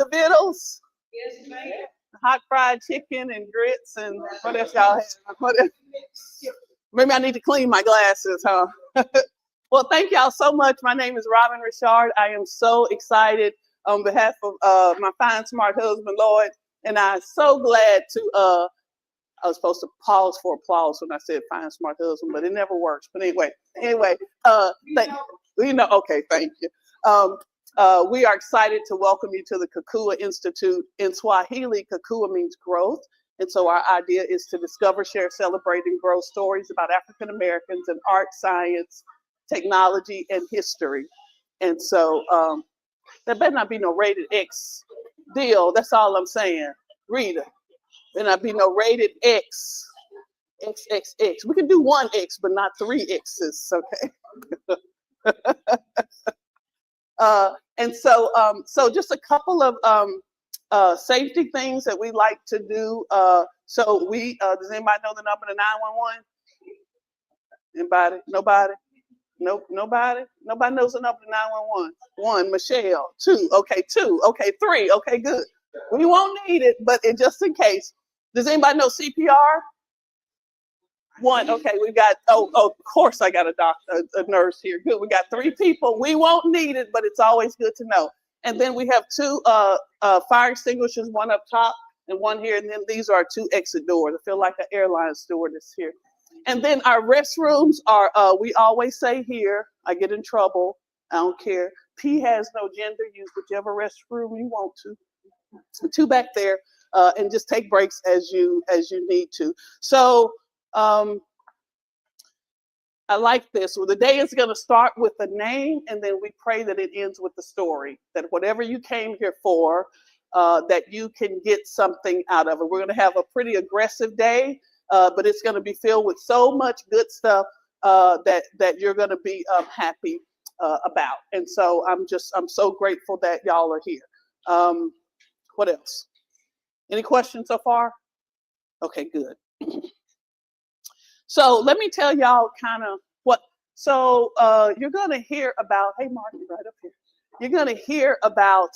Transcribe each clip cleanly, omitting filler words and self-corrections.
the vittles? Yes, ma'am. Hot fried chicken and grits and what else y'all have? What else? Maybe I need to clean my glasses, huh? Well, thank y'all so much. My name is Robin Richard. I am so excited on behalf of my fine, smart husband, Lloyd, and I'm so glad to, I was supposed to pause for applause when I said fine, smart husband, but it never works. But anyway, okay, thank you. We are excited to welcome you to the Kukua Institute. In Swahili, Kukua means growth. And so our idea is to discover, share, celebrate, and grow stories about African Americans in art, science, technology, and history. And so there better not be no rated X deal. That's all I'm saying. Rita, there not be no rated X, XXX. We can do one X, but not three X's, okay? And so, so just a couple of safety things that we like to do. So we, does anybody know the number to 911? Anybody? Nobody? Nope, nobody? Nobody knows the number to 911. 1, Michelle. 2, okay, 2, okay, 3, okay, good. We won't need it, but just in case. Does anybody know CPR? 1, okay, we got, of course I got a doctor, a nurse here. Good, we got 3 people. We won't need it, but it's always good to know. And then we have 2 fire extinguishers, 1 up top and 1 here. And then these are 2 exit doors. I feel like an airline stewardess here. And then our restrooms are, we always say here, I get in trouble, I don't care. P has no gender, use whichever restroom you want to. 2 back there, and just take breaks as you need to. So I like this. Well, the day is going to start with a name, and then we pray that it ends with the story, that whatever you came here for, that you can get something out of it. We're going to have a pretty aggressive day, but it's going to be filled with so much good stuff that you're going to be happy about. And so I'm so grateful that y'all are here. What else? Any questions so far? Okay, good. So let me tell y'all kind of what, so you're going to hear about, hey, Marty, right up here. You're going to hear about,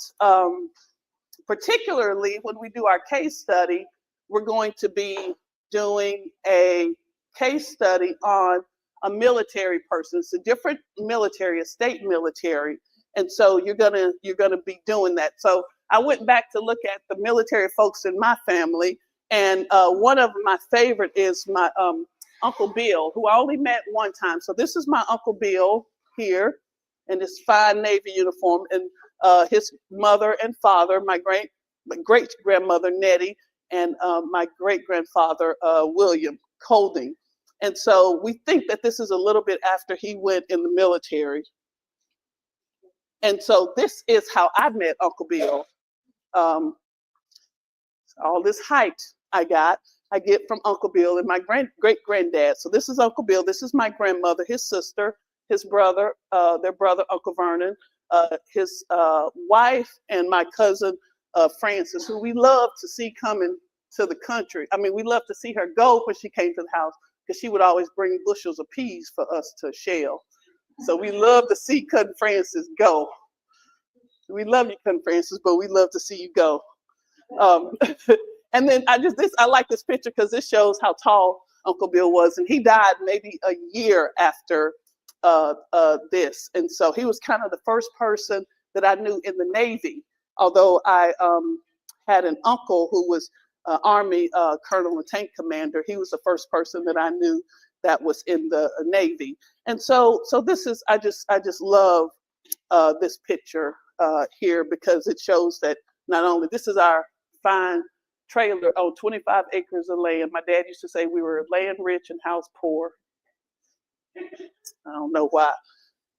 particularly when we do our case study, we're going to be doing a case study on a military person. It's a different military, a state military. And so you're gonna be doing that. So I went back to look at the military folks in my family, and one of my favorite is my Uncle Bill, who I only met one time. So this is my Uncle Bill here in this fine Navy uniform, and his mother and father, my great grandmother Nettie, and my great grandfather William Colding. And so we think that this is a little bit after he went in the military. And so this is how I met Uncle Bill. All this height I get from Uncle Bill and my great granddad. So this is Uncle Bill. This is my grandmother, his sister, his brother, their brother, Uncle Vernon, his wife, and my cousin, Frances, who we love to see coming to the country. I mean, we love to see her go when she came to the house, because she would always bring bushels of peas for us to shell. So we love to see Cousin Frances go. We love you, Cousin Frances, but we love to see you go. And then I like this picture because this shows how tall Uncle Bill was, and he died maybe a year after this. And so he was kind of the first person that I knew in the Navy, although I had an uncle who was Army colonel and tank commander. He was the first person that I knew that was in the Navy. And so this is, I just love this picture here, because it shows that not only this is our fine trailer on 25 acres of land. My dad used to say we were land rich and house poor. I don't know why,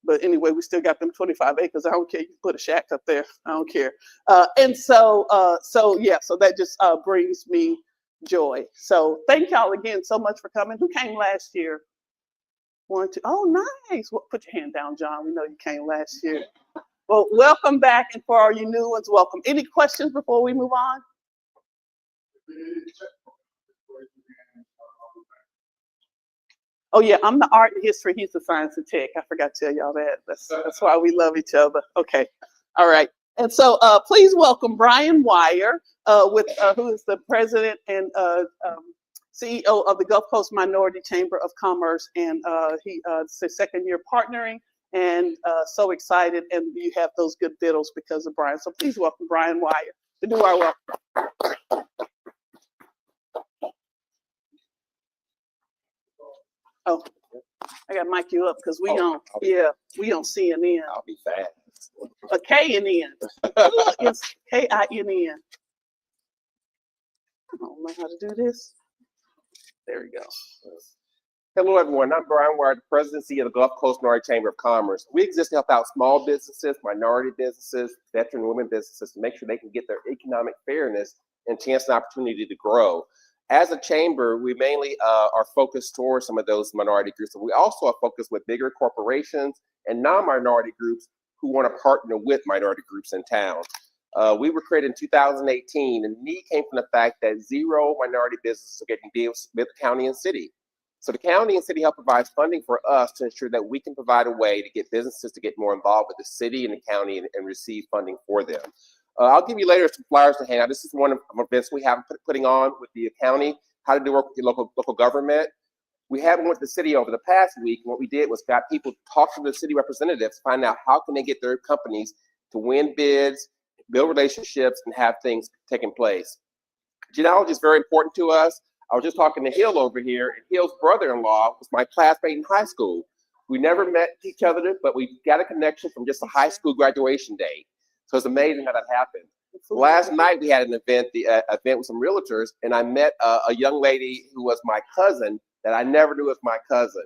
but anyway, we still got them 25 acres. I don't care. You can put a shack up there. I don't care. And so that just brings me joy. So thank y'all again so much for coming. Who came last year? 1, 2. Oh, nice. Well, put your hand down, John. We know you came last year. Well, welcome back. And for all you new ones, welcome. Any questions before we move on? Oh yeah, I'm the art and history. He's the science and tech. I forgot to tell y'all that. That's why we love each other. Okay. All right. And so please welcome Brian Wire, who is the president and CEO of the Gulf Coast Minority Chamber of Commerce, and it's his second year partnering, and so excited, and you have those good diddles because of Brian. So please welcome Brian Wire to do our welcome. Oh, I got to mic you up because we on CNN. I'll be fast. A K-N-N. It's K-I-N-N. I don't know how to do this. There we go. Hello, everyone. I'm Brian Wire, the presidency of the Gulf Coast Minority Chamber of Commerce. We exist to help out small businesses, minority businesses, veteran women businesses to make sure they can get their economic fairness and chance and opportunity to grow. As a chamber, we mainly are focused towards some of those minority groups, but we also are focused with bigger corporations and non-minority groups who want to partner with minority groups in town. We were created in 2018, and the need came from the fact that 0 minority businesses are getting deals with the county and city. So the county and city help provide funding for us to ensure that we can provide a way to get businesses to get more involved with the city and the county and receive funding for them. I'll give you later some flyers to hand out. This is one of the events we have putting on with the county, how to do work with your local government. We haven't went to the city over the past week. And what we did was got people to talk to the city representatives, find out how can they get their companies to win bids, build relationships, and have things taking place. Genealogy is very important to us. I was just talking to Hill over here, and Hill's brother-in-law was my classmate in high school. We never met each other, but we got a connection from just a high school graduation day. So it's amazing how that happened. Last night we had an event, event with some realtors, and I met a young lady who was my cousin that I never knew was my cousin.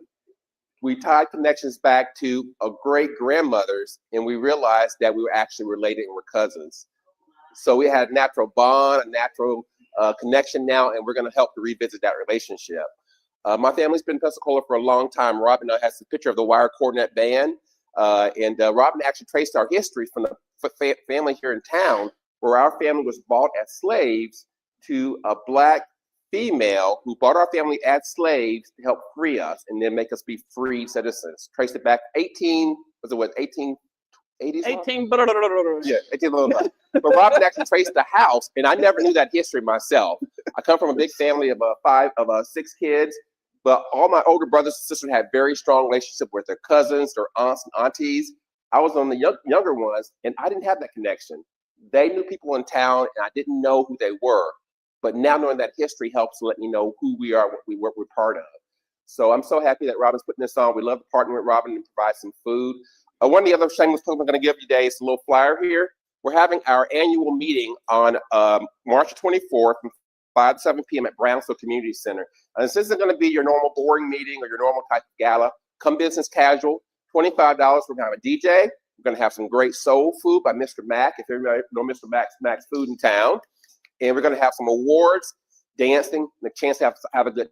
We tied connections back to a great-grandmother's, and we realized that we were actually related and were cousins. So we had a natural bond, a natural connection now, and we're going to help to revisit that relationship. My family's been in Pensacola for a long time. Robin has a picture of the Wire Coordinate Band, and Robin actually traced our history from the family here in town, where our family was bought as slaves to a Black female who bought our family as slaves to help free us and then make us be free citizens. Traced it back 1880s? 18. Yeah, 18. But Robin actually traced the house, and I never knew that history myself. I come from a big family of 6 kids, but all my older brothers and sisters had very strong relationships with their cousins, their aunts and aunties. I was on the younger ones, and I didn't have that connection. They knew people in town, and I didn't know who they were. But now knowing that history helps let me know who we are, what we're part of. So I'm so happy that Robin's putting this on. We love to partner with Robin and provide some food. One of the other shameless plugs I'm going to give you today is a little flyer here. We're having our annual meeting on March 24th from 5 to 7 p.m. at Brownsville Community Center. This isn't going to be your normal boring meeting or your normal type of gala. Come business casual, $25. We're going to have a DJ. We're going to have some great soul food by Mr. Mac, if everybody know Mr. Mac's Food in town. And we're going to have some awards, dancing, and a chance to have a good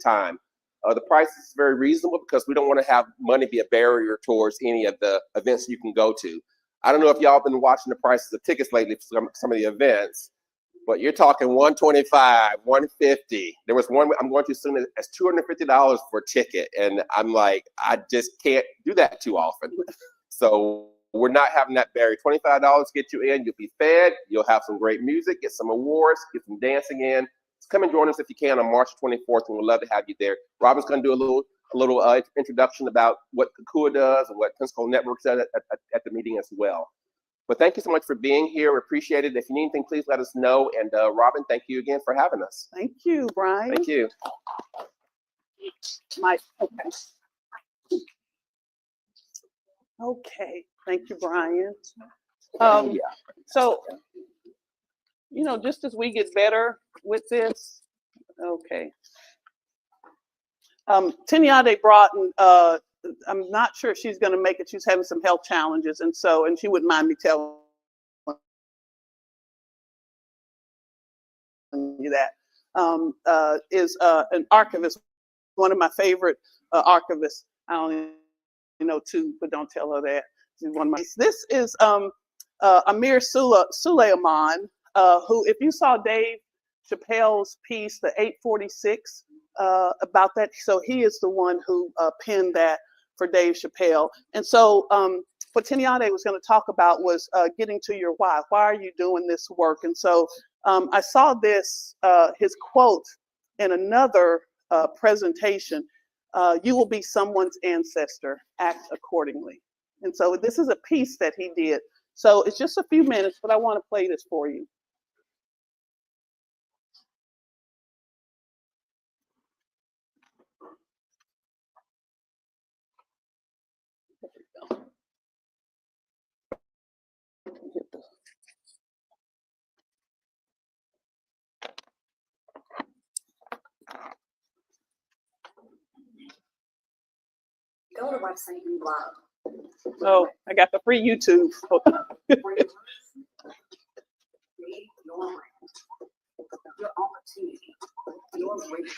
time. The price is very reasonable because we don't want to have money be a barrier towards any of the events you can go to. I don't know if y'all been watching the prices of tickets lately for some of the events, but you're talking $125, $150. There was one I'm going to soon as $250 for a ticket, and I'm like, I just can't do that too often. So we're not having that barrier. $25 get you in. You'll be fed. You'll have some great music, get some awards, get some dancing in. Come and join us if you can on March 24th, and we'd love to have you there. Robin's going to do a little introduction about what Kukua does and what Pensacola Network does at the meeting as well. But thank you so much for being here. We appreciate it. If you need anything, please let us know. And Robin, thank you again for having us. Thank you, Brian. Thank you. Okay. Thank you, Brian. So, just as we get better with this, okay. Tinyade Broughton, I'm not sure if she's going to make it. She's having some health challenges, and she wouldn't mind me telling you that. Is an archivist, one of my favorite archivists. I only know 2, but don't tell her that. She's one of my. This is Amir Suleiman, who, if you saw Dave Chappelle's piece, the 846, about that, so he is the one who penned that for Dave Chappelle. And so what Teniade was going to talk about was getting to your why. Why are you doing this work? And so I saw this, his quote in another presentation. You will be someone's ancestor, act accordingly. And so this is a piece that he did. So it's just a few minutes, but I want to play this for you. Go to website and blog. Oh, I got the free YouTube. Read your brand, your opportunity, your rigor.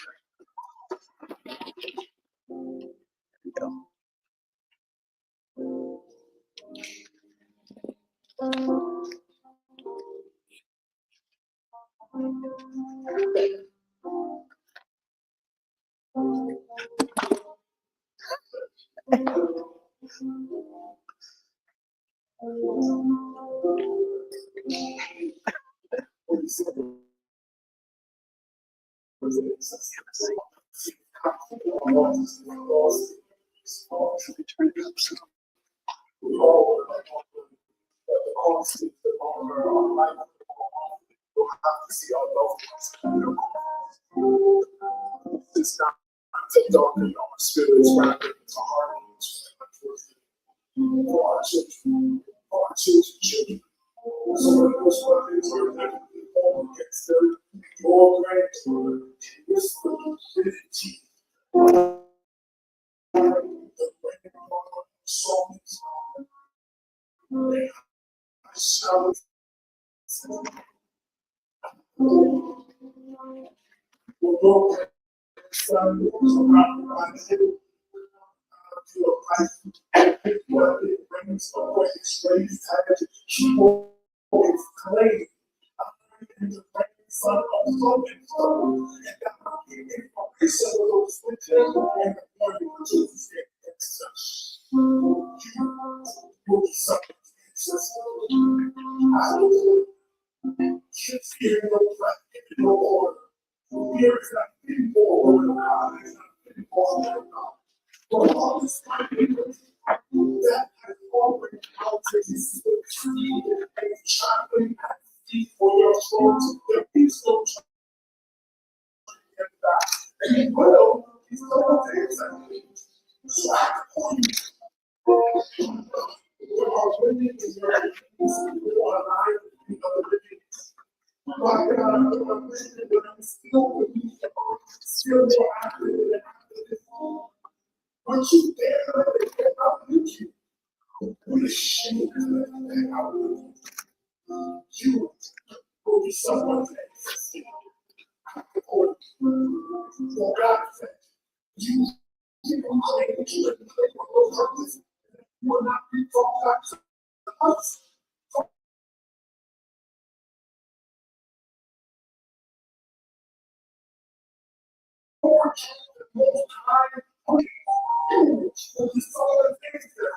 It's not to darken our spirits, rather to harden for our children, for our children's children. So in those words, we're going to against them, your grandchildren, this ability, the way of songs, I shall we'll son was around by him to a life what it brings away straight attitude. She will claim and to bring son of love and love and God gave him a son of those with him and the morning of Jesus and such. You will be something. I will fear no threat, no order. Fear is not any more order of God, it's not any more order of God. For all this time, that has already altered his tree and chopping at feet for your throats. There is no chopping that. And he will, he's going to answer. So I call you. There are women in your who are alive in other religions. My God, I'm listening, but I'm still believing, still more active than after this. But you dare let it get out with you. What a shame to let it get out with you. You will be someone's ancestor. For God's sake, you will claim that you have played for your purpose. You will not be brought back to us. For the most high, you will be someone's ancestor.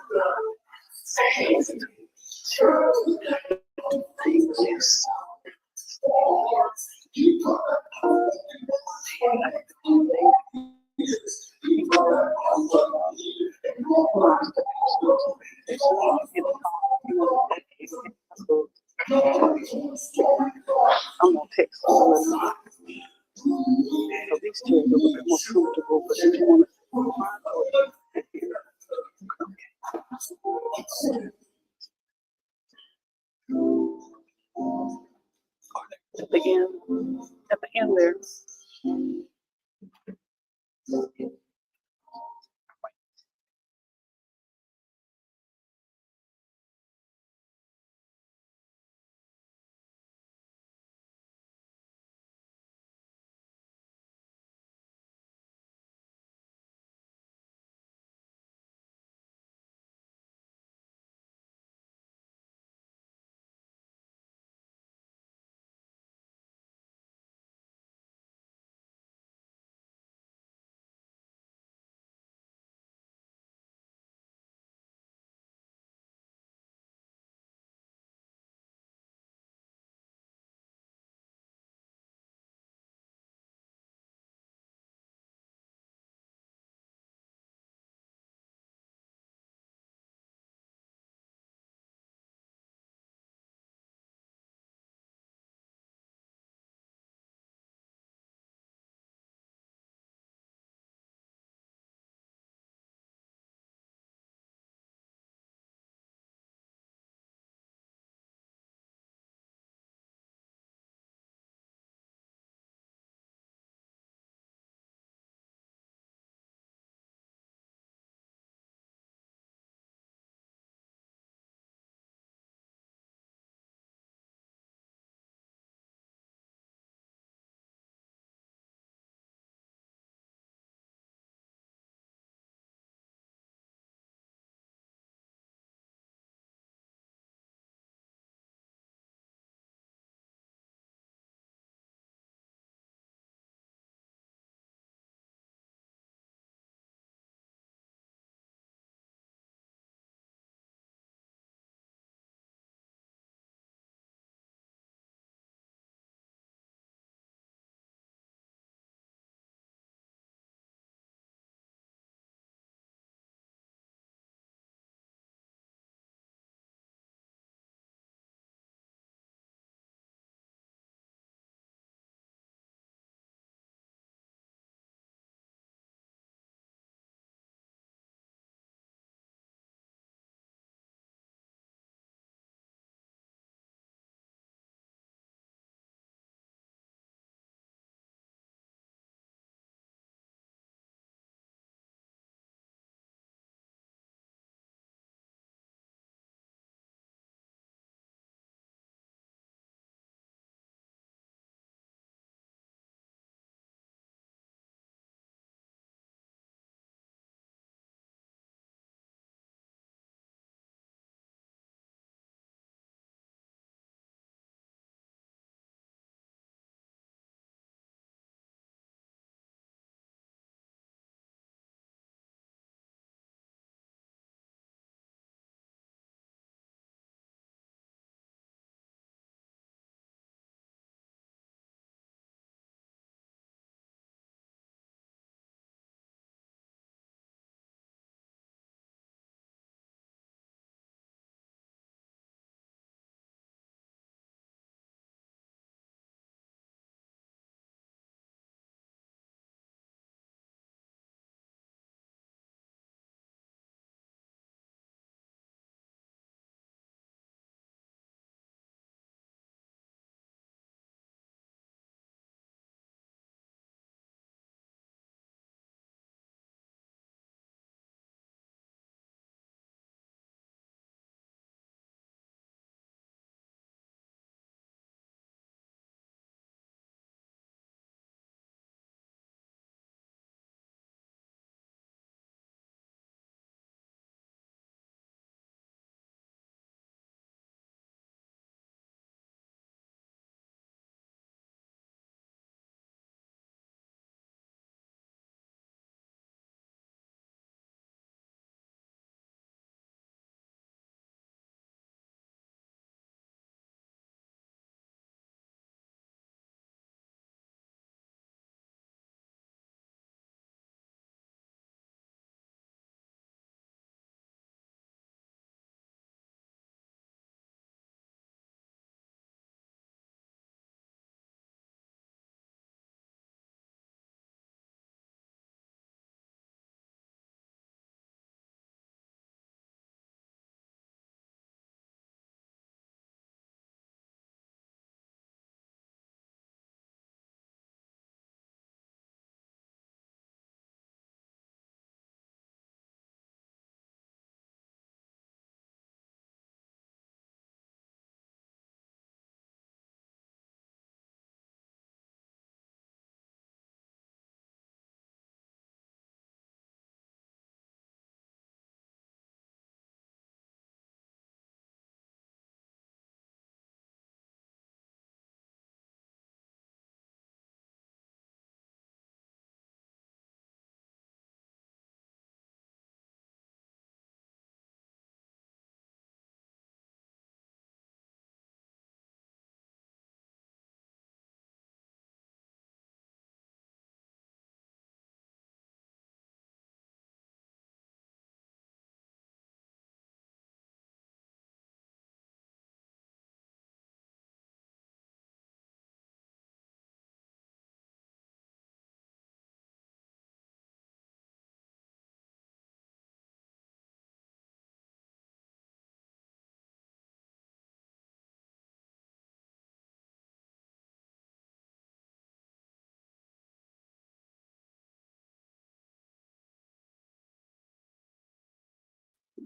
I'm gonna text all of them. So these two are a little bit more comfortable, but if you want to, at the end there.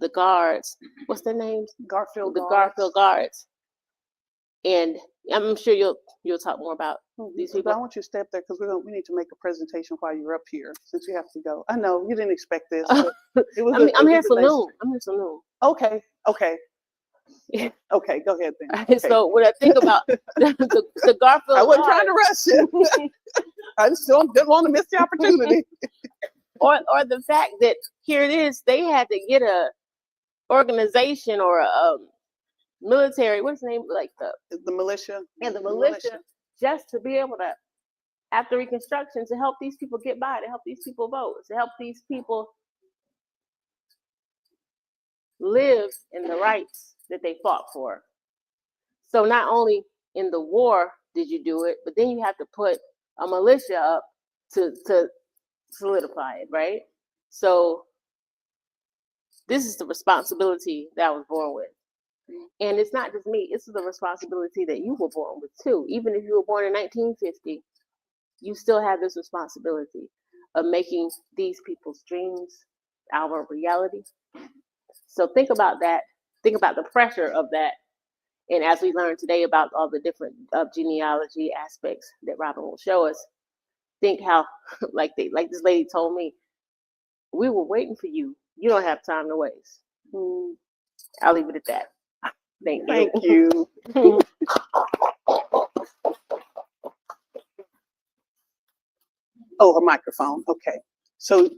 the guards. What's their names? Garfield The Guards. Garfield guards. And I'm sure you'll talk more about these But I people. want you to step there because we need to make a presentation while you're up here since you have to go. I know you didn't expect this. But it was. I'm here it was till a nice- noon. I'm here till noon. Okay. Okay. Go ahead then. Okay. So when I think about the Garfield I wasn't trying to guards, rush it. I just didn't want to miss the opportunity. or the fact that here it is, they had to get a organization or a military, what's the name, like The militia. the militia, just to be able to, after Reconstruction, to help these people get by, to help these people vote, to help these people live in the rights that they fought for. So not only in the war did you do it, but then you have to put a militia up to solidify it, right? So this is the responsibility that I was born with. And it's not just me, it's the responsibility that you were born with too. Even if you were born in 1950, you still have this responsibility of making these people's dreams our reality. So think about that. Think about the pressure of that. And as we learned today about all the different genealogy aspects that Robin will show us, think how, like this lady told me, we were waiting for you. You don't have time to waste. I'll leave it at that. Thank you. Thank you. Oh, a microphone. Okay. So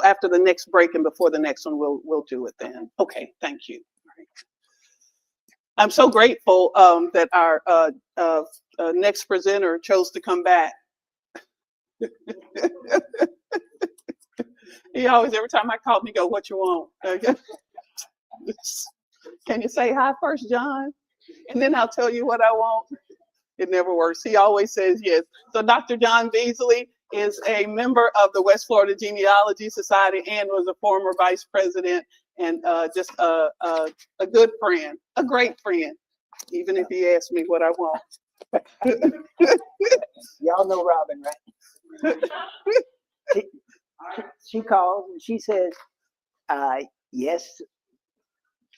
after the next break and before the next one, we'll do it then. Okay. Thank you. All right. I'm so grateful that our next presenter chose to come back. He always, every time I call him, he go, "What you want?" Can you say hi first, John? And then I'll tell you what I want. It never works. He always says yes. So Dr. John Beasley is a member of the West Florida Genealogy Society and was a former vice president and just a good friend, a great friend, even if he asks me what I want. Y'all know Robin, right? She calls and she says, yes,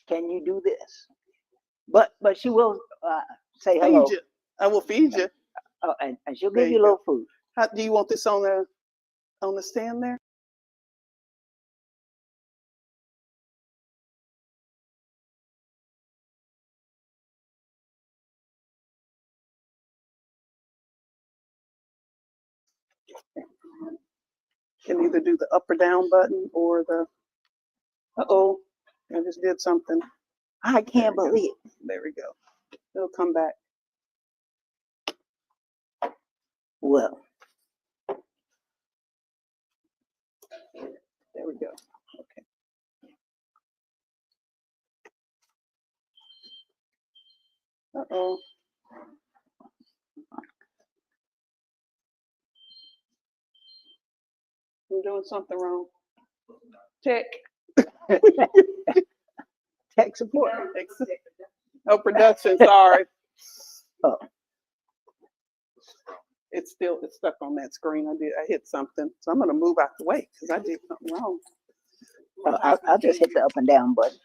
can you do this? But she will say hello. Feed you. I will feed you. Oh, and she'll There give you you a little food. How, do you want this on the stand there? Can either do the up or down button or the, uh-oh, I just did something. I can't believe it. There we go. It'll come back. Well, There we go. Okay. Uh-oh. I'm doing something wrong. Tech. tech support. Oh, production, sorry. Oh. It's stuck on that screen. I hit something. So I'm gonna move out the way because I did something wrong. I'll just hit the up and down button.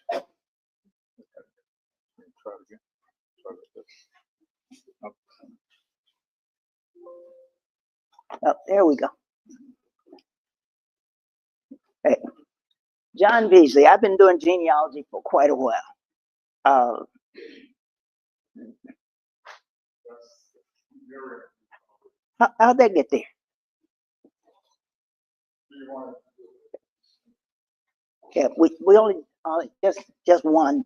Oh, there we go. Hey, John Beasley. I've been doing genealogy for quite a while. How'd that get there? Yeah, we only just one.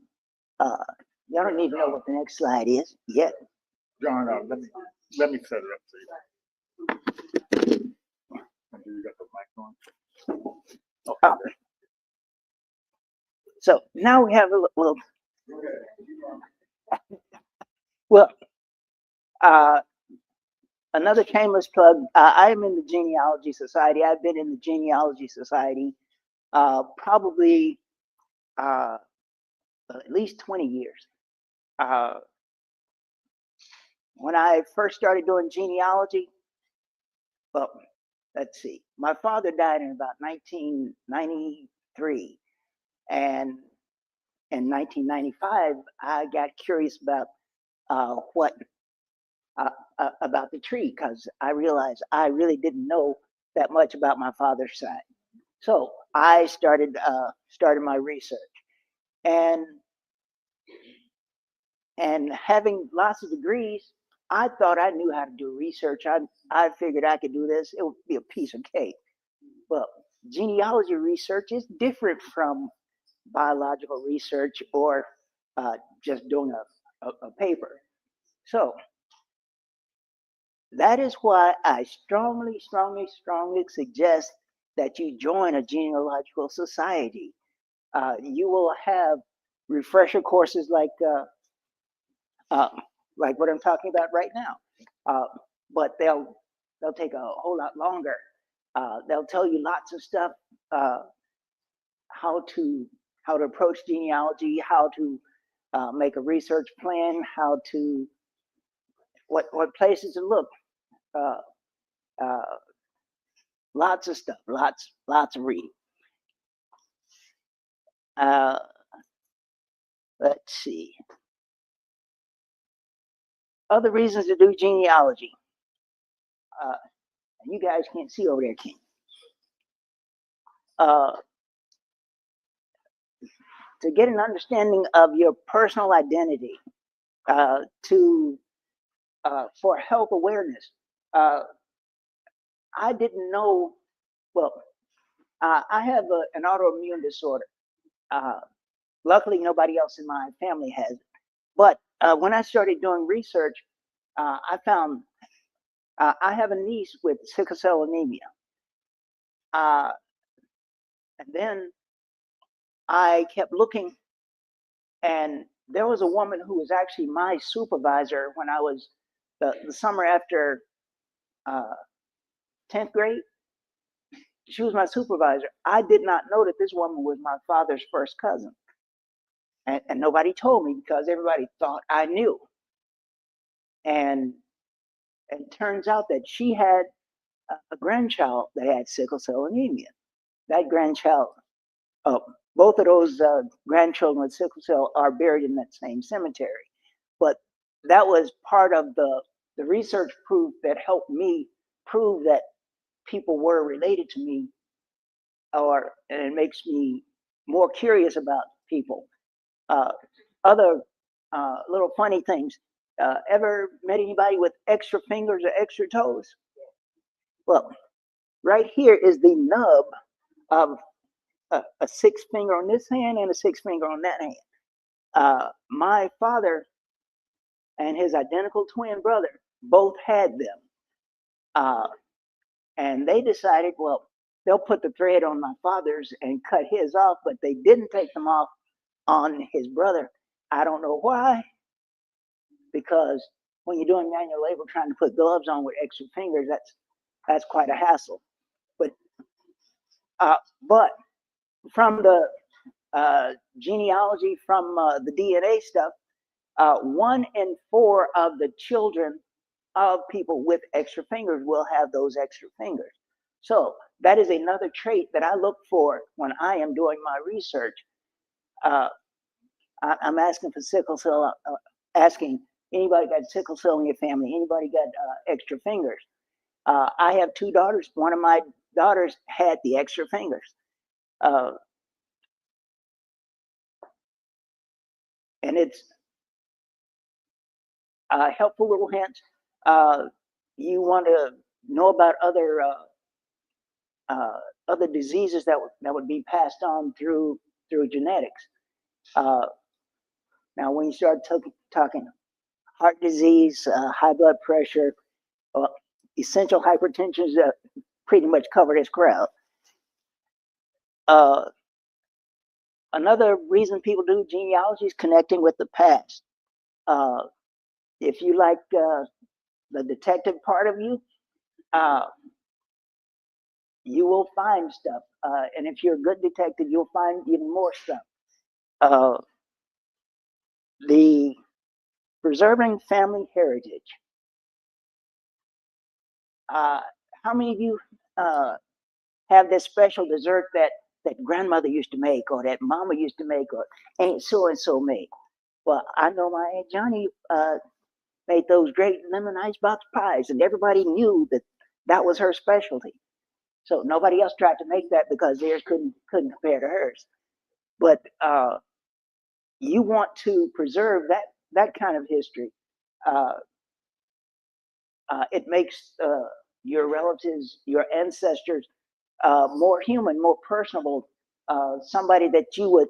Y'all don't even know what the next slide is yet. John, let me set it up for you. You got the mic on? Oh. So now we have a little. Well, another shameless plug. I am in the Genealogy Society. I've been in the Genealogy Society probably at least 20 years. When I first started doing genealogy, well, let's see, my father died in about 1993. And in 1995, I got curious about what about the tree because I realized I really didn't know that much about my father's side. So I started my research, and having lots of degrees, I thought I knew how to do research. I figured I could do this. It would be a piece of cake. Well, genealogy research is different from biological research or just doing a paper. So that is why I strongly, strongly, strongly suggest that you join a genealogical society. You will have refresher courses like what I'm talking about right now, but they'll take a whole lot longer. They'll tell you lots of stuff, how to approach genealogy, how to make a research plan, how to what places to look. Uh, uh, Lots of stuff, lots of reading. Uh, let's see. Other reasons to do genealogy. You guys can't see over there, can you? To get an understanding of your personal identity, to for health awareness. I didn't know. Well, I have an autoimmune disorder. Luckily, nobody else in my family has it. But when I started doing research, I found I have a niece with sickle cell anemia. And then I kept looking, and there was a woman who was actually my supervisor when I was the summer after 10th grade. She was my supervisor. I did not know that this woman was my father's first cousin. And nobody told me because everybody thought I knew. And it turns out that she had a grandchild that had sickle cell anemia. That grandchild, both of those grandchildren with sickle cell are buried in that same cemetery. But that was part of the research proof that helped me prove that people were related to me, and it makes me more curious about people. Other little funny things. Ever met anybody with extra fingers or extra toes? Well, right here is the nub of a six finger on this hand and a six finger on that hand. My father and his identical twin brother both had them. And they decided, well, they'll put the thread on my father's and cut his off, but they didn't take them off on his brother. I don't know why, because when you're doing manual labor, trying to put gloves on with extra fingers, that's quite a hassle. But from the genealogy, from the DNA stuff, 1 in 4 of the children of people with extra fingers will have those extra fingers. So that is another trait that I look for when I am doing my research. I'm asking for sickle cell, asking anybody got sickle cell in your family, anybody got extra fingers. I have 2 daughters. One of my daughters had the extra fingers. And it's helpful little hints. You want to know about other diseases that would be passed on through genetics. Now, when you start talking heart disease, high blood pressure, essential hypertension is pretty much covered this crowd. Another reason people do genealogy is connecting with the past. If you like the detective part of you, you will find stuff. And if you're a good detective, you'll find even more stuff. The preserving family heritage. How many of you have this special dessert that that grandmother used to make, or that mama used to make, or Aunt so and so made. Well, I know my Aunt Johnny made those great lemon icebox pies, and everybody knew that that was her specialty. So nobody else tried to make that because theirs couldn't compare to hers. But you want to preserve that kind of history. Uh, it makes your relatives, your ancestors, more human, more personable. Somebody that you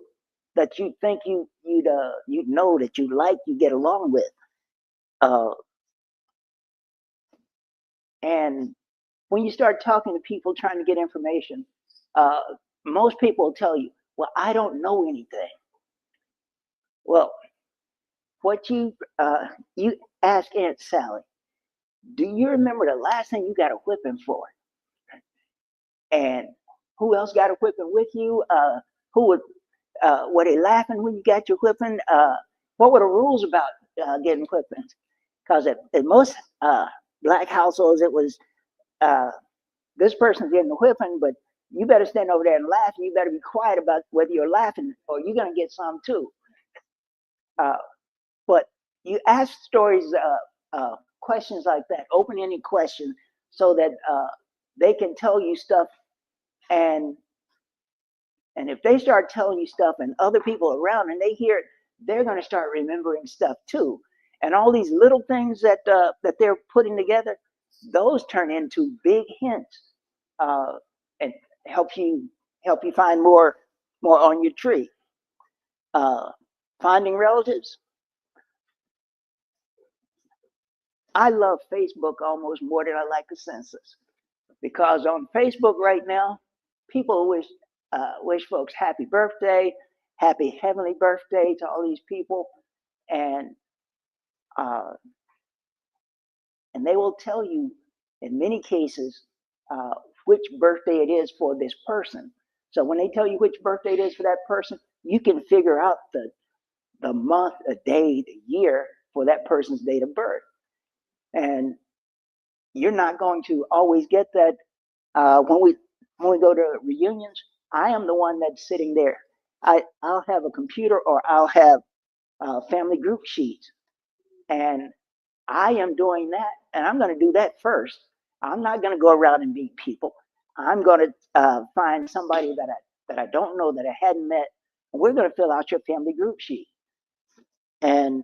think you'd know, that you like, you get along with. Uh, and when you start talking to people trying to get information, uh, most people will tell you, "Well, I don't know anything." Well, what you ask Aunt Sally, "Do you remember the last thing you got a whipping for?" And who else got a whipping with you? Who would were they laughing when you got your whipping? What were the rules about getting whippings? Because at most black households, it was uh, this person's getting the whipping, but you better stand over there and laugh, and you better be quiet about whether you're laughing or you're going to get some too. Uh, but you ask stories, questions like that, open-ended questions, so that they can tell you stuff, and if they start telling you stuff and other people around and they hear it, they're going to start remembering stuff too. And all these little things that they're putting together, those turn into big hints, and help you find more on your tree. Finding relatives. I love Facebook almost more than I like the census, because on Facebook right now, people wish folks happy birthday, happy heavenly birthday to all these people, and uh, they will tell you in many cases which birthday it is for this person. So when they tell you which birthday it is for that person, you can figure out the month, the day, the year for that person's date of birth. And you're not going to always get that when we go to reunions. I am the one that's sitting there. I'll have a computer, or I'll have family group sheets, and I am doing that, and I'm going to do that first. I'm not going to go around and meet people. I'm going to find somebody that I don't know, that I hadn't met, and we're going to fill out your family group sheet. And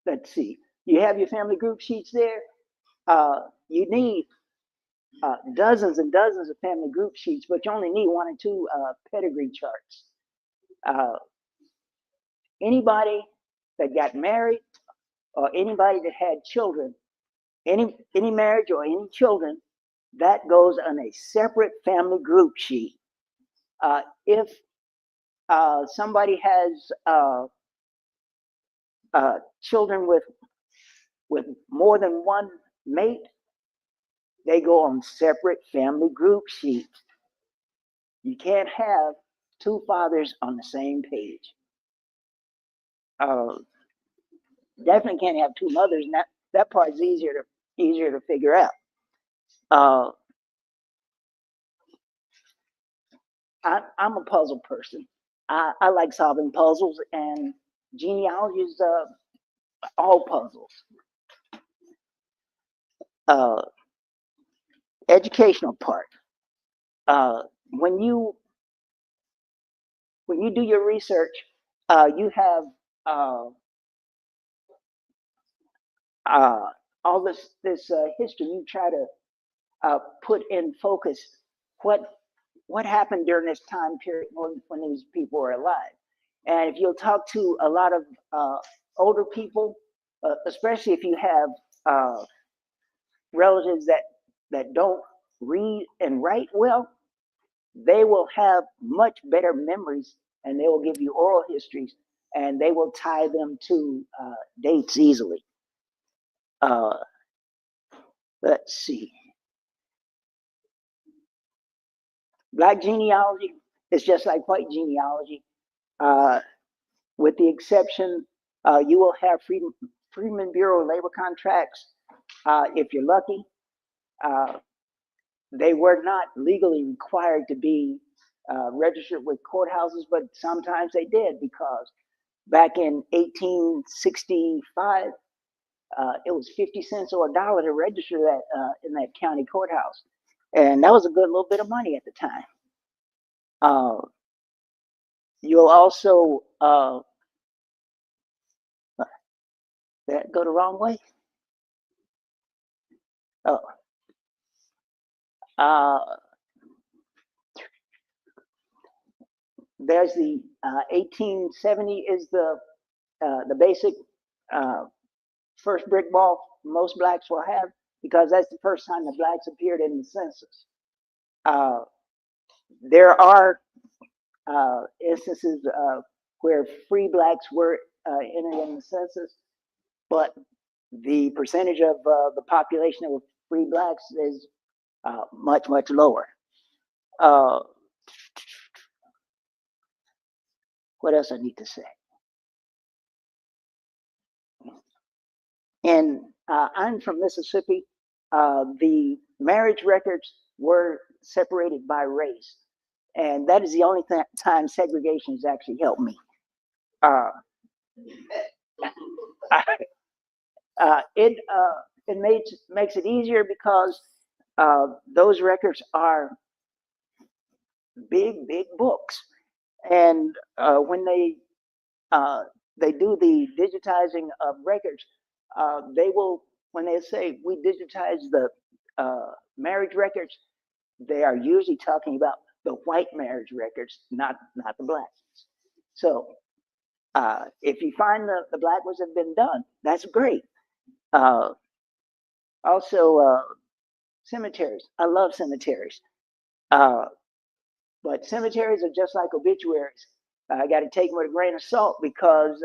let's see, you have your family group sheets there. You need dozens and dozens of family group sheets, but you only need one or two pedigree charts. Anybody that got married, or anybody that had children, any marriage or any children, that goes on a separate family group sheet. If somebody has children with more than one mate, they go on separate family group sheets. You can't have two fathers on the same page. Definitely can't have two mothers, and that part's easier to figure out. I'm a puzzle person. I like solving puzzles, and genealogy is all puzzles. Educational part. When you do your research, you have all this history. You try to put in focus what happened during this time period when these people were alive. And if you'll talk to a lot of older people, especially if you have relatives that don't read and write well, they will have much better memories, and they will give you oral histories, and they will tie them to dates easily. Let's see. Black genealogy is just like white genealogy, with the exception, you will have Freedmen Bureau labor contracts if you're lucky. They were not legally required to be registered with courthouses, but sometimes they did because back in 1865, it was 50 cents or $1 to register that in that county courthouse. And that was a good little bit of money at the time. You'll also, that go the wrong way? Oh. There's the 1870 is the basic first brick wall most blacks will have, because that's the first time the blacks appeared in the census. There are instances where free blacks were entered in the census, but the percentage of the population that were free blacks is much, much lower. What else I need to say? And I'm from Mississippi. The marriage records were separated by race, and that is the only time segregation has actually helped me. It makes it easier because those records are big books, and when they do the digitizing of records, they will, when they say we digitize the marriage records, they are usually talking about the white marriage records, not the black ones. So if you find the black ones have been done, that's great. Also, cemeteries. I love cemeteries. But cemeteries are just like obituaries. I got to take them with a grain of salt because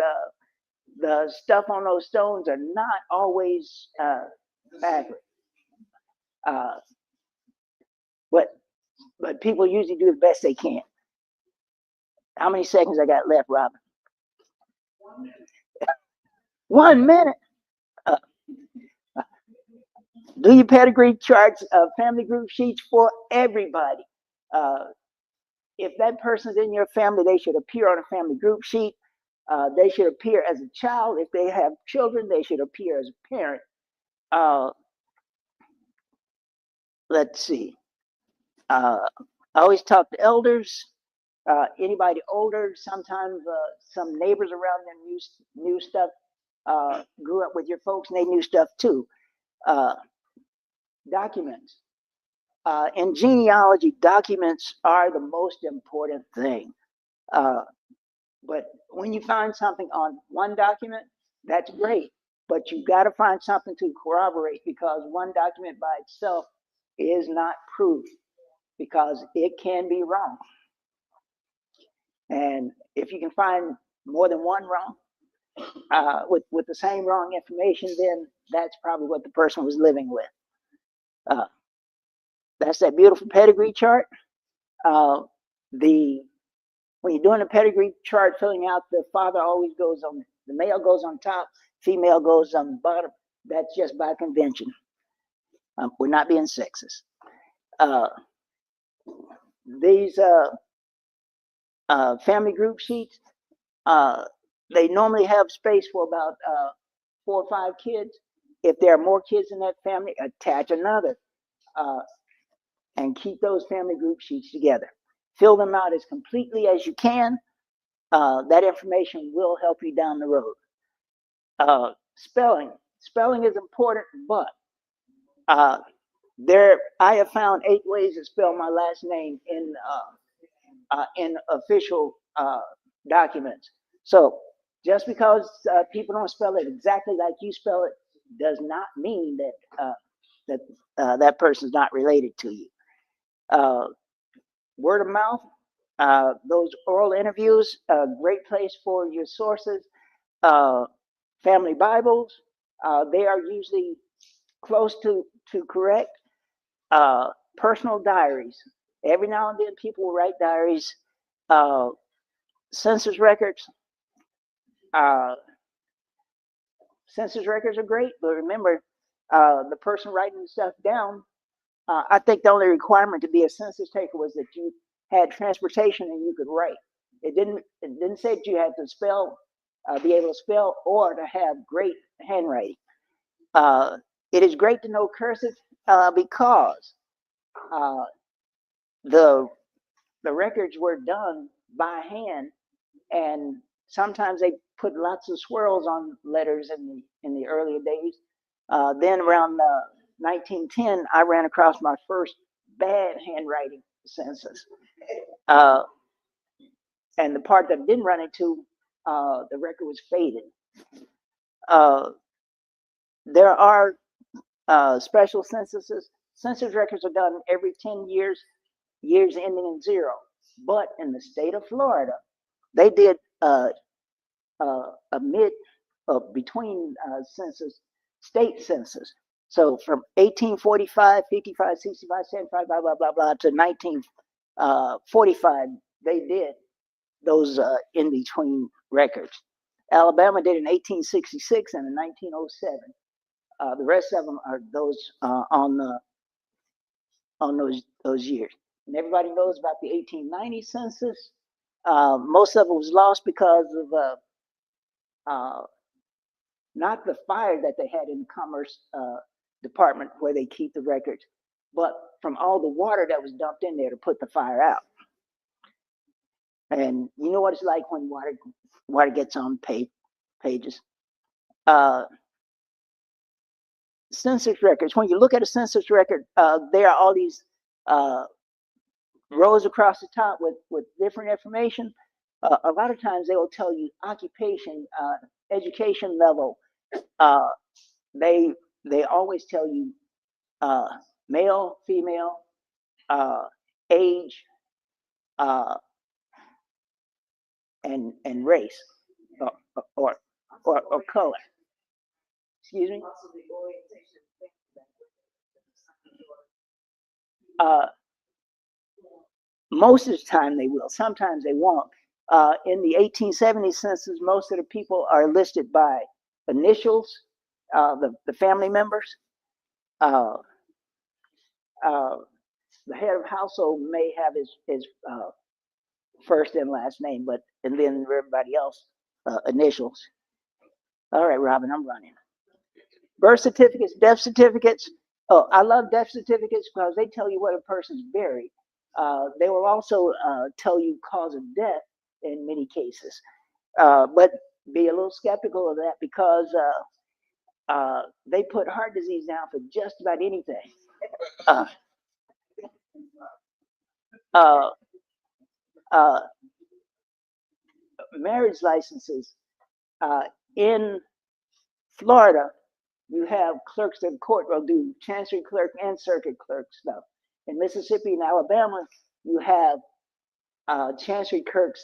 the stuff on those stones are not always accurate. But people usually do the best they can. How many seconds I got left, Robin? 1 minute. 1 minute. Do your pedigree charts, family group sheets for everybody. If that person's in your family, they should appear on a family group sheet. They should appear as a child. If they have children, they should appear as a parent. Let's see. I always talk to elders, anybody older. Sometimes some neighbors around them knew stuff, grew up with your folks, and they knew stuff too. Documents. In genealogy, documents are the most important thing. But when you find something on one document, that's great. But you've got to find something to corroborate, because one document by itself is not proof, because it can be wrong. And if you can find more than one wrong with the same wrong information, then that's probably what the person was living with. That's that beautiful pedigree chart. When you're doing a pedigree chart, filling out, the father always goes on, the male goes on top, female goes on the bottom. That's just by convention. We're not being sexist. These family group sheets, they normally have space for about 4 or 5 kids. If there are more kids in that family, attach another, and keep those family group sheets together. Fill them out as completely as you can. That information will help you down the road. Spelling is important, but I have found 8 ways to spell my last name in official documents. So just because people don't spell it exactly like you spell it does not mean that that person's not related to you. Word of mouth, those oral interviews, a great place for your sources. Family Bibles, they are usually close to correct. Personal diaries. Every now and then people will write diaries. Census records. Census records are great, but remember, the person writing the stuff down, I think the only requirement to be a census taker was that you had transportation and you could write. It didn't say that you had to spell, be able to spell, or to have great handwriting. It is great to know cursive because the records were done by hand, and sometimes they put lots of swirls on letters in the earlier days. Then around 1910, I ran across my first bad handwriting census. And the part that I didn't run into, the record was faded. There are special censuses. Census records are done every 10 years, years ending in 0. But in the state of Florida, they did between census, state census. So from 1845, 55, 65, 75, blah, blah, blah, blah, to 1945, they did those in between records. Alabama did in 1866 and in 1907. The rest of them are those on those years. And everybody knows about the 1890 census. Most of it was lost because of not the fire that they had in the Commerce Department where they keep the records, but from all the water that was dumped in there to put the fire out. And you know what it's like when water gets on pages. Census records. When you look at a census record, there are all these rows across the top with different information. A lot of times they will tell you occupation, education level. They always tell you male, female, age, and race or color. Excuse me. Most of the time they will. Sometimes they won't. In the 1870 census, most of the people are listed by initials, the family members. The head of household may have his first and last name, and then everybody else initials. All right, Robin, I'm running. Birth certificates, death certificates. Oh, I love death certificates because they tell you where a person's buried. They will also tell you cause of death in many cases, but be a little skeptical of that because they put heart disease down for just about anything. Marriage licenses in Florida, you have clerks of the court will do chancery clerk and circuit clerk stuff. In Mississippi and Alabama, you have chancery court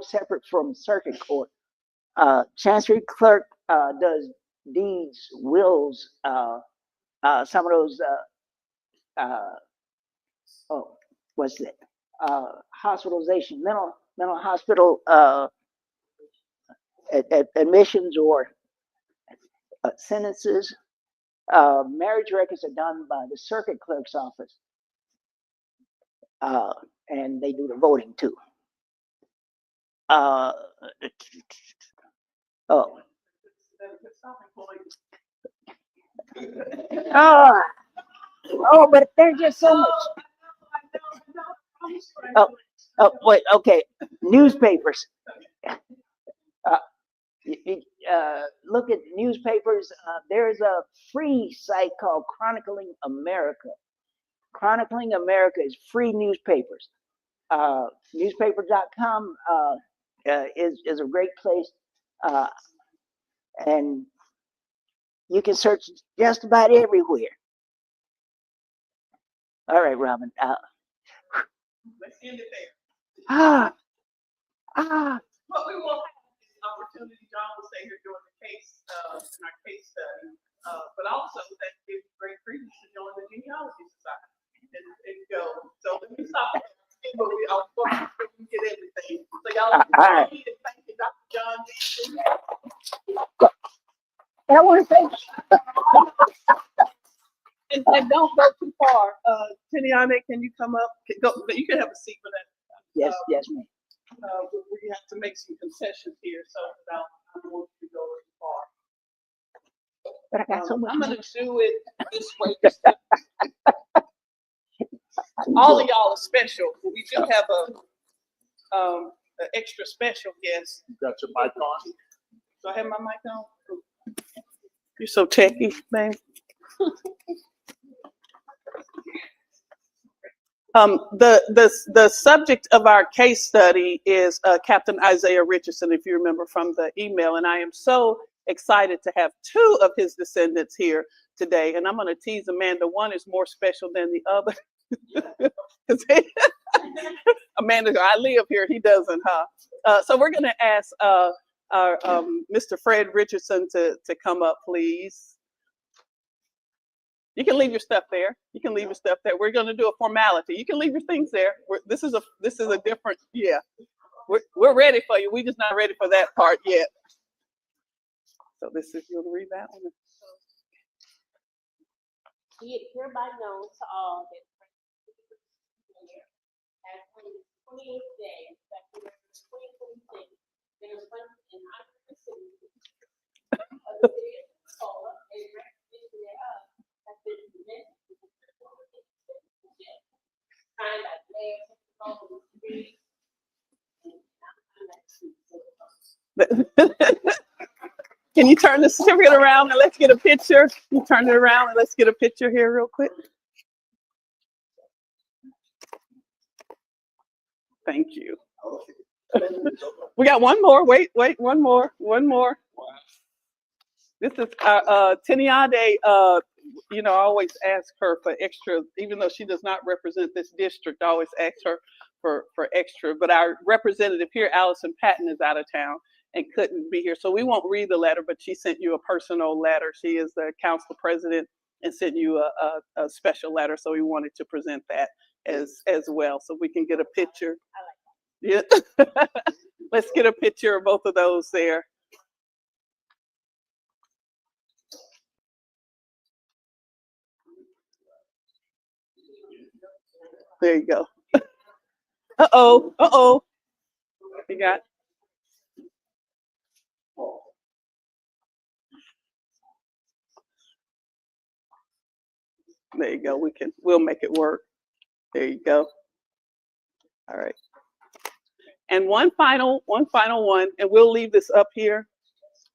separate from circuit court. Chancery clerk does deeds, wills, some of those. What's it? Hospitalization, mental hospital admissions or sentences. Marriage records are done by the circuit clerk's office, and they do the voting too. But there's just so much. Wait, okay. Newspapers. Look at newspapers. There's a free site called Chronicling America. Chronicling America is free newspapers. Newspaper.com is a great place. And you can search just about everywhere. All right, Robin. Let's end it there. But we will have this opportunity. John will stay here during the case, in our case study, but also that gives great credence to join the genealogy society and go. So let me stop. But I'll get everything. So y'all, right. Thank you, Dr. John. I want to say. And don't go too far. Tiniane, can you come up? Go, you can have a seat for that. Yes, yes, ma'am. We have to make some concessions here, so I don't want you to go too far. But I got so much. I'm gonna do it this way. All of y'all are special. We do have an extra special guest. You got your mic on? Do I have my mic on? You're so techy, man. The subject of our case study is Captain Isaiah Richardson, if you remember from the email, and I am so excited to have two of his descendants here today. And I'm going to tease Amanda. One is more special than the other. Amanda, I live here. He doesn't, huh? So we're going to ask Mr. Fred Richardson to come up, please. You can leave your stuff there. You can leave your stuff there. We're going to do a formality. You can leave your things there. This is a different, yeah. We're ready for you. We're just not ready for that part yet. So this is, you'll read that one. Be it hereby known to all that as on the 28th day, February 2026, been appointed in honor of the city of the city of Kukua, and recognition thereof has been presented to the citizenship, signed by Mayor of the City. Can you turn the certificate around and let's get a picture? You turn it around and let's get a picture here real quick. Thank you. We got one more. Wait, one more. This is Tiniade. You know, I always ask her for extra, even though she does not represent this district. I always ask her for extra. But our representative here, Allison Patton, is out of town and couldn't be here. So we won't read the letter, but she sent you a personal letter. She is the council president and sent you a special letter. So we wanted to present that as well. So we can get a picture. Yeah. Let's get a picture of both of those there. There you go. Uh-oh. You got. There you go. We'll make it work. There you go. All right. And one final one, and we'll leave this up here,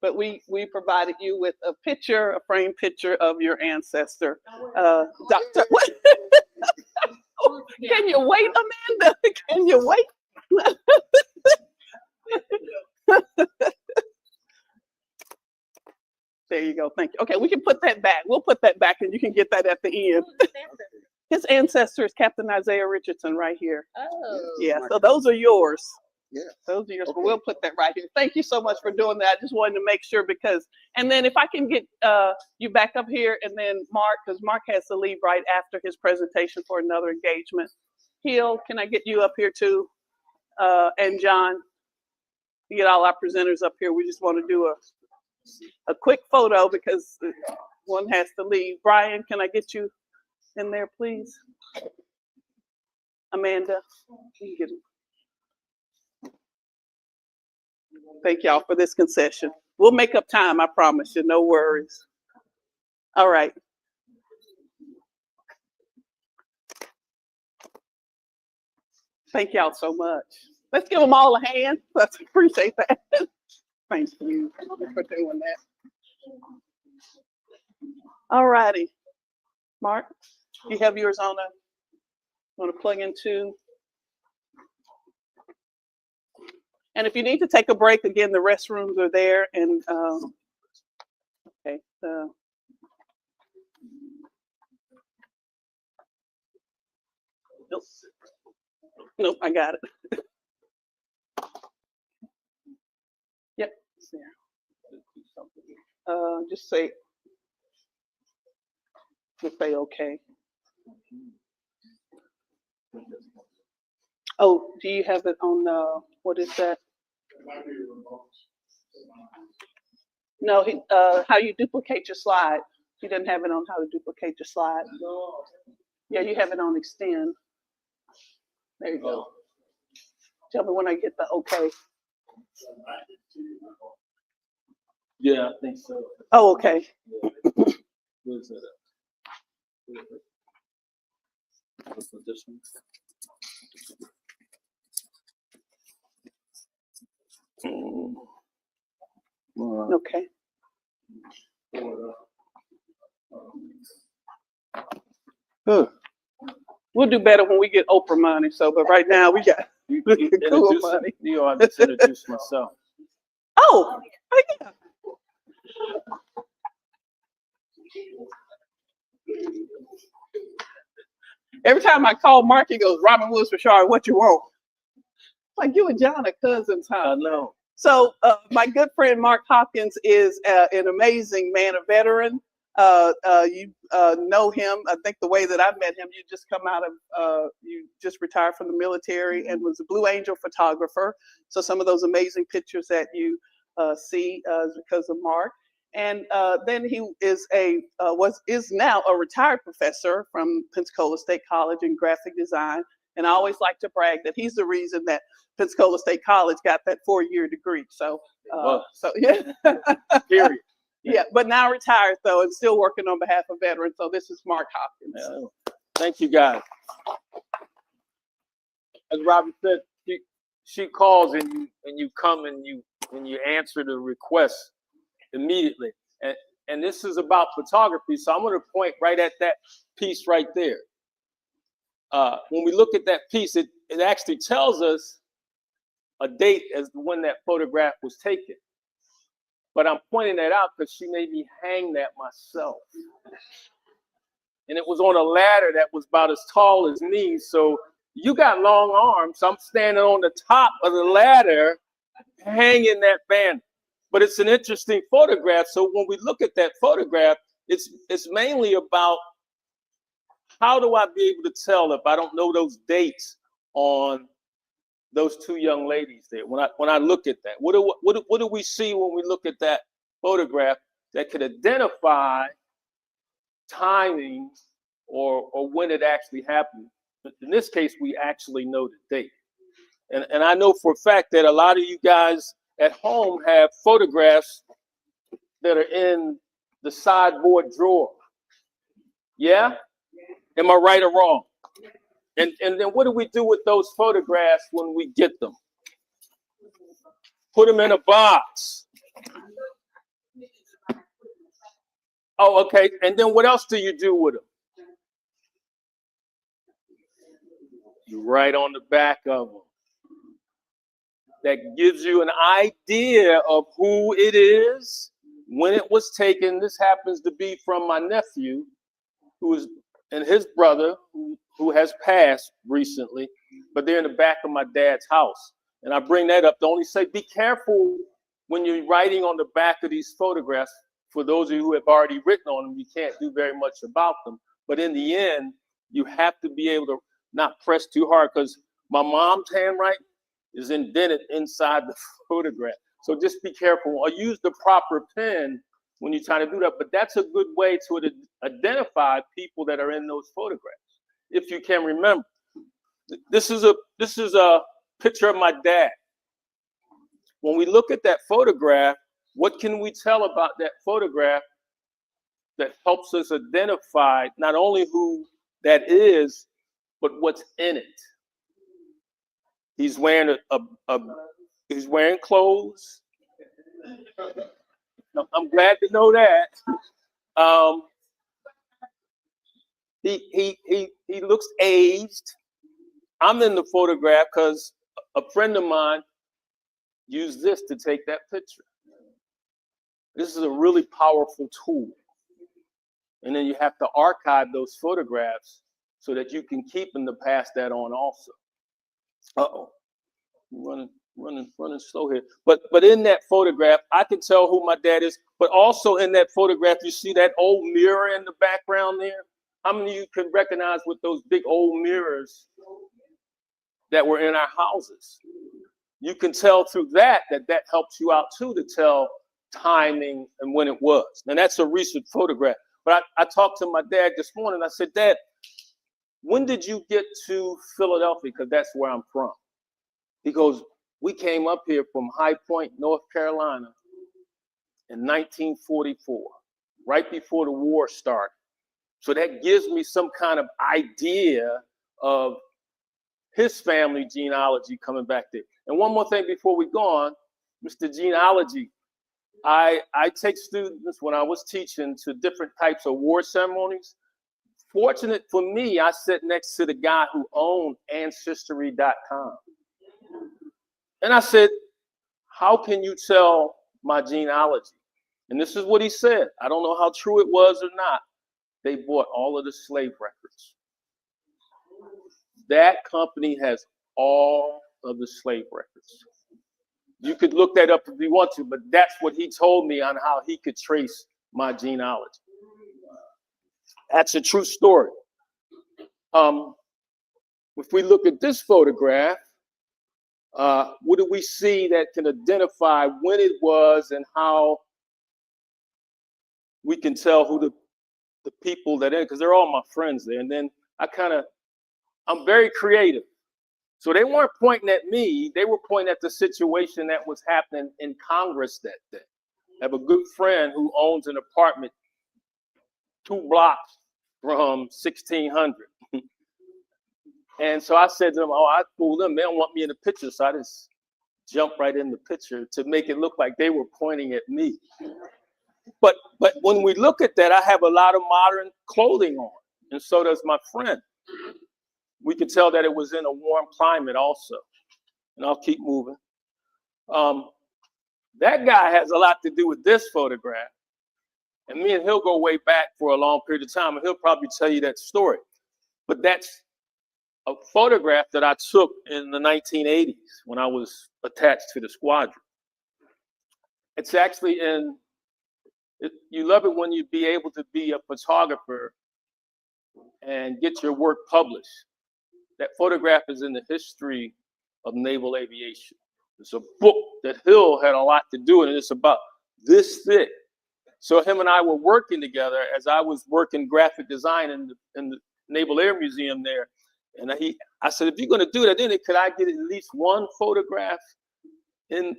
but we provided you with a picture, a framed picture of your ancestor, Dr. What? Can you wait, Amanda? Can you wait? There you go. Thank you. Okay, we can put that back. We'll put that back and you can get that at the end. His ancestor is Captain Isaiah Richardson right here. Oh. Yeah, so those are yours. Yeah. Those are yours. Okay. But we'll put that right here. Thank you so much for doing that. I just wanted to make sure because, and then if I can get you back up here and then Mark, because Mark has to leave right after his presentation for another engagement. Hill, can I get you up here too? And John, you get all our presenters up here. We just want to do a quick photo because one has to leave. Brian, can I get you in there, please? Amanda, can you get him? Thank y'all for this concession. We'll make up time, I promise you, no worries. All right. Thank y'all so much. Let's give them all a hand. Let's appreciate that. Thank you for doing that. All righty. Mark, you have yours on want to plug into? And if you need to take a break, again, the restrooms are there. And okay. Nope, I got it. Yep, it's there. Just say okay. Oh, do you have it on what is that? No, how you duplicate your slide. He doesn't have it on how to duplicate your slide. Yeah, you have it on extend. There you go. Tell me when I get the okay. Yeah, I think so. Oh, okay. Where's that at? What's this one? Okay. We'll do better when we get Oprah money. So, but right now we got Kukua money. You ought to introduce myself. Oh, yeah. Every time I call Mark, he goes, Robin Woods Richard, what you want? Like you and John are cousins, huh? I know. So my good friend Mark Hopkins is an amazing man, a veteran. You know him. I think the way that I met him, you just come out of, you just retired from the military and was a Blue Angel photographer. So some of those amazing pictures that you see is because of Mark. And then he is is now a retired professor from Pensacola State College in graphic design. And I always like to brag that he's the reason that Pensacola State College got that 4-year degree. So, so yeah. Period. Yeah, but now retired though, and still working on behalf of veterans. So this is Mark Hopkins. Yeah. Thank you, guys. As Robin said, she calls and you come and you answer the request immediately. And this is about photography, so I'm going to point right at that piece right there. When we look at that piece, it actually tells us a date as to when that photograph was taken. But I'm pointing that out because she made me hang that myself. And it was on a ladder that was about as tall as me. So you got long arms. So I'm standing on the top of the ladder hanging that banner. But it's an interesting photograph. So when we look at that photograph, it's mainly about how do I be able to tell if I don't know those dates on those two young ladies there? When I look at that, what do we see when we look at that photograph that could identify timing or when it actually happened? But in this case, we actually know the date. And I know for a fact that a lot of you guys at home have photographs that are in the sideboard drawer. Yeah? Am I right or wrong? And then what do we do with those photographs when we get them? Put them in a box. Oh, okay. And then what else do you do with them? You write on the back of them. That gives you an idea of who it is, when it was taken. This happens to be from my nephew, and his brother, who has passed recently, but they're in the back of my dad's house. And I bring that up to only say, be careful when you're writing on the back of these photographs. For those of you who have already written on them, you can't do very much about them. But in the end, you have to be able to not press too hard, because my mom's handwriting is indented inside the photograph. So just be careful, or use the proper pen when you're trying to do that. But that's a good way to identify people that are in those photographs, if you can remember. This is a picture of my dad. When we look at that photograph, what can we tell about that photograph that helps us identify not only who that is, but what's in it? He's wearing he's wearing clothes. I'm glad to know that. He looks aged. I'm in the photograph because a friend of mine used this to take that picture. This is a really powerful tool. And then you have to archive those photographs so that you can keep them to pass that on also. Uh-oh, running slow here. But in that photograph, I can tell who my dad is. But also in that photograph, you see that old mirror in the background there? How many of you can recognize with those big old mirrors that were in our houses? You can tell through that helps you out too, to tell timing and when it was. And that's a recent photograph. But I talked to my dad this morning. I said, Dad, when did you get to Philadelphia? Because that's where I'm from. He goes, we came up here from High Point, North Carolina in 1944, right before the war started. So that gives me some kind of idea of his family genealogy coming back there. And one more thing before we go on, Mr. Genealogy, I take students when I was teaching to different types of war ceremonies. Fortunate for me, I sat next to the guy who owned Ancestry.com. And I said, how can you tell my genealogy? And this is what he said. I don't know how true it was or not. They bought all of the slave records. That company has all of the slave records. You could look that up if you want to, but that's what he told me on how he could trace my genealogy. That's a true story. If we look at this photograph, what do we see that can identify when it was and how we can tell who the people that in, because they're all my friends there. And then I'm very creative. So they weren't pointing at me, they were pointing at the situation that was happening in Congress that day. I have a good friend who owns an apartment 2 blocks from 1600. And so I said to them, oh, I fooled them. They don't want me in the picture. So I just jumped right in the picture to make it look like they were pointing at me. But when we look at that, I have a lot of modern clothing on. And so does my friend. We could tell that it was in a warm climate also. And I'll keep moving. That guy has a lot to do with this photograph. And me and he'll go way back for a long period of time, and he'll probably tell you that story. But that's a photograph that I took in the 1980s when I was attached to the squadron. It's actually you love it when you be able to be a photographer and get your work published. That photograph is in the history of naval aviation. It's a book that Hill had a lot to do, and it's about this thick. So him and I were working together as I was working graphic design in the Naval Air Museum there. And I said, if you're going to do that, then could I get at least one photograph in?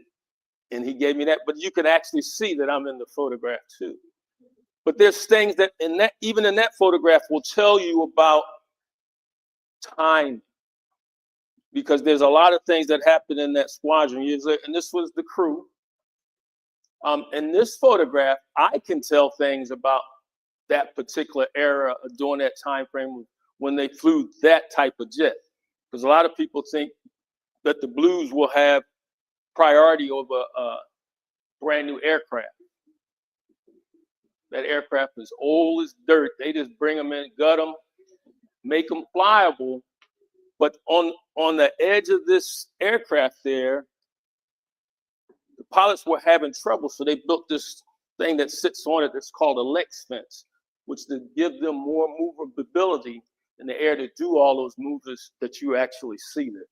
And he gave me that. But you can actually see that I'm in the photograph too. But there's things that even in that photograph will tell you about time, because there's a lot of things that happened in that squadron. And this was the crew. In this photograph, I can tell things about that particular era during that time frame when they flew that type of jet. Because a lot of people think that the Blues will have priority over a brand new aircraft. That aircraft is old as dirt. They just bring them in, gut them, make them flyable. But on the edge of this aircraft there, the pilots were having trouble, so they built this thing that sits on it that's called a Lex fence, which to give them more movability in the air to do all those movements that you actually see there.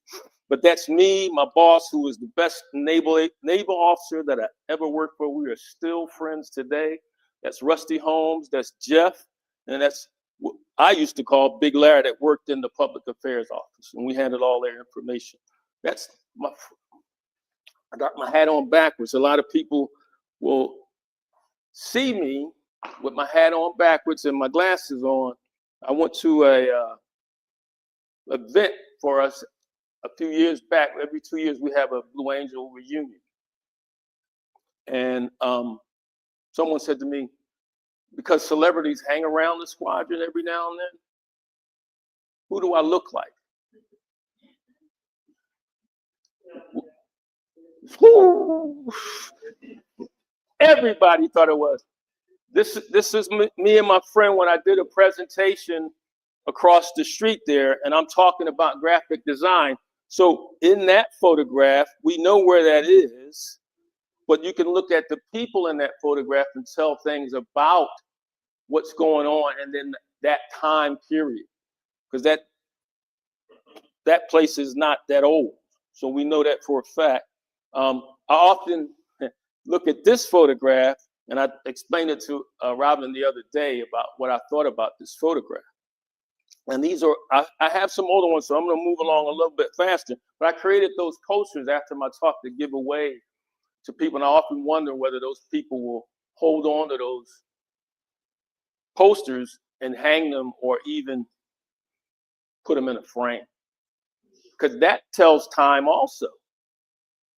But that's me, my boss, who is the best naval officer that I ever worked for. We are still friends today. That's Rusty Holmes, that's Jeff, and that's what I used to call Big Larry, that worked in the public affairs office, and we handled all their information. I got my hat on backwards. A lot of people will see me with my hat on backwards and my glasses on. I went to a event for us a few years back. Every 2 years we have a Blue Angel reunion. And someone said to me, because celebrities hang around the squadron every now and then, who do I look like? Everybody thought it was. This is me and my friend when I did a presentation across the street there, and I'm talking about graphic design. So in that photograph, we know where that is, but you can look at the people in that photograph and tell things about what's going on and then that time period, because that place is not that old. So we know that for a fact. I often look at this photograph, and I explained it to Robin the other day about what I thought about this photograph. And these are, I have some older ones, so I'm gonna move along a little bit faster. But I created those posters after my talk to give away to people. And I often wonder whether those people will hold on to those posters and hang them or even put them in a frame. Because that tells time also.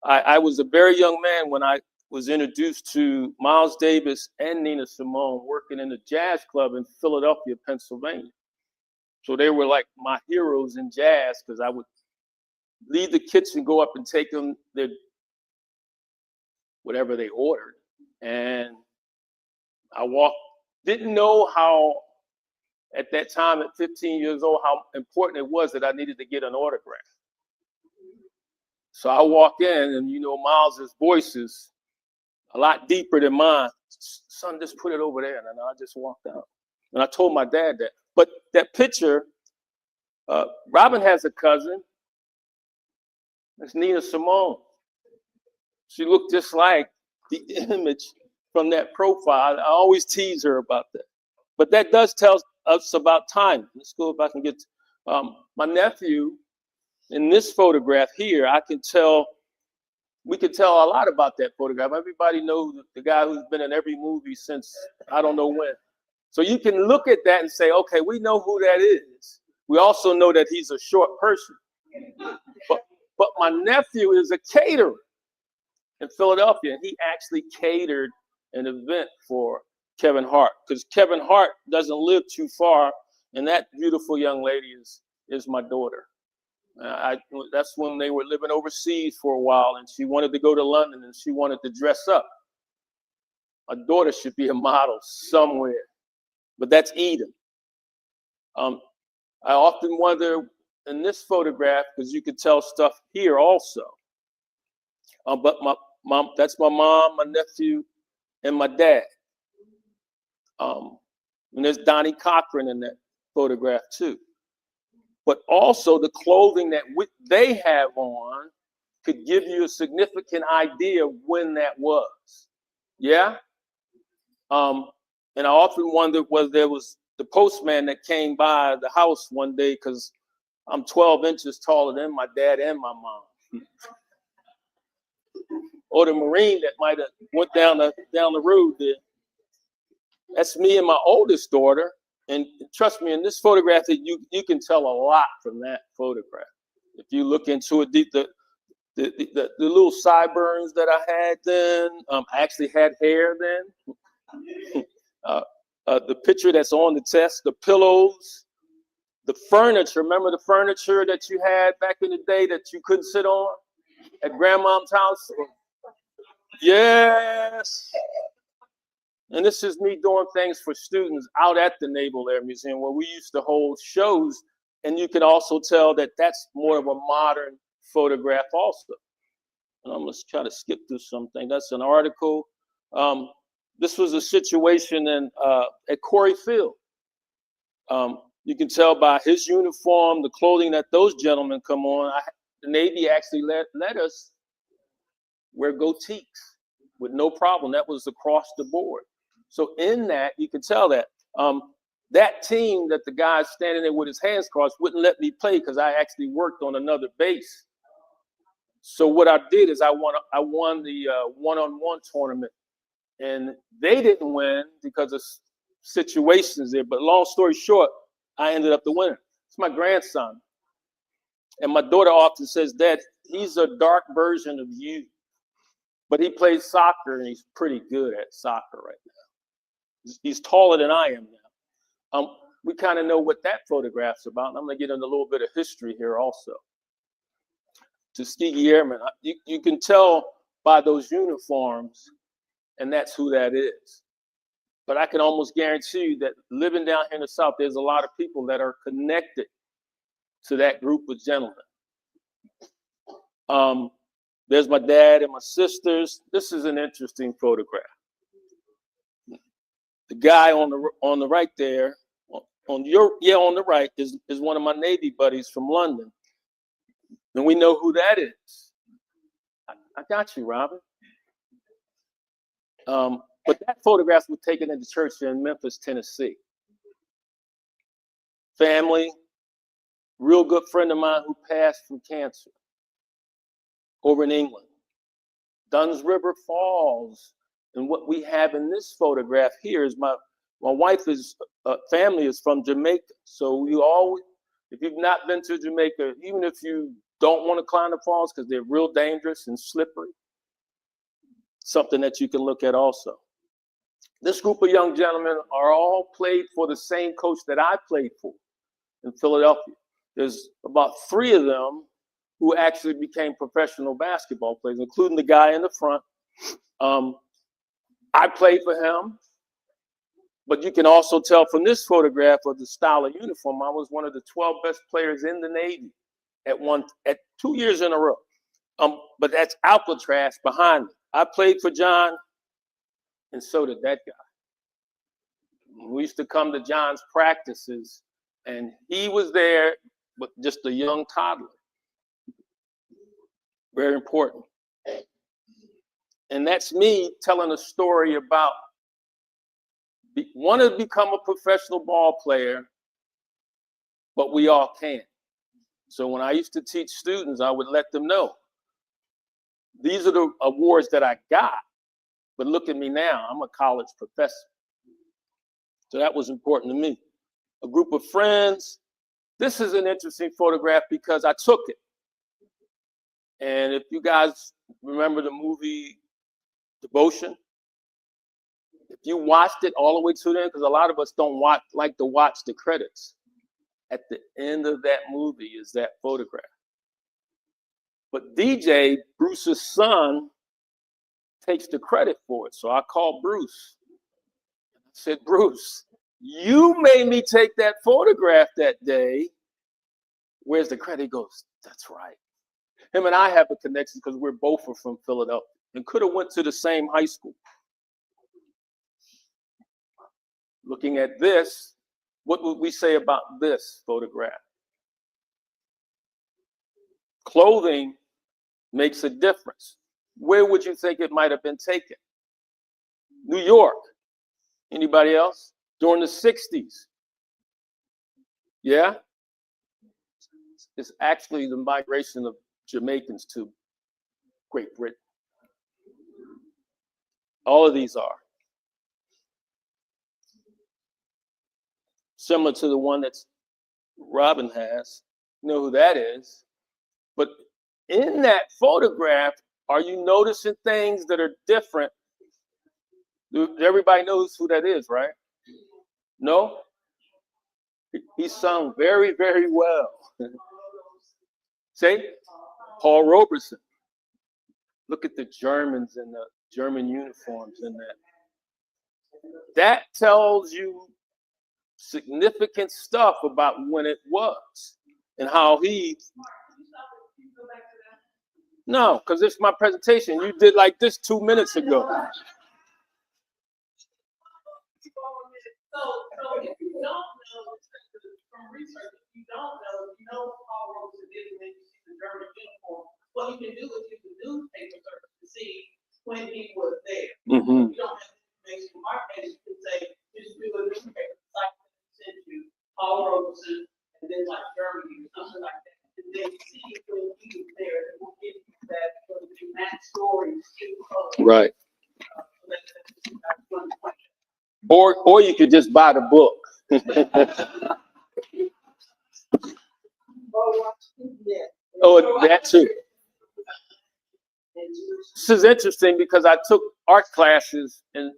I was a very young man when I was introduced to Miles Davis and Nina Simone working in a jazz club in Philadelphia, Pennsylvania. So they were like my heroes in jazz because I would leave the kitchen, go up and take them their whatever they ordered. And I didn't know how, at that time at 15 years old, how important it was that I needed to get an autograph. So I walk in and, you know, Miles's voice is a lot deeper than mine. Son, just put it over there. And I just walked out. And I told my dad that. But that picture, Robin has a cousin. That's Nina Simone. She looked just like the image from that profile. I always tease her about that. But that does tell us about time. Let's go if I can get my nephew in this photograph here. We can tell a lot about that photograph. Everybody knows the guy who's been in every movie since I don't know when. So you can look at that and say, okay, we know who that is. We also know that he's a short person. But my nephew is a caterer in Philadelphia, and he actually catered an event for Kevin Hart, because Kevin Hart doesn't live too far, and that beautiful young lady is my daughter. That's when they were living overseas for a while, and she wanted to go to London, and she wanted to dress up. My daughter should be a model somewhere, but that's Eden. I often wonder in this photograph, because you could tell stuff here also. But that's my mom, my nephew, and my dad. And there's Donnie Cochran in that photograph too. But also the clothing that they have on could give you a significant idea of when that was. Yeah? And I often wondered whether there was the postman that came by the house one day, because I'm 12 inches taller than my dad and my mom. Or the Marine that might have went down the road there. That's me and my oldest daughter. And trust me, in this photograph, you can tell a lot from that photograph. If you look into it deep, the little sideburns that I had then, I actually had hair then. The picture that's on the test, the pillows, the furniture. Remember the furniture that you had back in the day that you couldn't sit on at grandmom's house? Yes. And this is me doing things for students out at the Naval Air Museum where we used to hold shows. And you can also tell that that's more of a modern photograph also. And I'm going to try to skip through something. That's an article. This was a situation at Corey Field. You can tell by his uniform, the clothing that those gentlemen come on. The Navy actually let us wear goatees with no problem. That was across the board. So in that, you can tell that that team that the guy standing there with his hands crossed wouldn't let me play because I actually worked on another base. So what I did is I won the one-on-one tournament, and they didn't win because of situations there. But long story short, I ended up the winner. It's my grandson, and my daughter often says, "Dad, he's a dark version of you." But he plays soccer, and he's pretty good at soccer right now. He's taller than I am now. We kind of know what that photograph's about, and I'm going to get into a little bit of history here also. Tuskegee Airmen, you can tell by those uniforms, and that's who that is. But I can almost guarantee you that living down here in the South, there's a lot of people that are connected to that group of gentlemen. There's my dad and my sisters. This is an interesting photograph. The guy on the right there, on the right is one of my Navy buddies from London, and we know who that is. I got you, Robin. But that photograph was taken at the church in Memphis, Tennessee. Family, real good friend of mine who passed from cancer over in England. Dunn's River Falls. And what we have in this photograph here is my wife is family is from Jamaica. So you always, if you've not been to Jamaica, even if you don't want to climb the falls because they're real dangerous and slippery, something that you can look at also. This group of young gentlemen are all played for the same coach that I played for in Philadelphia. There's about 3 of them who actually became professional basketball players, including the guy in the front. I played for him, but you can also tell from this photograph of the style of uniform, I was one of the 12 best players in the Navy at 2 years in a row. But that's Alcatraz behind me. I played for John, and so did that guy. We used to come to John's practices, and he was there, but just a young toddler. Very important. And that's me telling a story about want to become a professional ball player, but we all can't. So when I used to teach students, I would let them know, these are the awards that I got, but look at me now, I'm a college professor. So that was important to me. A group of friends. This is an interesting photograph because I took it. And if you guys remember the movie Devotion, if you watched it all the way to the end, because a lot of us don't like to watch the credits, at the end of that movie is that photograph. But DJ, Bruce's son, takes the credit for it. So I called Bruce. I said, Bruce, you made me take that photograph that day. Where's the credit? He goes, that's right. Him and I have a connection because we're both from Philadelphia and could have went to the same high school. Looking at this, what would we say about this photograph? Clothing makes a difference. Where would you think it might have been taken? New York. Anybody else? During the 60s. Yeah? It's actually the migration of Jamaicans to Great Britain. All of these are. Similar to the one that Robin has. You know who that is. But in that photograph, are you noticing things that are different? Everybody knows who that is, right? No? He sung very, very well. Say, Paul Robeson. Look at the Germans in the German uniforms in that. That tells you significant stuff about when it was and how he. No, because it's my presentation. You did like this 2 minutes ago. So if you don't know from research, if you don't know Paul Robeson did when you see the German uniform, what you can do is use the newspaper search to see when he was there. Mm-hmm. You don't have information from our case, you can say, just do a newspaper site that send you Paul Robeson and then like Germany or something like that. And then see when he was there, and we'll give you that story. Right. That's one point. Or you could just buy the book. Oh, that too. This is interesting because I took art classes in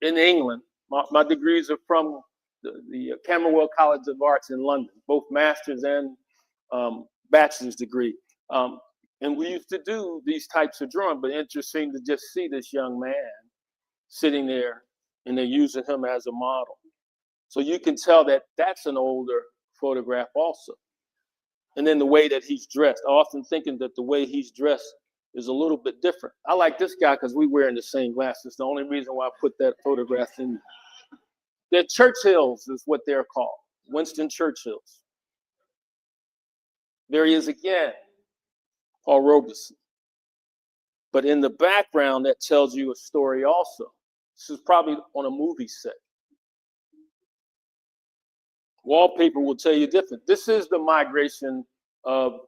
England. My degrees are from the Camberwell College of Arts in London, both master's and bachelor's degree. And we used to do these types of drawing, but interesting to just see this young man sitting there and they're using him as a model. So you can tell that that's an older photograph also. And then the way that he's dressed, I often thinking that the way he's dressed is a little bit different. I like this guy because we're wearing the same glasses. The only reason why I put that photograph in. They're Churchills is what they're called, Winston Churchills. There he is again, Paul Robeson. But in the background, that tells you a story also. This is probably on a movie set. Wallpaper will tell you different. This is the migration of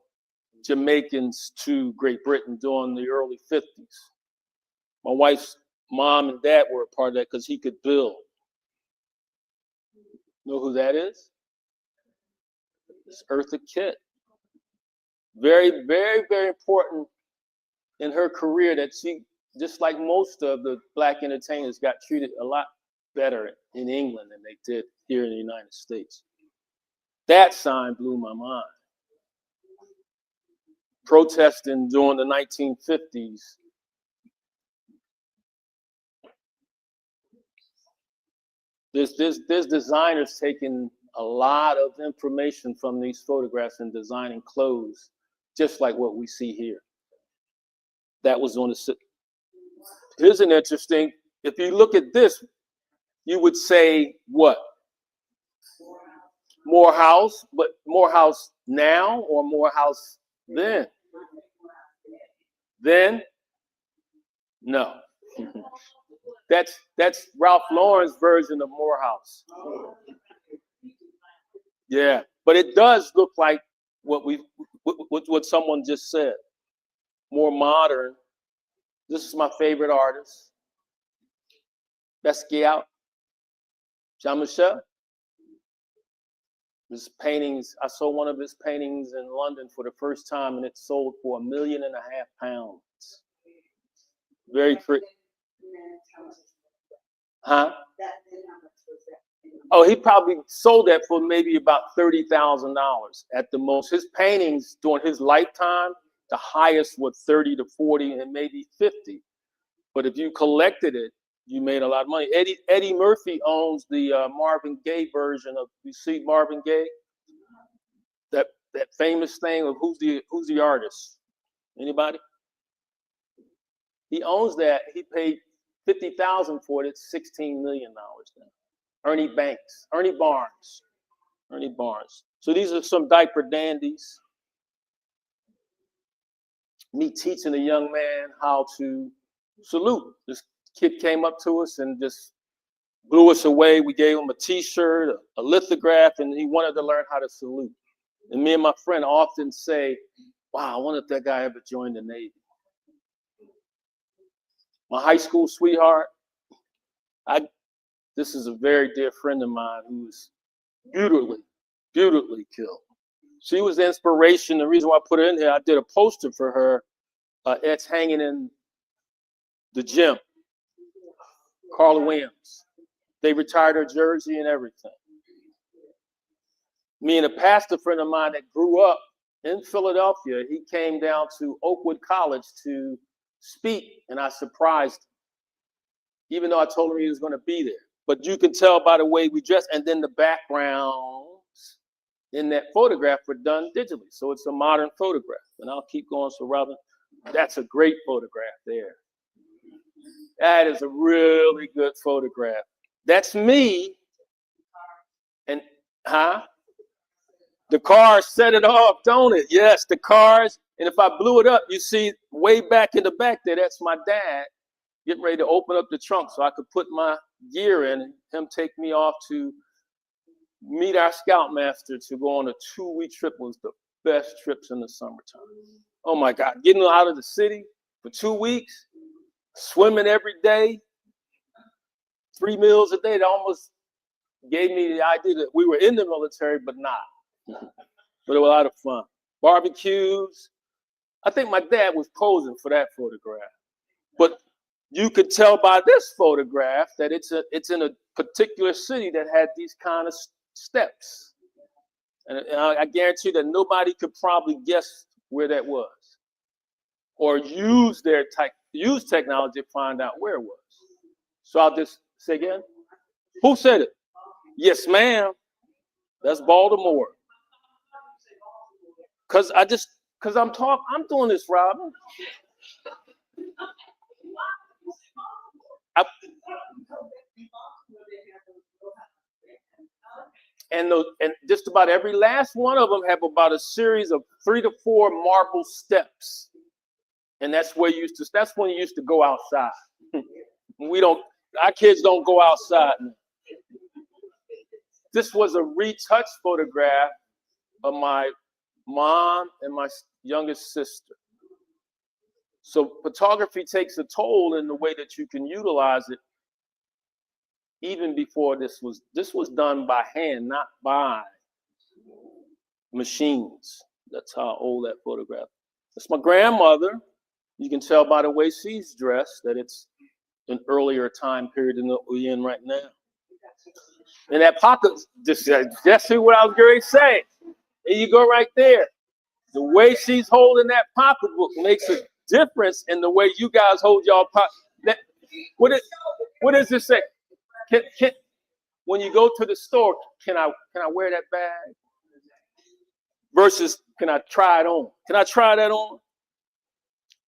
Jamaicans to Great Britain during the early 50s. My wife's mom and dad were a part of that because he could build. Know who that is? It's Eartha Kitt. Very, very, very important in her career that she, just like most of the black entertainers, got treated a lot better in England than they did here in the United States. That sign blew my mind. Protesting during the 1950s. There's designers taking a lot of information from these photographs and designing clothes, just like what we see here. That was on the. Here's an interesting. If you look at this, you would say what? Morehouse, but Morehouse now or Morehouse then? Then? No. That's Ralph Lauren's version of Morehouse. Yeah, but it does look like what someone just said. More modern. This is my favorite artist. Basquiat, Jean-Michel. His paintings, I saw one of his paintings in London for the first time, and it sold for £1.5 million. Very pretty. Huh? Oh, he probably sold that for maybe about $30,000 at the most. His paintings during his lifetime, the highest was 30 to 40 and maybe 50. But if you collected it, you made a lot of money. Eddie Murphy owns the Marvin Gaye version of. You see Marvin Gaye? That famous thing of who's the artist? Anybody? He owns that. He paid $50,000 for it. It's $16 million now. Ernie Barnes. So these are some diaper dandies. Me teaching a young man how to salute. This kid came up to us and just blew us away. We gave him a t-shirt, a lithograph, and he wanted to learn how to salute. And me and my friend often say, wow, I wonder if that guy ever joined the Navy. My high school sweetheart, this is a very dear friend of mine who was beautifully killed. She was the inspiration. The reason why I put her in here, I did a poster for her. It's hanging in the gym. Carla Williams. They retired her jersey and everything. Me and a pastor friend of mine that grew up in Philadelphia, he came down to Oakwood College to speak, and I surprised him, even though I told him he was going to be there. But you can tell by the way we dress, and then the backgrounds in that photograph were done digitally. So it's a modern photograph. And I'll keep going. So Robin, that's a great photograph there. That is a really good photograph. That's me. And, the cars set it off, don't it? Yes, the cars. And if I blew it up, you see way back in the back there, that's my dad getting ready to open up the trunk so I could put my gear in and him take me off to meet our scoutmaster to go on a 2-week trip. Was the best trips in the summertime. Oh my God, getting out of the city for 2 weeks, swimming every day, 3 meals a day. That almost gave me the idea that we were in the military, but not. But it was a lot of fun. Barbecues. I think my dad was posing for that photograph. But you could tell by this photograph that it's in a particular city that had these kind of steps. And I guarantee that nobody could probably guess where that was or use technology to find out where it was. So I'll just say again, who said it? Yes, ma'am. That's Baltimore. Cause I'm doing this, Robin. And just about every last one of them have about a series of 3 to 4 marble steps. And that's when you used to go outside. Our kids don't go outside. this was a retouched photograph of my mom and my youngest sister. So photography takes a toll in the way that you can utilize it. Even before this was done by hand, not by machines. That's how old that photograph is. That's my grandmother. You can tell by the way she's dressed that it's an earlier time period than what we're in right now. And that pocket, just see what I was going to say. There you go right there. The way she's holding that pocketbook makes a difference in the way you guys hold y'all pocket. What does this say? When you go to the store, can I wear that bag? Versus, can I try it on? Can I try that on?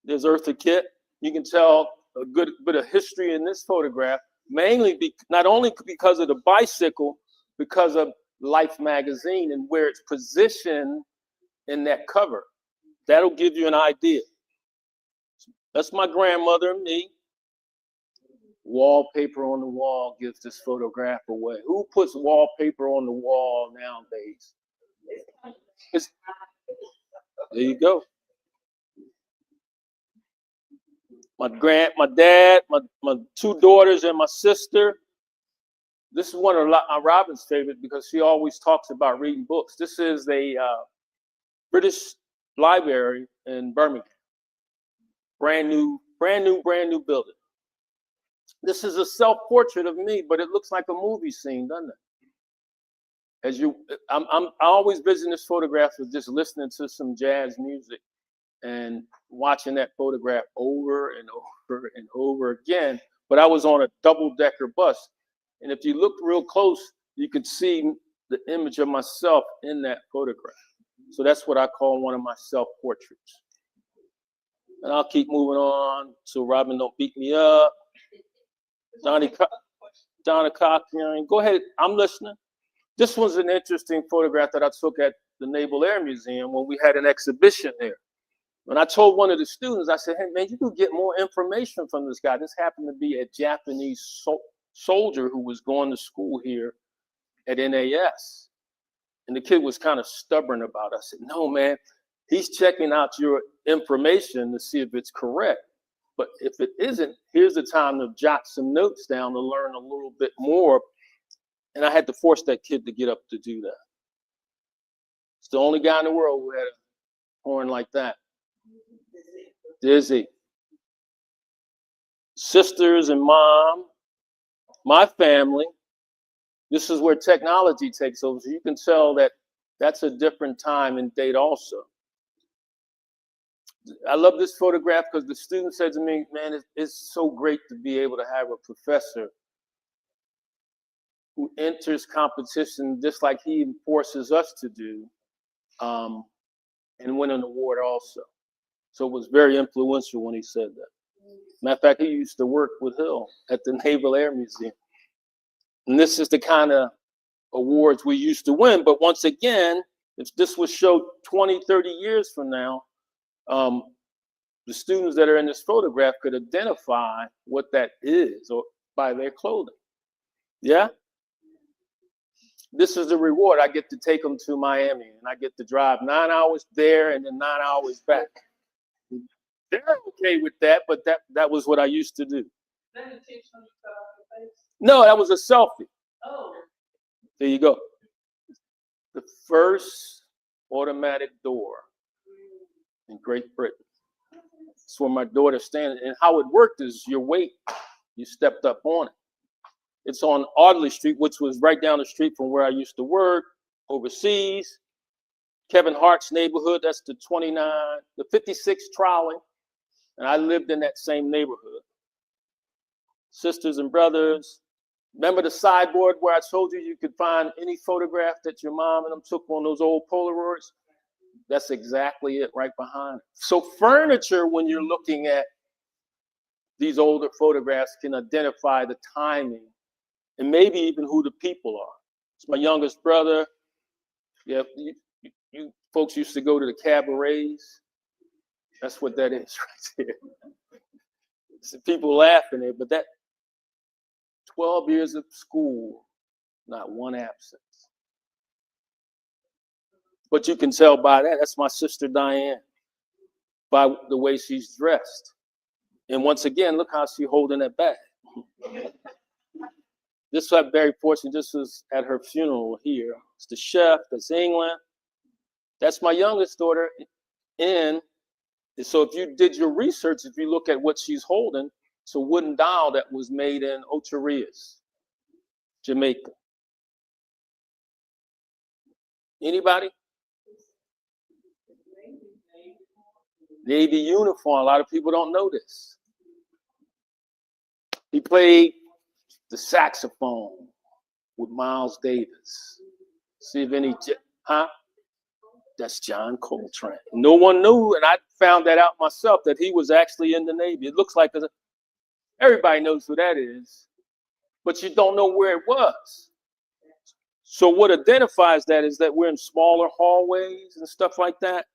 There's Eartha Kitt. You can tell a good bit of history in this photograph, mainly not only because of the bicycle, because of Life magazine and where it's positioned in that cover. That'll give you an idea. That's my grandmother and me. Wallpaper on the wall gives this photograph away. Who puts wallpaper on the wall nowadays? There you go. My dad, my two daughters, and my sister. This is one of Robin's favorite because she always talks about reading books. This is a British library in Birmingham. Brand new building. This is a self-portrait of me, but it looks like a movie scene, doesn't it? I always visit this photograph with just listening to some jazz music and watching that photograph over and over and over again. But I was on a double-decker bus, and if you look real close, you could see the image of myself in that photograph. So that's what I call one of my self-portraits. And I'll keep moving on so Robin don't beat me up. Donna Cochran, go ahead, I'm listening. This was an interesting photograph that I took at the Naval Air Museum when we had an exhibition there. When I told one of the students, I said, hey man, you could get more information from this guy. This happened to be a Japanese soldier who was going to school here at NAS. And the kid was kind of stubborn about it. I said, no man, he's checking out your information to see if it's correct. But if it isn't, here's the time to jot some notes down to learn a little bit more. And I had to force that kid to get up to do that. It's the only guy in the world who had a horn like that. Dizzy. Sisters and mom, my family. This is where technology takes over. So you can tell that that's a different time and date also. I love this photograph because the student said to me, man, it's so great to be able to have a professor who enters competition just like he forces us to do, and win an award also. So it was very influential when he said that. Matter of fact, he used to work with Hill at the Naval Air Museum. And this is the kind of awards we used to win. But once again, if this was showed 20, 30 years from now, the students that are in this photograph could identify what that is or by their clothing. Yeah? This is the reward. I get to take them to Miami and I get to drive 9 hours there and then 9 hours back. They're okay with that, but that was what I used to do. No, that was a selfie. Oh. There you go. The first automatic door in Great Britain. That's where my daughter standing. And how it worked is your weight, you stepped up on it. It's on Audley Street, which was right down the street from where I used to work overseas. Kevin Hart's neighborhood, that's the 56 trolley. And I lived in that same neighborhood. Sisters and brothers. Remember the sideboard where I told you you could find any photograph that your mom and them took on those old Polaroids? That's exactly it right behind it. So furniture, when you're looking at these older photographs, can identify the timing and maybe even who the people are. It's my youngest brother. Yeah, you folks used to go to the cabarets. That's what that is right there. So people laughing there, but that 12 years of school, not one absence. But you can tell by that, that's my sister Diane, by the way she's dressed. And once again, look how she's holding that bag. This was very fortunate. This was at her funeral here. It's the chef, that's England. That's my youngest daughter. And so if you did your research, if you look at what she's holding, it's a wooden doll that was made in Ocho Rios, Jamaica. Anybody? Navy uniform. A lot of people don't know this. He played the saxophone with Miles Davis. See if any, That's John Coltrane. No one knew, and I found that out myself, that he was actually in the Navy. It looks like everybody knows who that is, but you don't know where it was. So what identifies that is that we're in smaller hallways and stuff like that.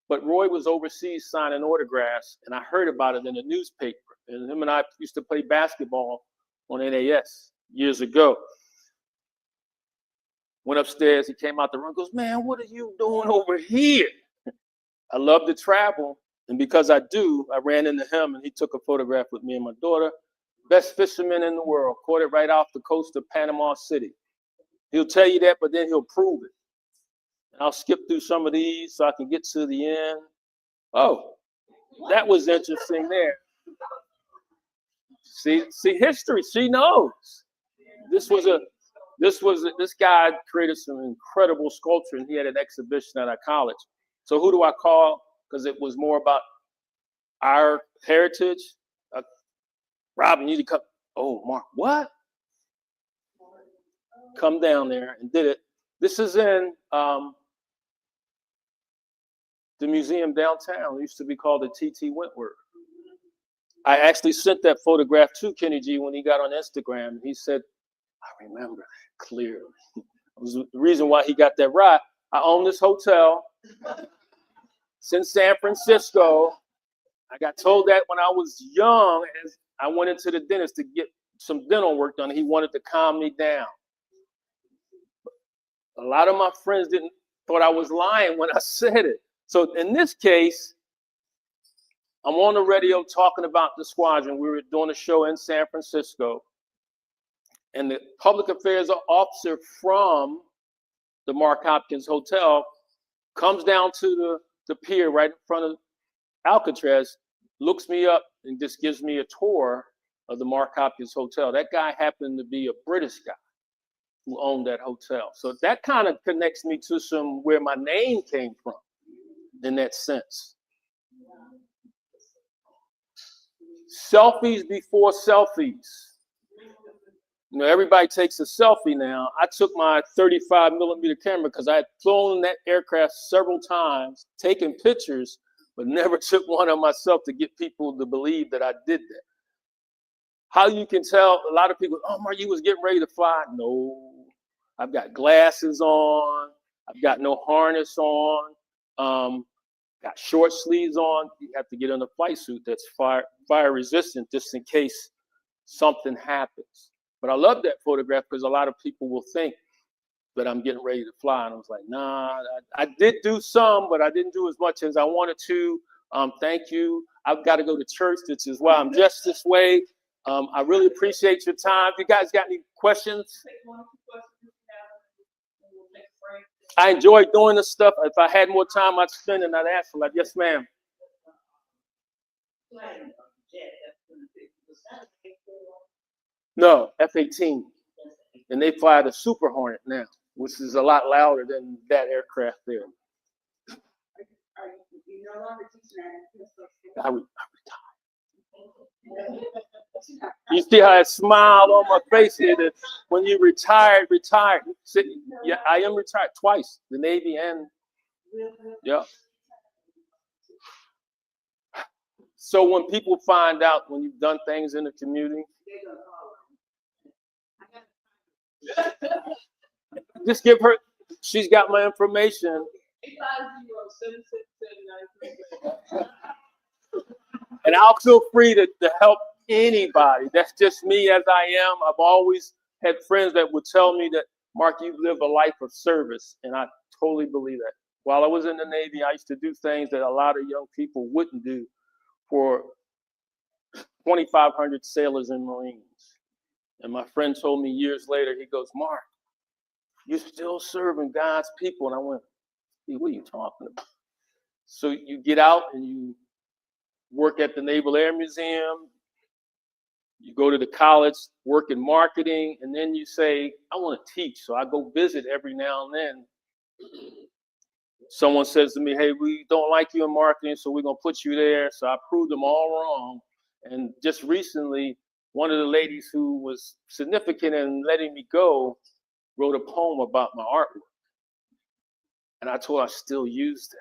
But Roy was overseas signing autographs, and I heard about it in the newspaper. And him and I used to play basketball on NAS years ago. Went upstairs, he came out the room, goes, man, what are you doing over here? I love to travel, and because I do, I ran into him, and he took a photograph with me and my daughter. Best fisherman in the world, caught it right off the coast of Panama City. He'll tell you that, but then he'll prove it. And I'll skip through some of these so I can get to the end. Oh, that was interesting there. See history, she knows. This guy created some incredible sculpture, and he had an exhibition at our college. So who do I call? Because it was more about our heritage. Robin, you need to come. Oh, Mark, what? Come down there and did it. This is in the museum downtown. It used to be called the T.T. Wentworth. I actually sent that photograph to Kenny G when he got on Instagram. He said, I remember that clearly. It was the reason why he got that ride. I own this hotel. It's in San Francisco. I got told that when I was young, as I went into the dentist to get some dental work done. He wanted to calm me down. A lot of my friends thought I was lying when I said it. So in this case, I'm on the radio talking about the squadron. We were doing a show in San Francisco, and the public affairs officer from the Mark Hopkins Hotel comes down to the pier right in front of Alcatraz, looks me up, and just gives me a tour of the Mark Hopkins Hotel. That guy happened to be a British guy who owned that hotel. So that kind of connects me to where my name came from in that sense. Selfies before selfies. You know, everybody takes a selfie now. I took my 35mm camera because I had flown that aircraft several times, taken pictures, but never took one of myself to get people to believe that I did that. How you can tell, a lot of people, oh, Mark, you was getting ready to fly. No, I've got glasses on. I've got no harness on. Got short sleeves on. You have to get in a flight suit that's fire resistant just in case something happens. But I love that photograph because a lot of people will think that I'm getting ready to fly. And I was like, nah, I did do some, but I didn't do as much as I wanted to. Thank you. I've got to go to church, which is why I'm dressed this way. I really appreciate your time. If you guys got any questions? I enjoy doing this stuff. If I had more time, I'd spend it and I'd ask them, like, yes, ma'am. No, F-18. And they fly the Super Hornet now, which is a lot louder than that aircraft there. I retired. You see how I smiled on my face here that when you retired. Yeah, I am retired twice, the Navy and, yeah. So when people find out when you've done things in the community, just give her, she's got my information. And I'll feel free to help anybody. That's just me as I am. I've always had friends that would tell me that Mark, you live a life of service, and I totally believe that. While I was in the Navy, I used to do things that a lot of young people wouldn't do for 2,500 sailors and Marines. And my friend told me years later, he goes, Mark, you're still serving God's people. And I went, hey, what are you talking about? So you get out and you work at the Naval Air Museum, you go to the college, work in marketing, and then you say, I want to teach. So I go visit every now and then. Someone says to me, hey, we don't like you in marketing, so we're going to put you there. So I proved them all wrong. And just recently, one of the ladies who was significant in letting me go wrote a poem about my artwork. And I told her I still use that.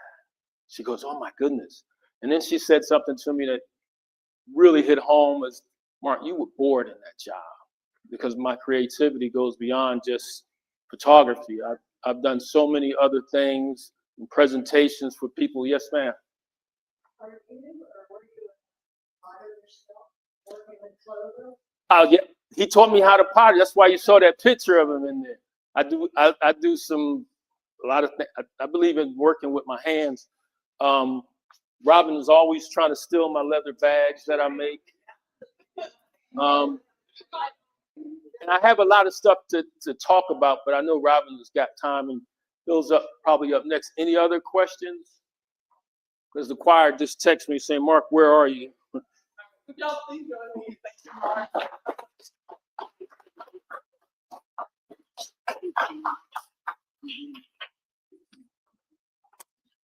She goes, oh my goodness. And then she said something to me that really hit home as, Mark, you were bored in that job because my creativity goes beyond just photography. I've done so many other things and presentations for people. Yes, ma'am. Yeah, he taught me how to pottery. That's why you saw that picture of him in there. I do a lot of things. I believe in working with my hands. Robin is always trying to steal my leather bags that I make. And I have a lot of stuff to talk about, but I know Robin has got time, and Bill's probably up next. Any other questions? Because the choir just texted me saying, Mark, where are you?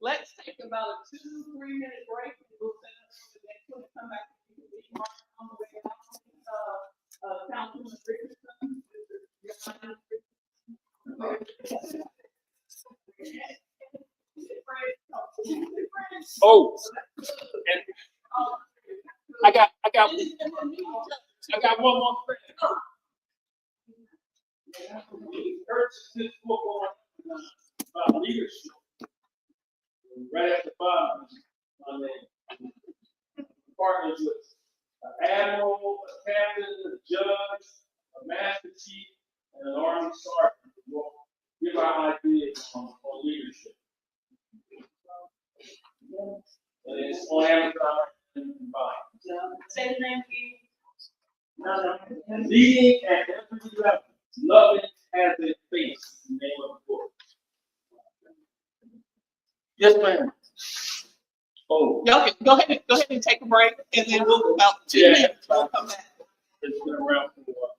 Let's take about a 2-3 minute break. We'll set up for the next one to come back to the mark on the way out. Councilman Richardson. Oh, and I got one more thing. Purchase this book on leadership. Right at the bottom, on the partners with an admiral, a captain, a judge, a master chief, and an army sergeant. We'll give our ideas on leadership. And it's on Amazon and combined. Say the name again. Leading at every level. Loving as it face. The name of the book. Yes, ma'am. Oh. Y'all can go ahead and take a break, and then we'll about 2 minutes. We'll come back. It's been around for a while.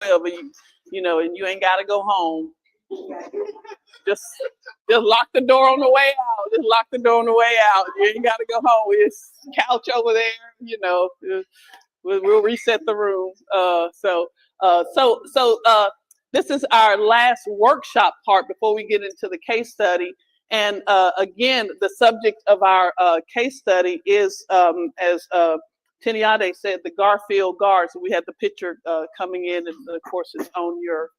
12, and you ain't got to go home. Just lock the door on the way out. Just lock the door on the way out. You ain't got to go home. It's couch over there. We'll reset the room. This is our last workshop part before we get into the case study. And again, the subject of our case study is, as Tiniade said, the Garfield Guards. So we had the picture coming in, and of course it's on your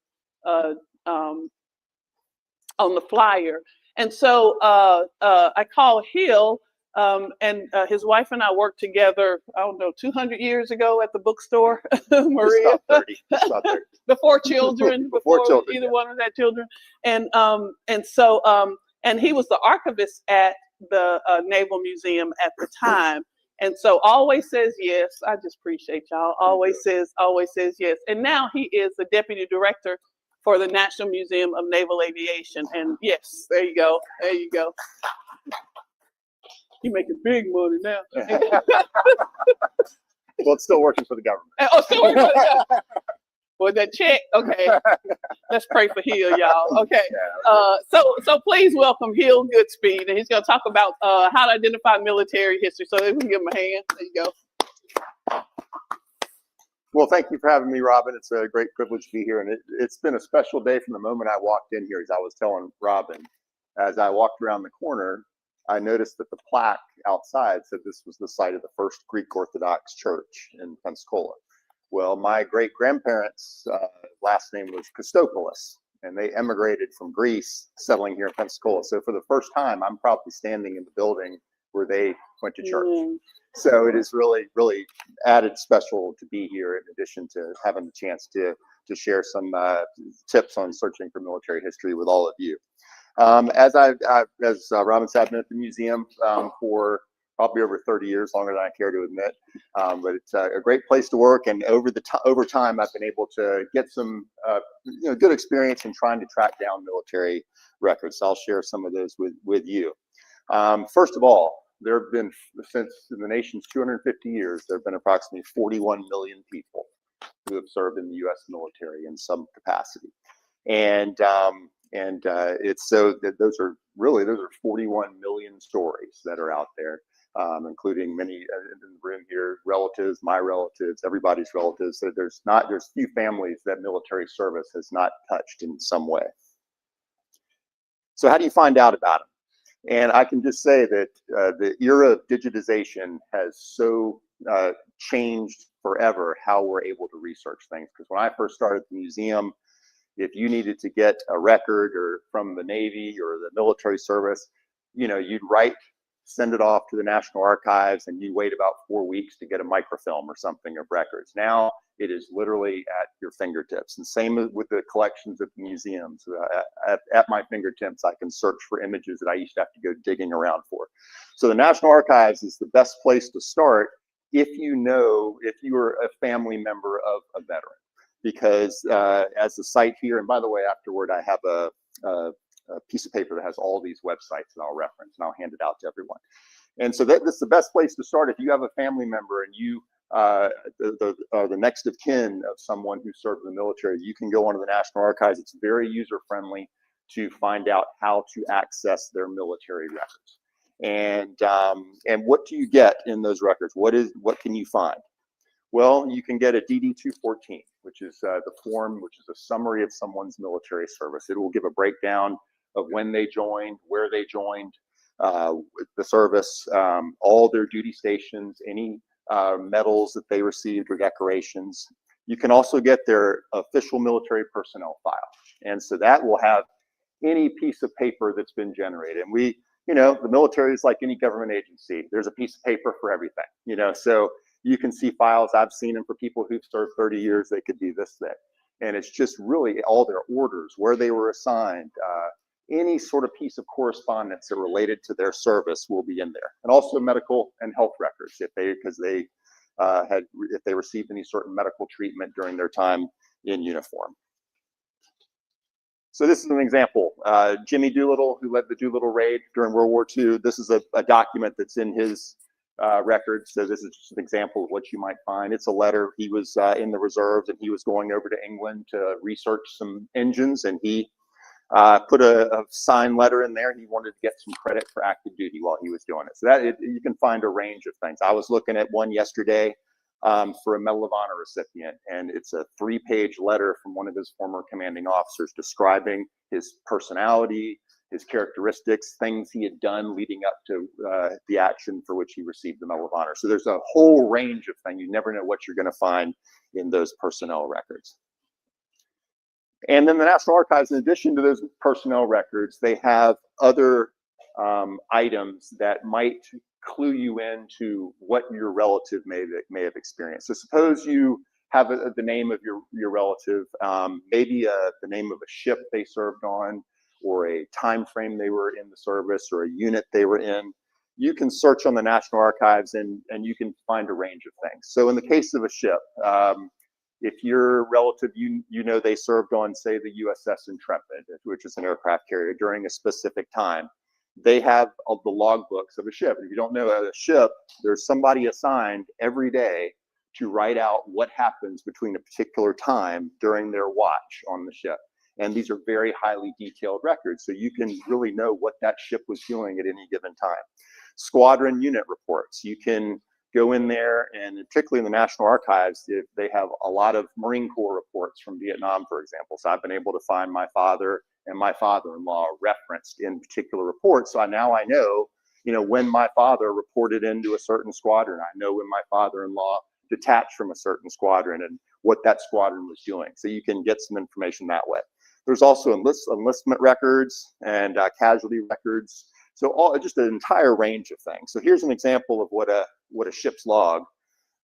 on the flyer. And so I called Hill, and his wife and I worked together, I don't know, 200 years ago at the bookstore, Maria. About 30. About 30. Before children, Before children, either yeah. one of that children. And he was the archivist at the Naval Museum at the time. And so always says yes. I just appreciate y'all. Always says yes. And now he is the deputy director for the National Museum of Naval Aviation. And yes, there you go. There you go. You're making big money now. Well, it's still working for the government. Oh, still working for the government. For that check, okay. Let's pray for Hill, y'all. Okay. So please welcome Hill Goodspeed, and he's going to talk about how to identify military history. So we can give him a hand. There you go. Well, thank you for having me, Robin. It's a great privilege to be here, and it's been a special day from the moment I walked in here. As I was telling Robin, as I walked around the corner, I noticed that the plaque outside said this was the site of the first Greek Orthodox church in Pensacola. Well, my great-grandparents' last name was Christopoulos, and they emigrated from Greece, settling here in Pensacola. So for the first time, I'm probably standing in the building where they went to church. So it is really, really added special to be here, in addition to having the chance to share some tips on searching for military history with all of you. As Robin said, I've been at the museum for probably over 30 years, longer than I care to admit. But it's a great place to work, and over time, I've been able to get some good experience in trying to track down military records. So I'll share some of those with you. First of all, there have been, since in the nation's 250 years, there have been approximately 41 million people who have served in the U.S. military in some capacity, and it's so that those are 41 million stories that are out there, including many in the room here, relatives, my relatives, everybody's relatives. So there's few families that military service has not touched in some way. So how do you find out about them? And I can just say that the era of digitization has so changed forever how we're able to research things. Because when I first started at the museum, if you needed to get a record or from the Navy or the military service, you'd send it off to the National Archives, and you wait about 4 weeks to get a microfilm or something of records. Now it is literally at your fingertips. And same with the collections at the museums. At my fingertips, I can search for images that I used to have to go digging around for. So the National Archives is the best place to start if you are a family member of a veteran. Because as the site here, and by the way, afterward, I have a piece of paper that has all these websites that I'll reference, and I'll hand it out to everyone. And so this is the best place to start if you have a family member and you are the next of kin of someone who served in the military. You can go onto the National Archives. It's very user-friendly to find out how to access their military records. And what do you get in those records? What can you find? Well, you can get a DD-214, which is the form, which is a summary of someone's military service. It will give a breakdown of when they joined, where they joined the service, all their duty stations, any medals that they received or decorations. You can also get their official military personnel file. And so that will have any piece of paper that's been generated. And the military is like any government agency. There's a piece of paper for everything, so you can see files. I've seen them for people who've served 30 years. They could be this thick. And it's just really all their orders, where they were assigned, any sort of piece of correspondence that related to their service will be in there. And also medical and health records, if they received any sort of medical treatment during their time in uniform. So this is an example. Jimmy Doolittle, who led the Doolittle raid during World War II. This is a document that's in his records. So this is just an example of what you might find. It's a letter. He was in the reserves and he was going over to England to research some engines, and he put a signed letter in there. He wanted to get some credit for active duty while he was doing it. So you can find a range of things. I was looking at one yesterday for a Medal of Honor recipient, and it's a 3-page letter from one of his former commanding officers describing his personality, his characteristics, things he had done leading up to the action for which he received the Medal of Honor. So there's a whole range of things. You never know what you're going to find in those personnel records. And then the National Archives, in addition to those personnel records, they have other items that might clue you into what your relative may have experienced. So suppose you have the name of your relative, maybe the name of a ship they served on, or a time frame they were in the service, or a unit they were in. You can search on the National Archives and you can find a range of things. So in the case of a ship, if your relative, you know they served on, say, the USS Intrepid, which is an aircraft carrier, during a specific time, they have the logbooks of a ship. If you don't know a ship, there's somebody assigned every day to write out what happens between a particular time during their watch on the ship. And these are very highly detailed records, so you can really know what that ship was doing at any given time. Squadron unit reports. You can go in there, and particularly in the National Archives, if they have a lot of Marine Corps reports from Vietnam, for example. So I've been able to find my father and my father-in-law referenced in particular reports. So now I know, when my father reported into a certain squadron. I know when my father-in-law detached from a certain squadron and what that squadron was doing. So you can get some information that way. There's also enlistment records and casualty records. So just an entire range of things. So here's an example of what a ship's log.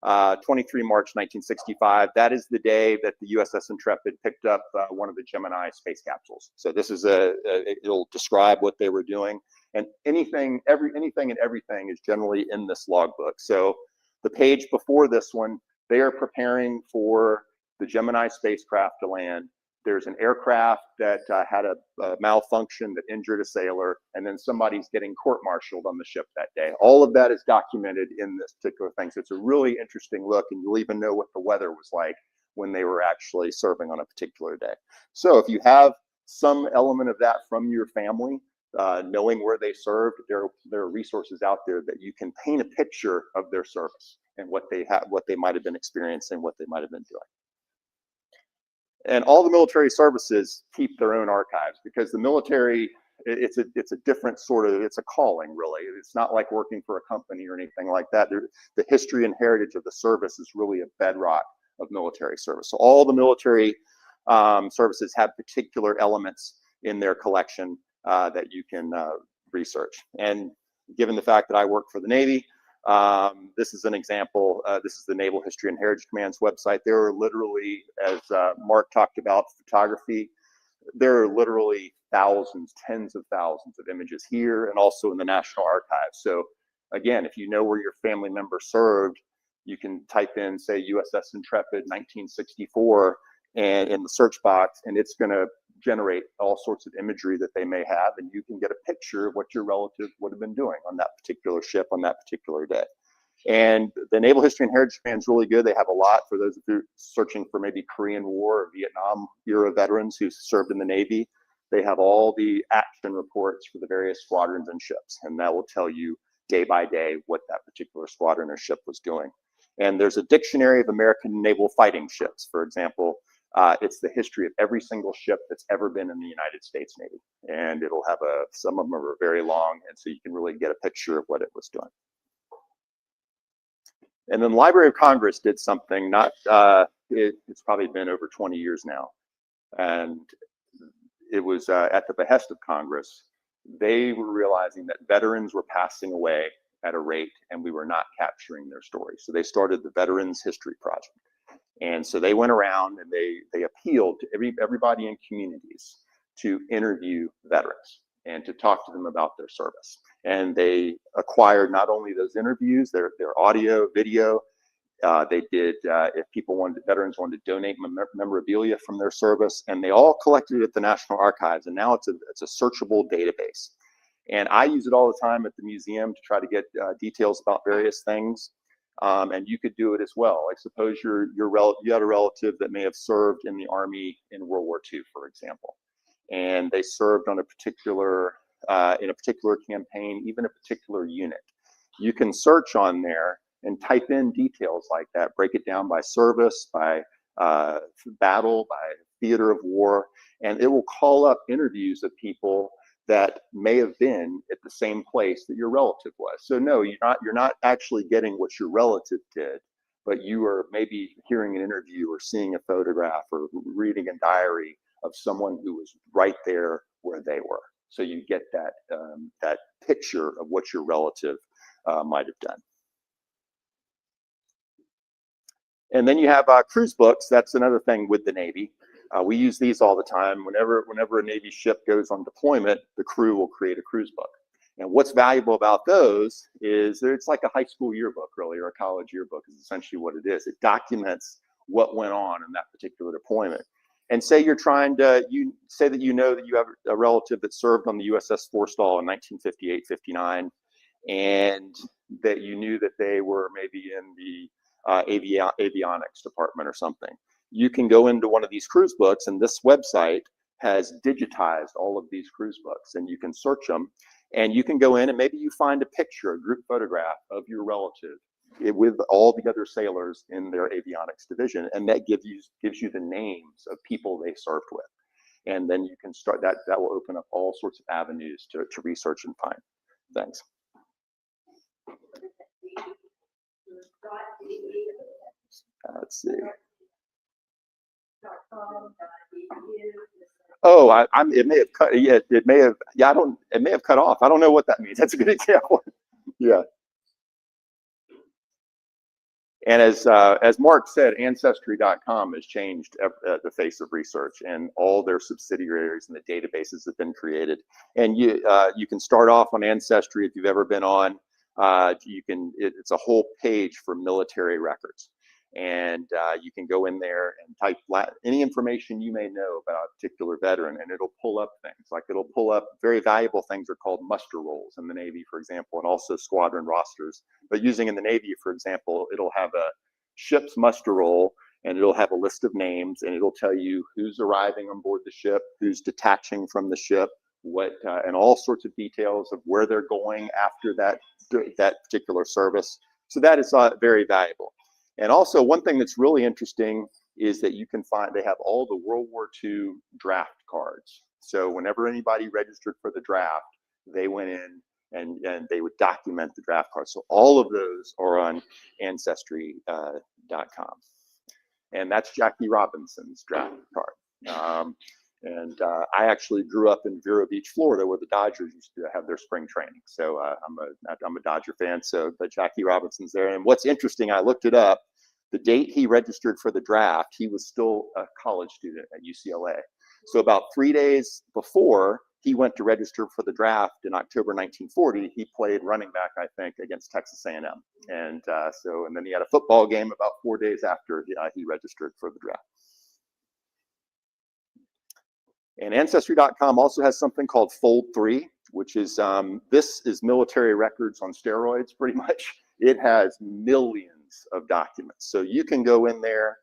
23 March 1965. That is the day that the USS Intrepid picked up one of the Gemini space capsules. So this is it'll describe what they were doing, and anything and everything is generally in this logbook. So the page before this one, they are preparing for the Gemini spacecraft to land. There's an aircraft that had a malfunction that injured a sailor, and then somebody's getting court-martialed on the ship that day. All of that is documented in this particular thing. So it's a really interesting look, and you'll even know what the weather was like when they were actually serving on a particular day. So if you have some element of that from your family, knowing where they served, there are resources out there that you can paint a picture of their service and what they might have been experiencing, what they might have been doing. And all the military services keep their own archives, because the military, it's a different sort of, it's a calling, really. It's not like working for a company or anything like that. The history and heritage of the service is really a bedrock of military service. So all the military services have particular elements in their collection that you can research. And given the fact that I work for the Navy, this is an example. This is the Naval History and Heritage Command's website. There are literally, as Mark talked about photography, there are literally thousands, tens of thousands of images here and also in the National Archives. So again, if you know where your family member served, you can type in, say, USS Intrepid 1964 and in the search box, and it's going to generate all sorts of imagery that they may have, and you can get a picture of what your relative would have been doing on that particular ship on that particular day. And the Naval History and Heritage Command is really good. They have a lot for those of you searching for maybe Korean War or Vietnam era veterans who served in the Navy. They have all the action reports for the various squadrons and ships, and that will tell you day by day what that particular squadron or ship was doing. And there's a dictionary of American naval fighting ships, for example. It's the history of every single ship that's ever been in the United States Navy. And it'll have some of them are very long, and so you can really get a picture of what it was doing. And then the Library of Congress did something, it's probably been over 20 years now. And it was at the behest of Congress. They were realizing that veterans were passing away at a rate, and we were not capturing their stories. So they started the Veterans History Project. And so they went around and they appealed to everybody in communities to interview veterans and to talk to them about their service. And they acquired not only those interviews, their audio, video. They did, if veterans wanted to donate memorabilia from their service, and they all collected it at the National Archives. And now it's a searchable database. And I use it all the time at the museum to try to get details about various things. And you could do it as well. Like suppose you had a relative that may have served in the Army in World War II, for example, and they served on a particular in a particular campaign, even a particular unit. You can search on there and type in details like that, break it down by service, by battle, by theater of war, and it will call up interviews of people that may have been at the same place that your relative was. So no, you're not actually getting what your relative did, but you are maybe hearing an interview or seeing a photograph or reading a diary of someone who was right there where they were. So you get that that picture of what your relative might have done. And then you have cruise books. That's another thing with the Navy. We use these all the time. Whenever a Navy ship goes on deployment, the crew will create a cruise book. And what's valuable about those is it's like a high school yearbook, really, or a college yearbook is essentially what it is. It documents what went on in that particular deployment. And say you're trying to, say that you know that you have a relative that served on the USS Forstall in 1958-59, and that you knew that they were maybe in the avionics department or something. You can go into one of these cruise books, and this website has digitized all of these cruise books, and you can search them, and you can go in and maybe you find a picture, a group photograph of your relative with all the other sailors in their avionics division, and that gives you the names of people they served with. And then you can start, that will open up all sorts of avenues to research and find things. Let's see. Oh, it may have cut. Yeah, it may have. Yeah, it may have cut off. I don't know what that means. That's a good example. Yeah. And as Mark said, Ancestry.com has changed the face of research, and all their subsidiaries and the databases have been created. And you can start off on Ancestry if you've ever been on. It's a whole page for military records. And you can go in there and type any information you may know about a particular veteran, and it'll pull up things. Like it'll pull up very valuable things are called muster rolls in the Navy, for example, and also squadron rosters. But using in the Navy, for example, it'll have a ship's muster roll, and it'll have a list of names, and it'll tell you who's arriving on board the ship, who's detaching from the ship, and all sorts of details of where they're going after that particular service. So that is very valuable. And also, one thing that's really interesting is that you can find they have all the World War II draft cards. So whenever anybody registered for the draft, they went in and they would document the draft cards. So all of those are on Ancestry.com. And that's Jackie Robinson's draft card. I actually grew up in Vero Beach, Florida, where the Dodgers used to have their spring training. So I'm a Dodger fan. So, but Jackie Robinson's there. And what's interesting, I looked it up. The date he registered for the draft, he was still a college student at UCLA. So about 3 days before he went to register for the draft in October 1940, he played running back, I think, against Texas A&M. And then he had a football game about 4 days after he registered for the draft. And Ancestry.com also has something called Fold 3, which is, this is military records on steroids, pretty much. It has millions of documents. So you can go in there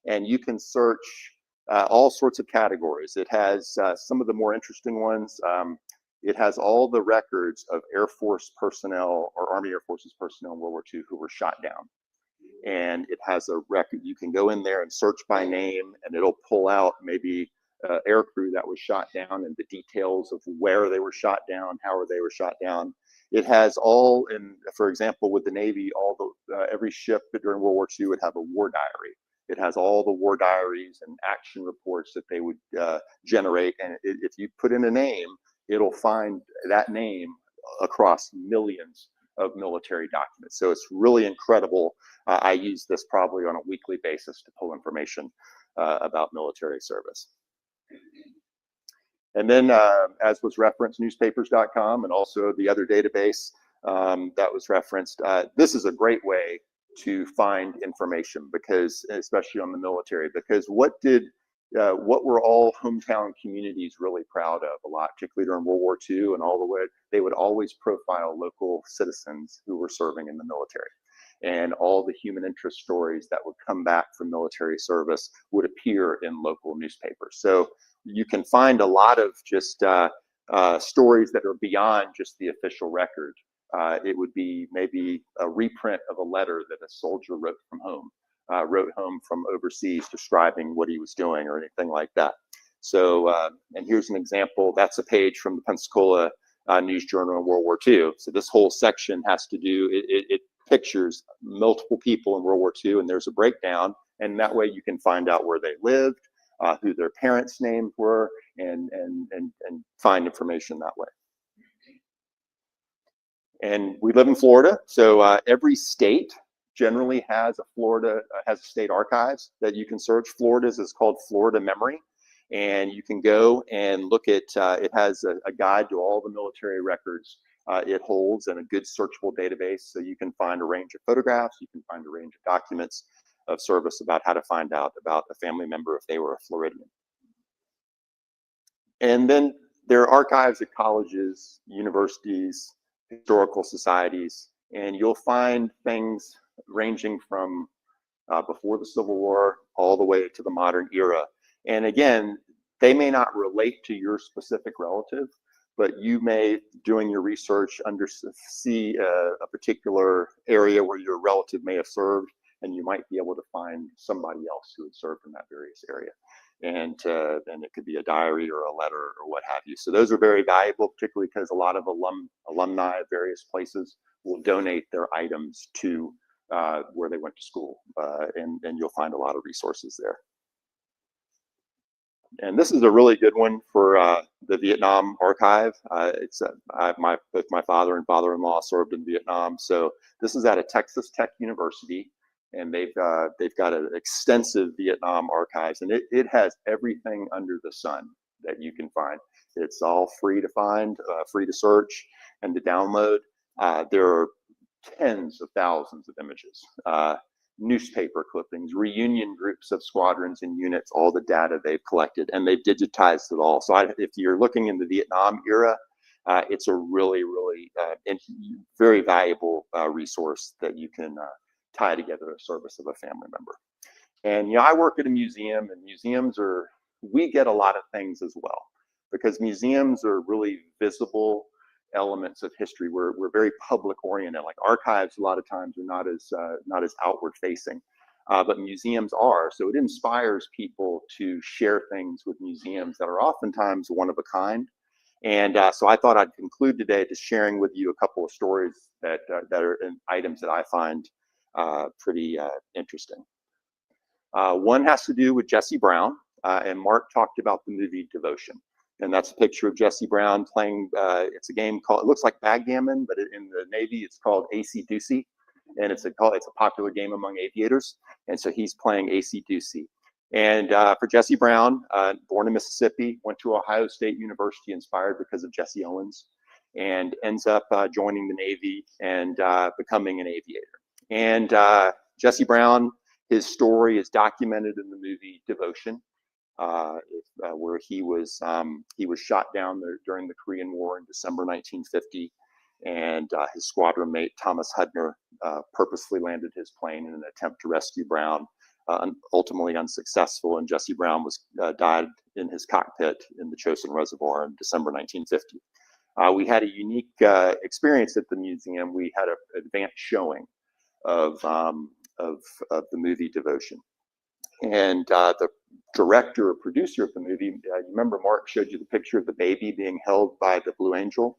and you can search all sorts of categories. It has some of the more interesting ones. It has all the records of Air Force personnel or Army Air Forces personnel in World War II who were shot down. And it has a record. You can go in there and search by name, and it'll pull out maybe air crew that was shot down and the details of where they were shot down, how they were shot down. It has all, for example, with the Navy, every ship during World War II would have a war diary. It has all the war diaries and action reports that they would generate. And if you put in a name, it'll find that name across millions of military documents. So it's really incredible. I use this probably on a weekly basis to pull information about military service. And then, as was referenced, newspapers.com and also the other database that was referenced. This is a great way to find information, because, especially on the military, because what did what were all hometown communities really proud of a lot, particularly during World War II and all the way, they would always profile local citizens who were serving in the military. And all the human interest stories that would come back from military service would appear in local newspapers. So you can find a lot of just stories that are beyond just the official record. It would be maybe a reprint of a letter that a soldier wrote home from overseas describing what he was doing or anything like that. So, and here's an example. That's a page from the Pensacola News Journal in World War II. So this whole section has to do, it pictures multiple people in World War II, and there's a breakdown, and that way you can find out where they lived, who their parents' names were, and find information that way. And we live in Florida, so every state generally has a state archives that you can search. Florida's is called Florida Memory, and you can go and look at, it has a guide to all the military records it holds and a good searchable database, so you can find a range of photographs, you can find a range of documents of service about how to find out about a family member if they were a Floridian. And then there are archives at colleges, universities, historical societies, and you'll find things ranging from before the Civil War all the way to the modern era. And again, they may not relate to your specific relative, but you may, doing your research, see a particular area where your relative may have served, and you might be able to find somebody else who had served in that various area. And it could be a diary or a letter or what have you. So those are very valuable, particularly because a lot of alumni of various places will donate their items to where they went to school, and you'll find a lot of resources there. And this is a really good one for the Vietnam Archive. Both my father and father-in-law served in Vietnam, so this is at a Texas Tech University, and they've got an extensive Vietnam archives, and it has everything under the sun that you can find. It's all free to find, free to search, and to download. There are tens of thousands of images. Newspaper clippings, reunion groups of squadrons and units, all the data they've collected, and they've digitized it all. So if you're looking in the Vietnam era, it's a really, really very valuable resource that you can tie together a service of a family member. And I work at a museum, and we get a lot of things as well, because museums are really visible elements of history. We're very public oriented. Like archives a lot of times are not as outward facing, but museums are. So it inspires people to share things with museums that are oftentimes one of a kind. And so I thought I'd conclude today just sharing with you a couple of stories that are items that I find pretty interesting. One has to do with Jesse Brown, and Mark talked about the movie Devotion. And that's a picture of Jesse Brown playing, it's a game called, it looks like backgammon, but in the Navy, it's called AC Deucey. And it's a popular game among aviators. And so he's playing AC Deucey. And for Jesse Brown, born in Mississippi, went to Ohio State University, inspired because of Jesse Owens, and ends up joining the Navy and becoming an aviator. And Jesse Brown, his story is documented in the movie Devotion. Where he was shot down during the Korean War in December 1950, and his squadron mate Thomas Hudner purposely landed his plane in an attempt to rescue Brown, ultimately unsuccessful, and Jesse Brown died in his cockpit in the Chosin Reservoir in December 1950. We had a unique experience at the museum. We had an advanced showing of the movie Devotion. And the director or producer of the movie, you remember Mark showed you the picture of the baby being held by the Blue Angel?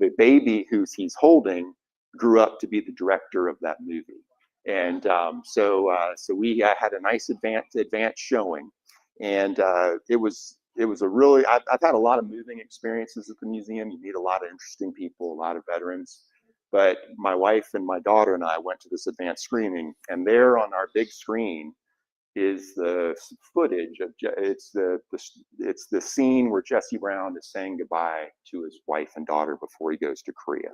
The baby who he's holding grew up to be the director of that movie. And so we had a nice advanced showing. And it was a really, I've had a lot of moving experiences at the museum. You meet a lot of interesting people, a lot of veterans. But my wife and my daughter and I went to this advanced screening, and there on our big screen is the footage of it's the scene where Jesse Brown is saying goodbye to his wife and daughter before he goes to Korea.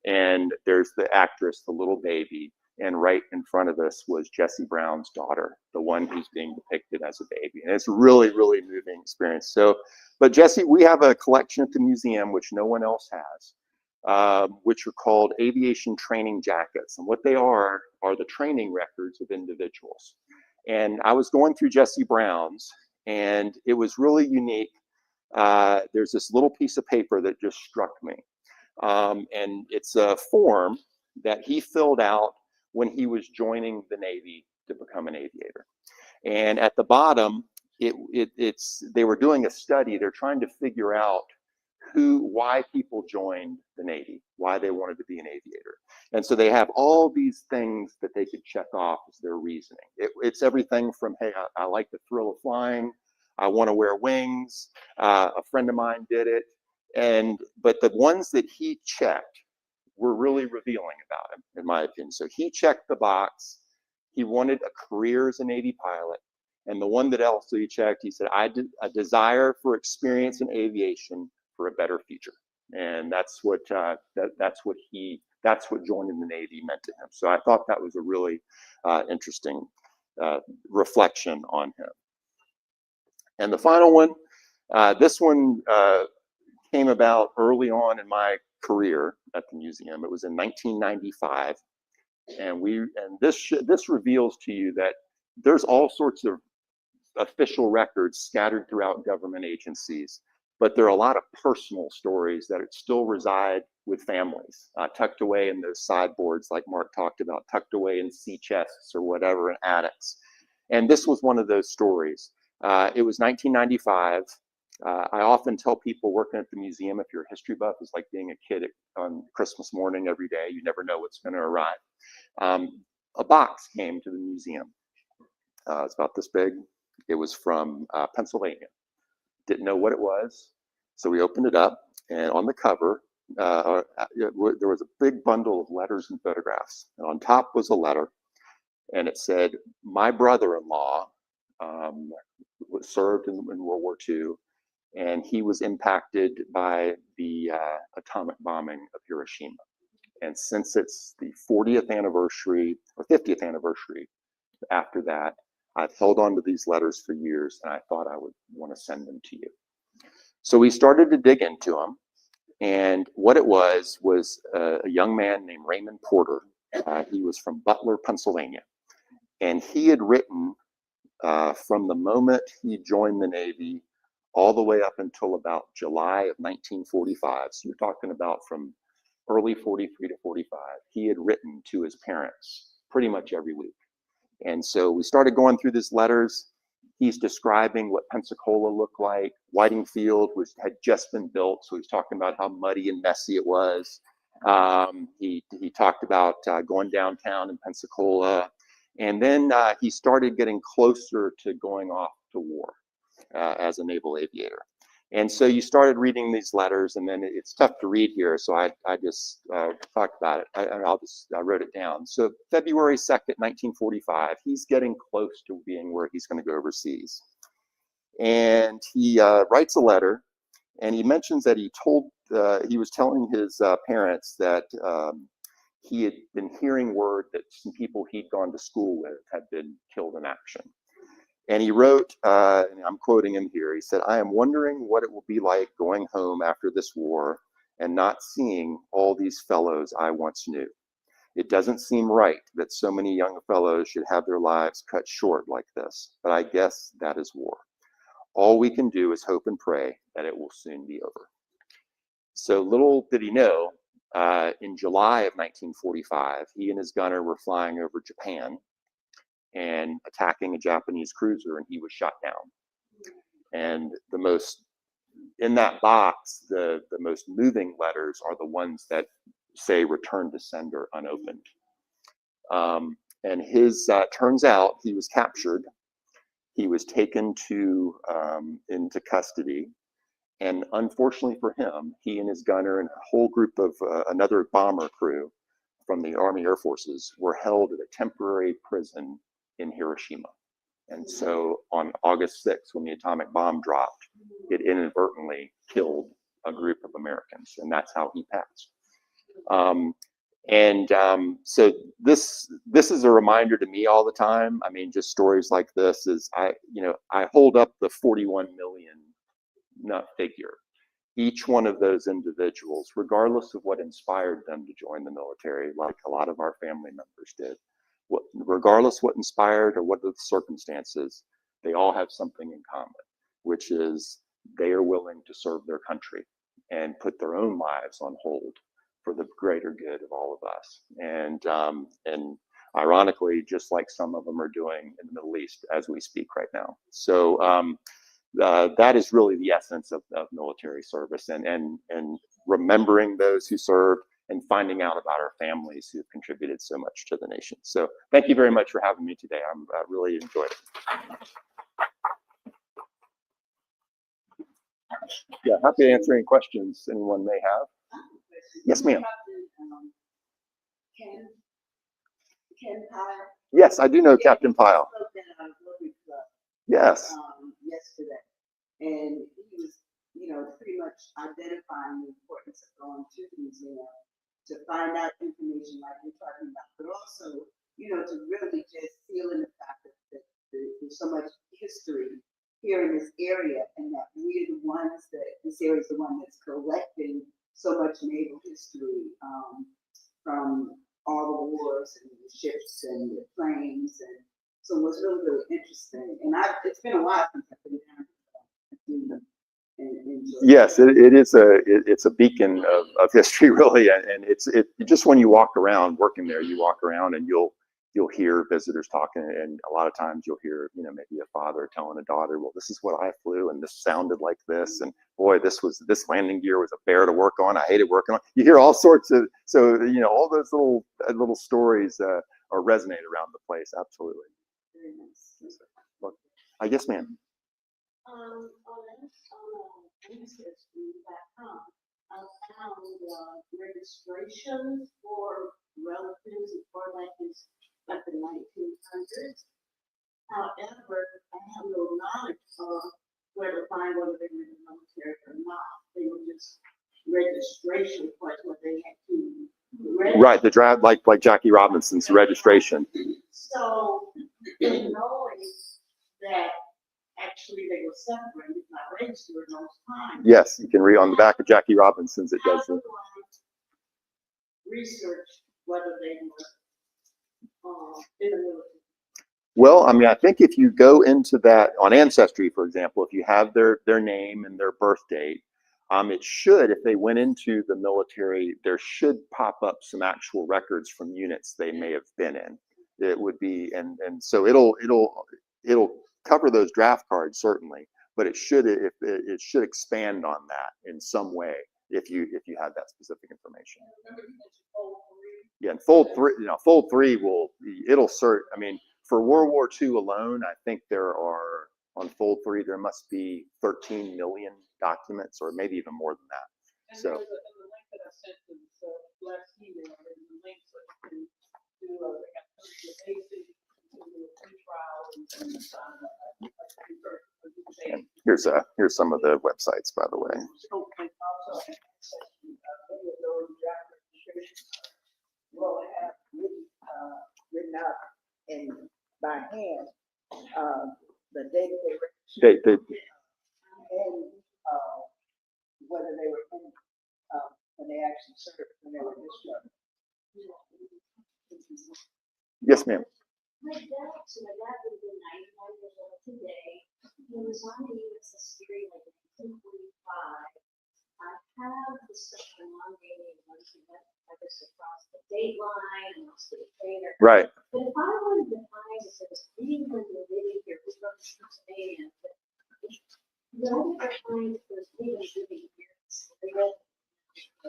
And there's the actress, the little baby, And right in front of us was Jesse Brown's daughter, the one who's being depicted as a baby. And it's a really, really moving experience. So, but Jesse, we have a collection at the museum, which no one else has, which are called aviation training jackets. And what they are the training records of individuals. And I was going through Jesse Brown's, and it was really unique. There's this little piece of paper that just struck me. And it's a form that he filled out when he was joining the Navy to become an aviator. And at the bottom, they were doing a study. They're trying to figure out why people joined the Navy, why they wanted to be an aviator. And so they have all these things that they could check off as their reasoning. It's everything from, hey, I like the thrill of flying, I want to wear wings, a friend of mine did it. But the ones that he checked were really revealing about him, in my opinion. So he checked the box. He wanted a career as a Navy pilot. And the one that also he checked, he said, a desire for experience in aviation for a better future. And that's what that's what joining the Navy meant to him. So I thought that was a really interesting reflection on him. And the final one, this one came about early on in my career at the museum. It was in 1995, and this reveals to you that there's all sorts of official records scattered throughout government agencies, but there are a lot of personal stories that still reside with families, tucked away in those sideboards like Mark talked about, tucked away in sea chests or whatever in attics. And this was one of those stories. It was 1995. I often tell people working at the museum, if you're a history buff, it's like being a kid on Christmas morning every day. You never know what's going to arrive. A box came to the museum. It's about this big. It was from Pennsylvania. Didn't know what it was. So we opened it up, and on the cover, there was a big bundle of letters and photographs. And on top was a letter, and it said, my brother-in-law served in World War II, and he was impacted by the atomic bombing of Hiroshima. And since it's the 40th anniversary or 50th anniversary after that, I've held on to these letters for years, and I thought I would want to send them to you. So we started to dig into them, and what it was a young man named Raymond Porter. He was from Butler, Pennsylvania, and he had written from the moment he joined the Navy all the way up until about July of 1945. So you're talking about from early 43 to 45. He had written to his parents pretty much every week. And so we started going through these letters. He's describing what Pensacola looked like. Whiting Field had just been built, so he's talking about how muddy and messy it was. He talked about going downtown in Pensacola. And then he started getting closer to going off to war as a naval aviator. And so you started reading these letters, and then it's tough to read here, so I just talked about it. I wrote it down. So February 2nd, 1945, he's getting close to being where he's going to go overseas. And he writes a letter, and he mentions that he was telling his parents that he had been hearing word that some people he'd gone to school with had been killed in action. And he wrote, and I'm quoting him here, he said, I am wondering what it will be like going home after this war and not seeing all these fellows I once knew. It doesn't seem right that so many young fellows should have their lives cut short like this, but I guess that is war. All we can do is hope and pray that it will soon be over. So little did he know, in July of 1945, he and his gunner were flying over Japan and attacking a Japanese cruiser, and he was shot down. And in that box, the most moving letters are the ones that say return to sender unopened. And his turns out he was captured. He was taken into custody. And unfortunately for him, he and his gunner and a whole group of another bomber crew from the Army Air Forces were held at a temporary prison in Hiroshima. And so on August 6th, when the atomic bomb dropped, it inadvertently killed a group of Americans, and that's how he passed. And so this is a reminder to me all the time. I mean, just stories like this is I hold up the 41 million figure. Each one of those individuals, regardless of what inspired them to join the military, like a lot of our family members did, regardless what inspired or what the circumstances, they all have something in common, which is they are willing to serve their country and put their own lives on hold for the greater good of all of us. And ironically, just like some of them are doing in the Middle East as we speak right now. So that is really the essence of military service, and remembering those who served and finding out about our families who've contributed so much to the nation. So thank you very much for having me today. I really enjoyed it. Yeah, happy to answer any questions anyone may have. Yes, ma'am. Ken Pyle. Yes, I do know Captain Pyle. Spoke at our Rotary Club, Yes. yesterday, and he was, pretty much identifying the importance of going to the museum to find out information like you're talking about, but also, to really just feel in the fact that there's so much history here in this area, and that we're the ones that this area is the one that's collecting so much naval history from all the wars and the ships and the planes, and so it was really, really interesting. And it's been a while since I've been down. Yes, it's a beacon of history, really, and it's just when you walk around, working there, you walk around and you'll hear visitors talking, and a lot of times you'll hear maybe a father telling a daughter, well, this is what I flew and this sounded like this, and boy, this landing gear was a bear to work on. I hated working on. You hear all sorts of all those little stories are resonate around the place. Absolutely. Very nice. I guess, ma'am. On ancestry.com, I found registrations for relatives as far back as like the 1900s. However, I have no knowledge of where to find whether they were in the military or not. They were just registration points where they had to register. Right, the draft, like Jackie Robinson's registration. So, knowing that actually they were separated, not registered in those times. Yes, you can read on the back of Jackie Robinson's. It does. How do I research whether they were in the military? Well, I mean, I think if you go into that on Ancestry, for example, if you have their name and their birth date, it should, if they went into the military, there should pop up some actual records from units they may have been in. It would be, and so it'll cover those draft cards certainly, but it should expand on that in some way if you have that specific information. Yeah, and fold three it'll cert. I mean, for World War II alone, I think there are on fold 3 there must be 13 million documents, or maybe even more than that. And So. the link that I sent to the last email, there's a link so you can do the basic, And here's some of the websites, by the way. Well, I have written out by hand the date they were and whether they were in when they actually served, when they were discharged. Yes, ma'am. My dad would have been 99 years old today. He was on the USS Erie like in 1945. I have the stuff from on dating once he went, I guess, across the date line and also the trainer. Right. But if I wanted to find if there was anyone living here who wrote Pennsylvania, the only I find if there's anyone living here, they read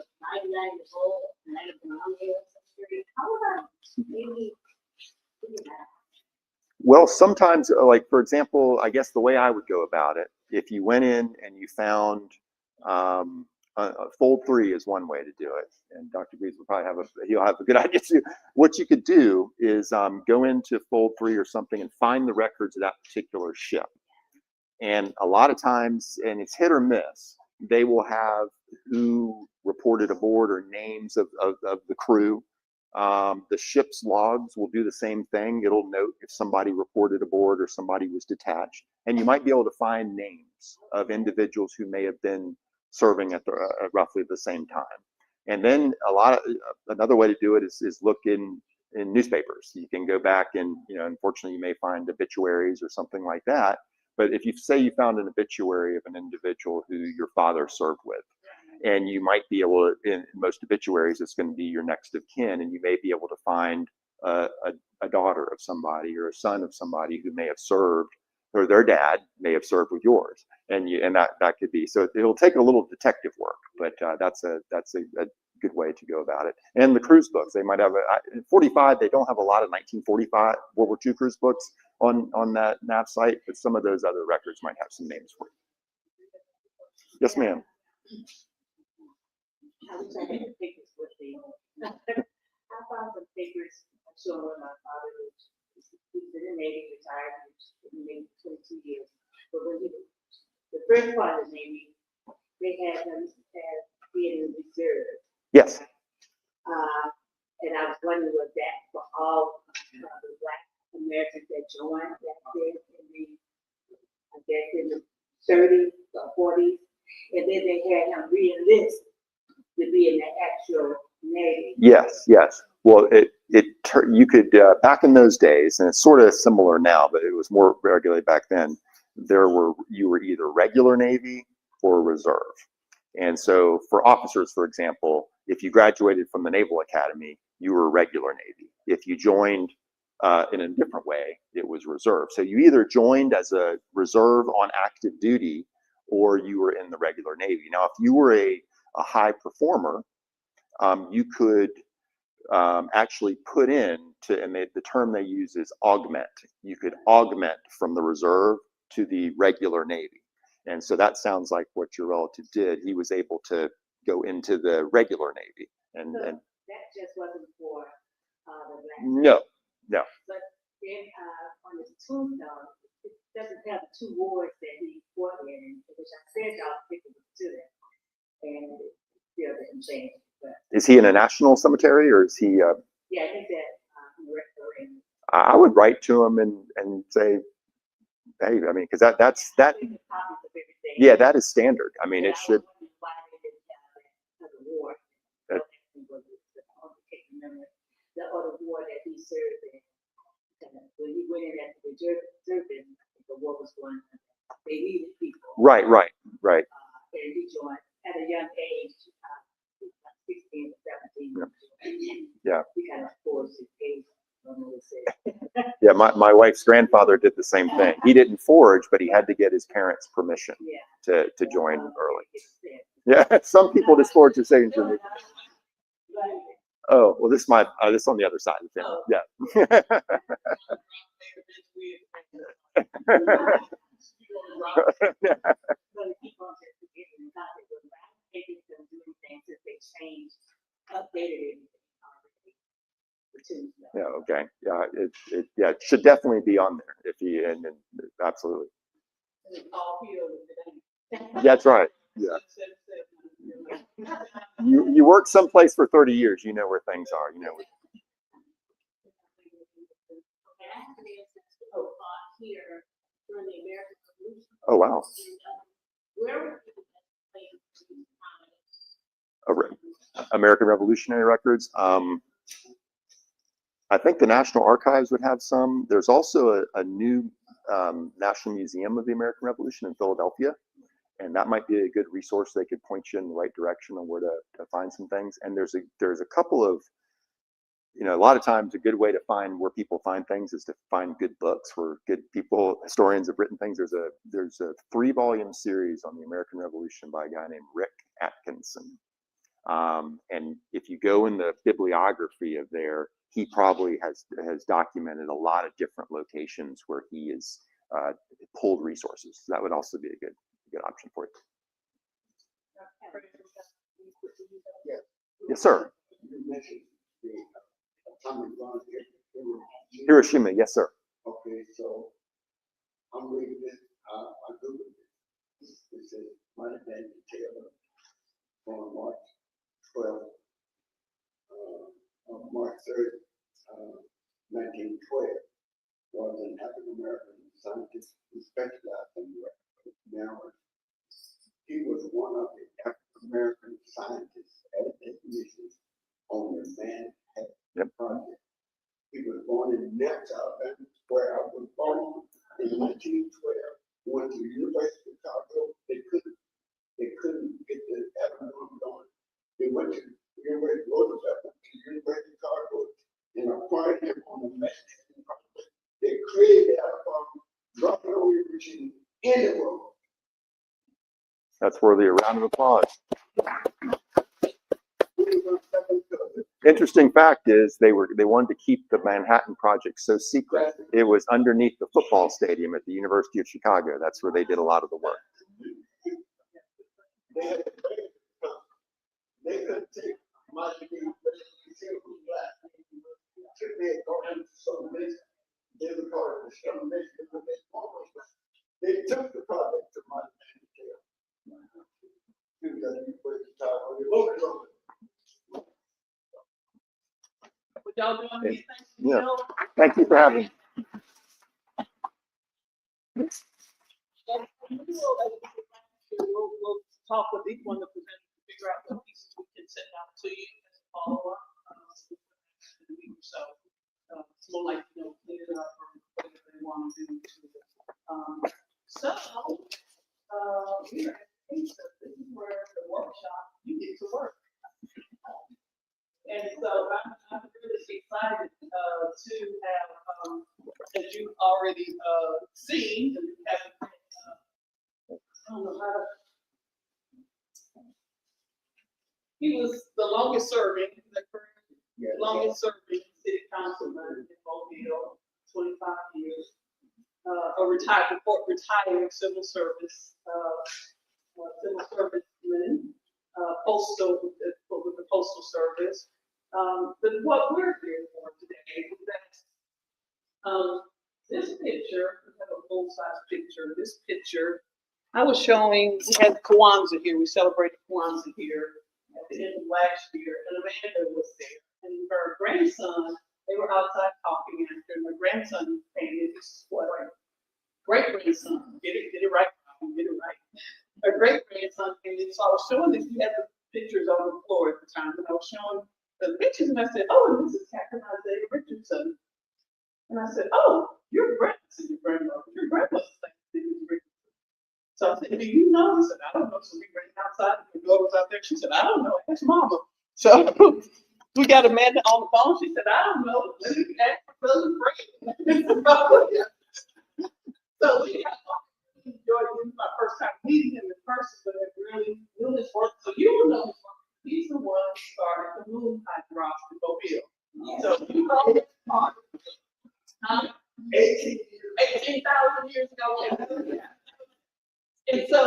99 years old and I have been on the USS Erie. How about maybe do that? Well, sometimes, like for example, I guess the way I would go about it, if you went in and you found fold 3 is one way to do it, and Dr. Greaves will probably he'll have a good idea too. What you could do is go into fold 3 or something and find the records of that particular ship. And a lot of times, and it's hit or miss, they will have who reported aboard or names of the crew. The ship's logs will do the same thing. It'll note if somebody reported aboard or somebody was detached. And you might be able to find names of individuals who may have been serving at roughly the same time. And then another way to do it is look in newspapers. You can go back and, unfortunately you may find obituaries or something like that. But if you say you found an obituary of an individual who your father served with, and you might be able to, in most obituaries, it's going to be your next of kin, and you may be able to find a daughter of somebody or a son of somebody who may have served, or their dad may have served with yours, and that could be. So it'll take a little detective work, but that's a good way to go about it. And the cruise books, they might have 45. They don't have a lot of 1945 World War II cruise books on that NAV site, but some of those other records might have some names for you. Yes, ma'am. I wish I had the pictures with me. I found some pictures showing my father, he was in the Navy, retired in the Navy 22 years. But when the first part of the Navy, they had him being in the reserve. Yes. And I was wondering was that for all the Black Americans that joined that day in the 30s or 40s, and then they had him re-enlist to be in the actual Navy. Yes. Well, you could back in those days, and it's sort of similar now, but it was more regulated back then. You were either regular Navy or reserve, and so for officers, for example, if you graduated from the Naval Academy, you were regular Navy. If you joined in a different way, it was reserve. So you either joined as a reserve on active duty, or you were in the regular Navy. Now, if you were a high performer, you could actually put in and the term they use is augment. You could augment from the reserve to the regular Navy. And so that sounds like what your relative did. He was able to go into the regular Navy. And that just wasn't for the Black. No. But then on his tombstone, it doesn't have the two wars that he fought in, which I said y'all think it was to them. And it still didn't change. But is he in a national cemetery, or is he? yeah, he's at I would write to him and say, hey, I mean, because that's that. copies of everything. Yeah, that is standard. I mean, Yeah, it should. Why they didn't have that war. That- The other war that he served in. When he went in as a reservist, the war was going on. They needed people. Right. And he joined at a young age, 16 or 17. Yeah. He kind of forced his age. I don't know what to say. Yeah, my wife's grandfather did the same thing. He didn't forage, but he had to get his parents' permission Yeah. to join early. Yeah, some people just forge their signature. Oh, well, this is this is on the other side of the family. Yeah. So keep on just getting in contact with them. I don't think it's gonna do anything since they changed, updated everything already. The tombstone. Yeah. Okay. Yeah. It should definitely be on there if you and absolutely. That's right. Yeah. You work someplace for 30 years, you know where things are. You know. Here during the American Revolution. Oh wow. Where were the places? American Revolutionary Records. I think the National Archives would have some. There's also a new National Museum of the American Revolution in Philadelphia, and that might be a good resource. They could point you in the right direction on where to find some things. And there's a couple of, a lot of times a good way to find where people find things is to find good books where good people, historians have written things. There's a 3-volume series on the American Revolution by a guy named Rick Atkinson. And if you go in the bibliography of there, he probably has documented a lot of different locations where he has pulled resources. So that would also be a good option for you. Yes, sir. Hiroshima, yes, sir. Okay, so I'm reading it. I Googled it. It says Money Man Taylor on March 12th of March 3rd, 1912, was an African-American scientist who specialized in narrowing. He was one of the African-American scientists at his missions on the Manhattan Project. He was born in Memphis, Alabama, where I was born in 1912. Went to the University of Chicago. They couldn't get the atom bomb going. They went to the University of Roosevelt, went to the University of Chicago, and acquired him on the Manhattan Project. They created the atom bomb, dropped it over everything in the world. That's worthy of a round of applause. Interesting fact is they wanted to keep the Manhattan Project so secret. It was underneath the football stadium at the University of Chicago. That's where they did a lot of the work. They couldn't take my degree, black. They had gone into some mission. They were part of the some mission, but they took the project to my Would y'all doing anything? Yeah. Thank you for having me. We'll talk with each one of the presenters to figure out what pieces we can send out to you as a follow-up. In a week or so. It's more like, clean it up or whatever they want to do to it. Here, this is where the workshop, you get to work. And so I'm really excited to have, as you've already seen, and we haven't, I don't know how to. He was the longest serving, longest serving city councilman in Mobile, 25 years. A retired civil service, postal with the postal service. But what we're here for today is that this picture, we have a full-size picture. This picture, I was showing, we had Kwanzaa here. We celebrated Kwanzaa here at the end of last year, and Amanda was there. And her grandson, they were outside talking after, and my grandson came in. This is what great-grandson, get it right, get it right. Her great-grandson came in, so I was showing this. We had the pictures on the floor at the time, and I was showing the pictures, and I said, "Oh, and this is Captain Isaiah Richardson." And I said, "Oh, your grandmother, your grandmother's name is Richardson." So I said, "Do you know?" I said, "I don't know." So we ran outside, and the girl was out there. She said, "I don't know. Ask Mama." So we got Amanda on the phone. She said, "I don't know. Let me ask my cousin Fred." So we got enjoyed it. This is my first time meeting him in person, but I really knew his work. So you will know his work. He's the one who started the moon hydrox in Mobile. So you know his part. 18,000 years ago. And so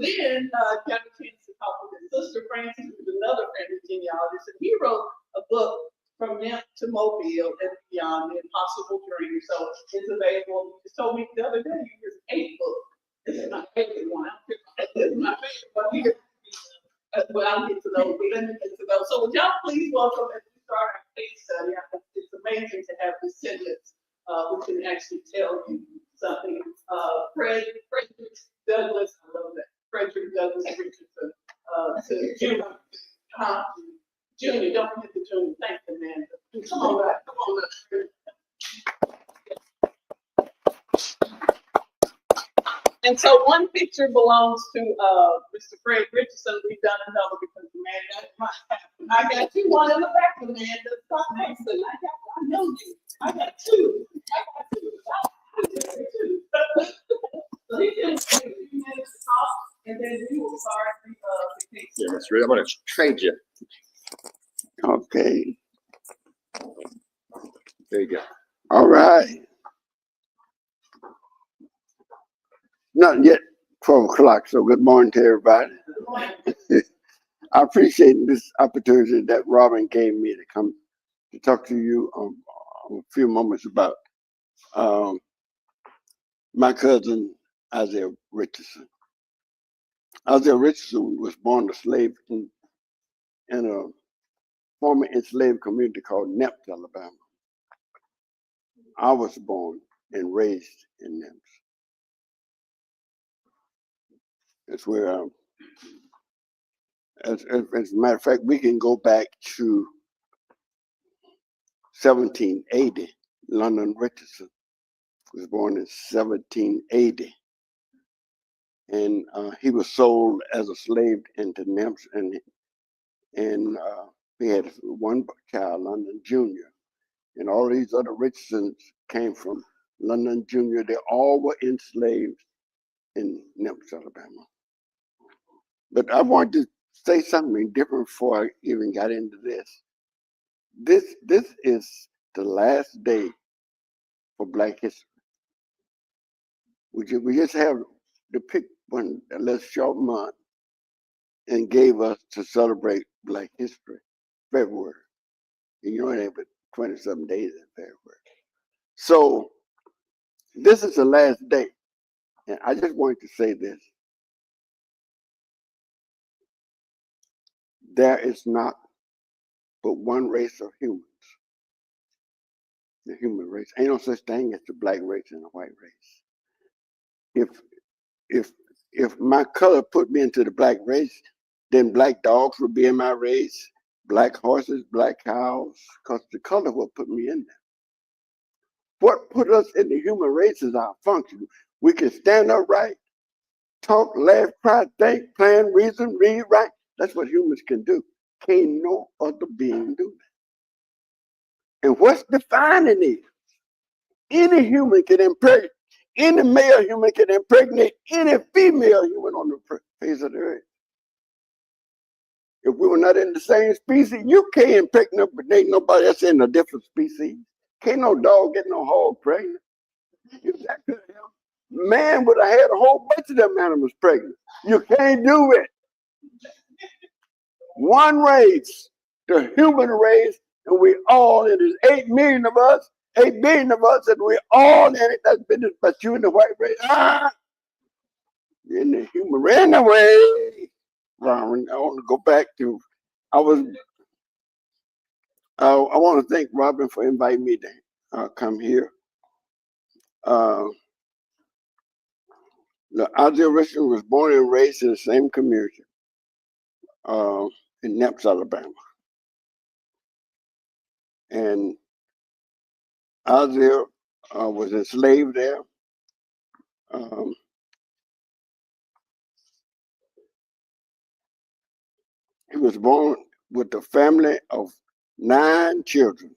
then got a chance to talk with his sister Frances, who's another family genealogist, and he wrote a book from Memphis to Mobile and beyond, The Impossible Journey. So it's available. He told me the other day, here's 8 books. This is my favorite one. This is my favorite one here. But I'll get to those. Let me get to those. So would y'all please welcome as we start our case study. I think it's amazing to have descendants who can actually tell you something. Frederick Douglass, I love that. Frederick Douglass Richardson to Junior. Junior, don't forget the Junior. Thank you, Amanda. Come on back. Come on back. And so one picture belongs to Mr. Fred Richardson. We've done another because Amanda, I got you one in the back, Amanda. Stop asking. I know you. I got 2. So he can take a few minutes to talk, and then we will start the case. Yeah, Mr. Reed, I'm going to trade you. Okay, There you go. all right. Not yet 12 o'clock, so good morning to everybody. I appreciate this opportunity that Robin gave me to come to talk to you a few moments about my cousin, Isaiah Richardson. Isaiah Richardson was born a slave in a former enslaved community called Nemps, Alabama. I was born and raised in Nemps. It's where, as a matter of fact, we can go back to 1780. London Richardson was born in 1780. And he was sold as a slave into Nemps, and he had one child, London Jr. And all these other Richardsons came from London Jr. They all were enslaved in Nemps, Alabama. But I wanted to say something different before I even got into this. This is the last day for Black History. We just have to pick one a little short month and gave us to celebrate Black History, February. And you know it ain't but 27 days in February. So this is the last day. And I just wanted to say this. There is not but one race of humans. The human race. Ain't no such thing as the black race and the white race. If my color put me into the black race, then black dogs would be in my race, black horses, black cows, because the color will put me in there. What put us in the human race is our function. We can stand upright, talk, laugh, cry, think, plan, reason, read, write. That's what humans can do. Can't no other being do that. And what's defining it? Any human can impregnate, any male human can impregnate any female human on the face of the earth. If we were not in the same species, you can't impregnate nobody else in a different species. Can't no dog get no hog pregnant. If that could help, man would have had a whole bunch of them animals pregnant. You can't do it. One race, the human race, and we all, it is 8 million of us, 8 billion of us, and we all in it. That's business, but you in the white race, in the human race. Anyway, Robin, I want to go back to, I want to thank Robin for inviting me to come here. Isaiah Richardson was born and raised in the same community in Nemps, Alabama. And Isaiah was enslaved there. He was born with a family of 9 children,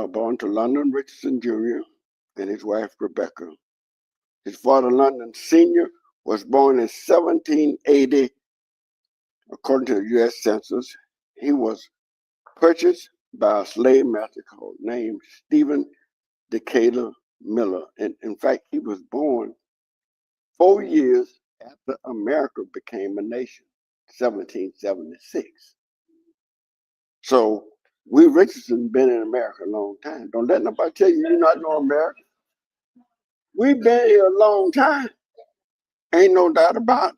born to London Richardson Jr. and his wife Rebecca. His father, London Sr., was born in 1780. According to the U.S. Census, he was purchased by a slave master named Stephen Decatur Miller. And in fact, he was born 4 years after America became a nation, 1776. So we Richardson been in America a long time. Don't let nobody tell you not know America. We've been here a long time. Ain't no doubt about it.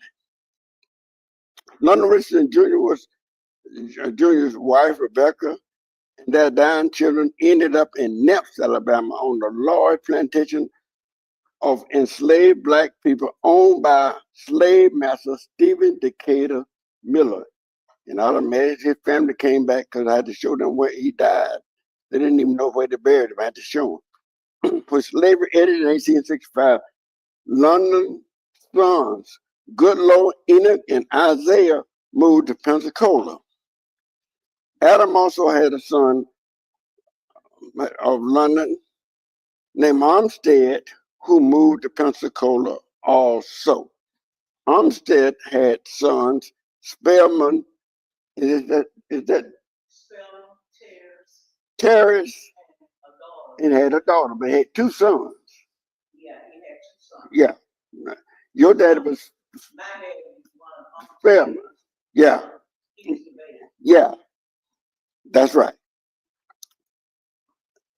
London Richardson Jr. was Jr.'s wife, Rebecca, and their 9 children ended up in Nemps, Alabama, on the large plantation of enslaved black people owned by slave master Stephen Decatur Miller. And I imagine his family came back because I had to show them where he died. They didn't even know where they buried him. I had to show them. When slavery ended in 1865, London's sons, Goodloe, Enoch, and Isaiah moved to Pensacola. Adam also had a son of London named Armstead, who moved to Pensacola also. Armstead had sons, Spellman, is that Spelling, Terrace, and had a daughter, but had 2 sons. Yeah, he had 2 sons. Yeah. Your daddy was My dad was one of Spellman. Yeah. He was the baby. Yeah. That's right.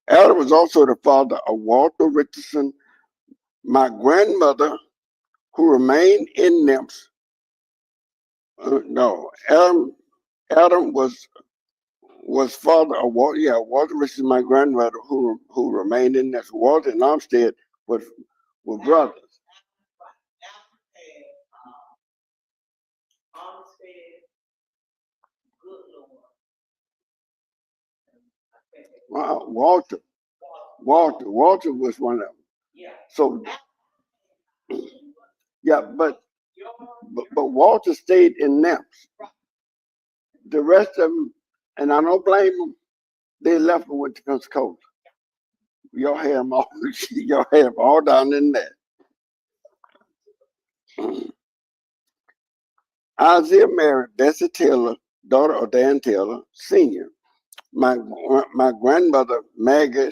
Adam was also the father of Walter Richardson, my grandmother, who remained in Nemps. Adam Adam was father of Walter. Yeah, Walter Richardson, my grandmother, who remained in this. Walter and Armstead were brothers. Walter was one of them. So yeah, but Walter stayed in Nemps. The rest of them, and I don't blame them, they left and went to Pensacola. Y'all had them all. Y'all had them all down in there. Isaiah married Bessie Taylor, daughter of Dan Taylor, Sr. My grandmother, Maggie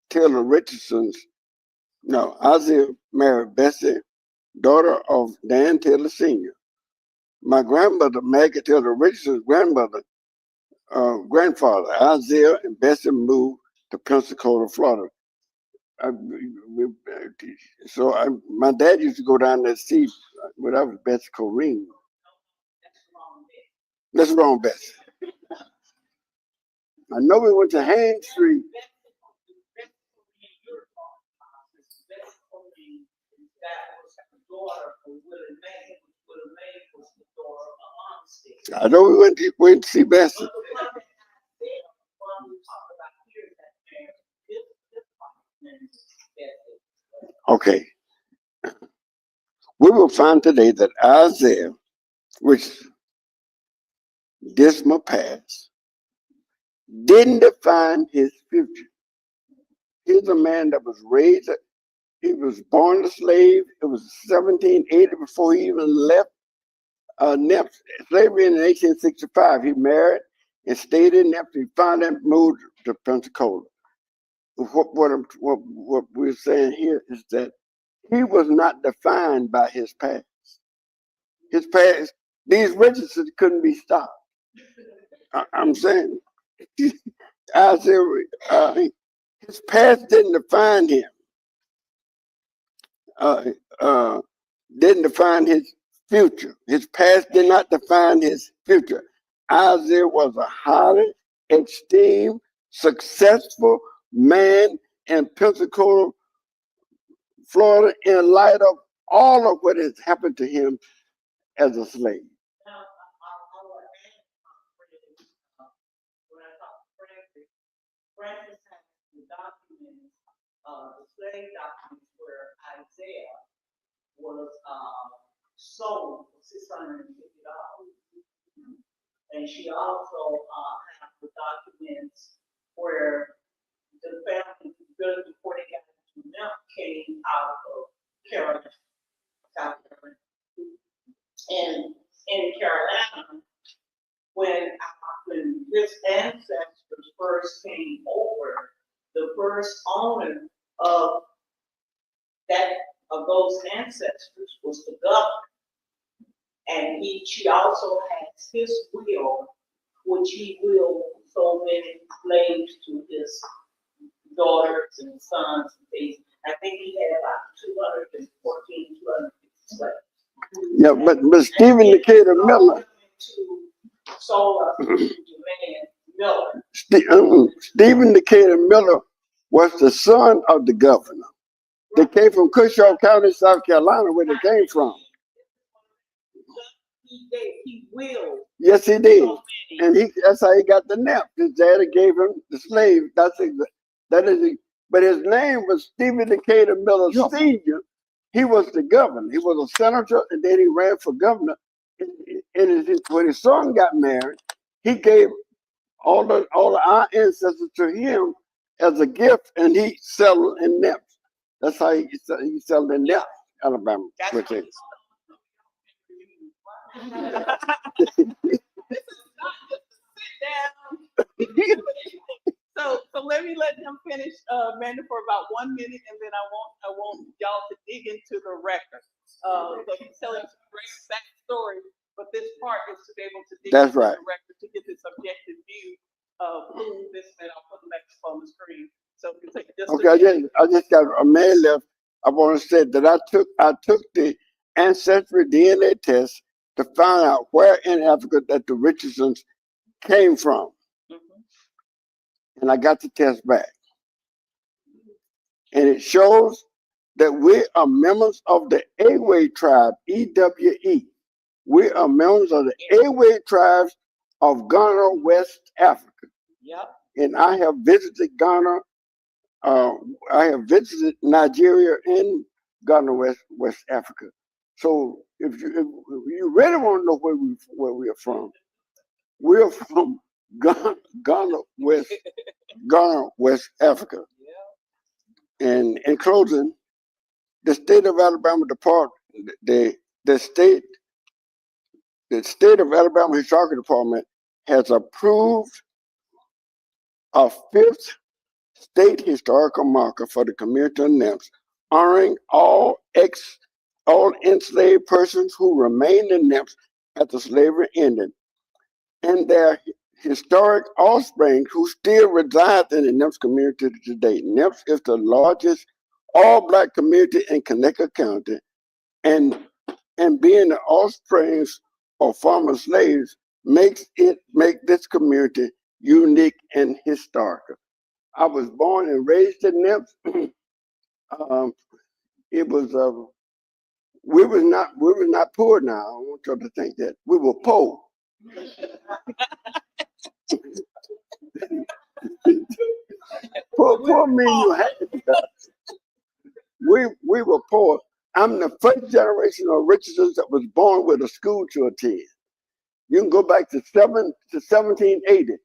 Taylor Richardson's. No, Isaiah married Bessie, daughter of Dan Taylor Sr. My grandmother, Maggie Taylor Richardson's grandfather, Isaiah and Bessie moved to Pensacola, Florida. My dad used to go down there to see what I was Bessie Corrine. That's wrong, Bessie. I know we went to Haines Street. I know we went to see Bessie. Okay. We will find today that Isaiah, which dismal past, didn't define his future. He's a man that was raised, he was born a slave. It was 1780 before he even left Nemps. Slavery in 1865. He married and stayed in Nemps. He finally moved to Pensacola. What we're saying here is that he was not defined by his past. His past, these Richardsons couldn't be stopped. I'm saying, Isaiah, his past didn't define him. Didn't define his future. His past did not define his future. Isaiah was a highly esteemed, successful man in Pensacola, Florida, in light of all of what has happened to him as a slave. Francis has the documents, the slave documents where Isaiah was sold for $650. And she also has the documents where the family, before they got to Mount, came out of Carolina, South Carolina. And in Carolina, when his ancestors first came over, the first owner of those ancestors was the governor. And she also has his will, which he willed so many slaves to his daughters and sons and things. I think he had about 214, 250 slaves. Yeah, but Stephen Decatur Miller. Sold us to Miller. Stephen Decatur Miller was the son of the governor. They came from Cushing County, South Carolina, where they came from. He willed. Yes, he did, and that's how he got the Nemps. His daddy gave him the slave. But his name was Stephen Decatur Miller Sr. He was the governor. He was a senator, and then he ran for governor. When his son got married, he gave all of our ancestors to him as a gift, and he sold in Nemps. That's how he sold in Nemps, Alabama. This is not just to sit down. So let me let him finish, Amanda, for about 1 minute, and then I want y'all to dig into the record. So he's telling some great backstory, but this part is to be able to dig into the record to get this objective view of who this man. I'll put the next on the screen. So if you take just I just got a man left. I want to say that I took the ancestry DNA test to find out where in Africa that the Richardsons came from. And I got the test back. And it shows that we are members of the Awe tribe, EWE. We are members of the Awe tribes of Ghana, West Africa. Yep. And I have visited Ghana. I have visited Nigeria and Ghana, West Africa. So if you really want to know where we are from, we are from Ghana, West Africa. And in closing, the state of Alabama the state of Alabama Historical Department has approved a 5th state historical marker for the community of NIMS, honoring all enslaved persons who remained in NIMS after slavery ended, and their historic offspring who still reside in the NIMS community today. NIMS is the largest all-Black community in Connecticut County, and being the offsprings of former slaves make this community unique and historical. I was born and raised in NIMS. We were not poor now. I want you to think that. We were poor. Poor mean you had to. We were poor. I'm the first generation of Richardsons that was born with a school to attend. You can go back to 1780,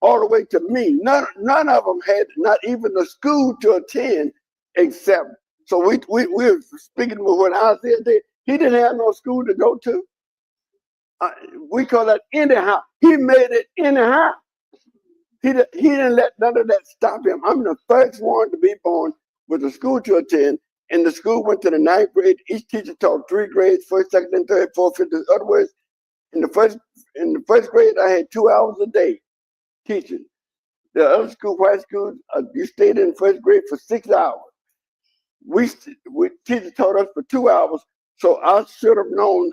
all the way to me. None of them had not even a school to attend, except. So we were speaking with what Isaiah did. He didn't have no school to go to. We call that anyhow. He made it anyhow. He didn't let none of that stop him. I'm the first one to be born with a school to attend. And the school went to the 9th grade. Each teacher taught 3 grades, 1st, 2nd, and 3rd, 4th, 5th. In other words, in the first grade, I had 2 hours a day teaching. The other school, white schools, you stayed in 1st grade for 6 hours. We teachers taught us for 2 hours, so I should have known.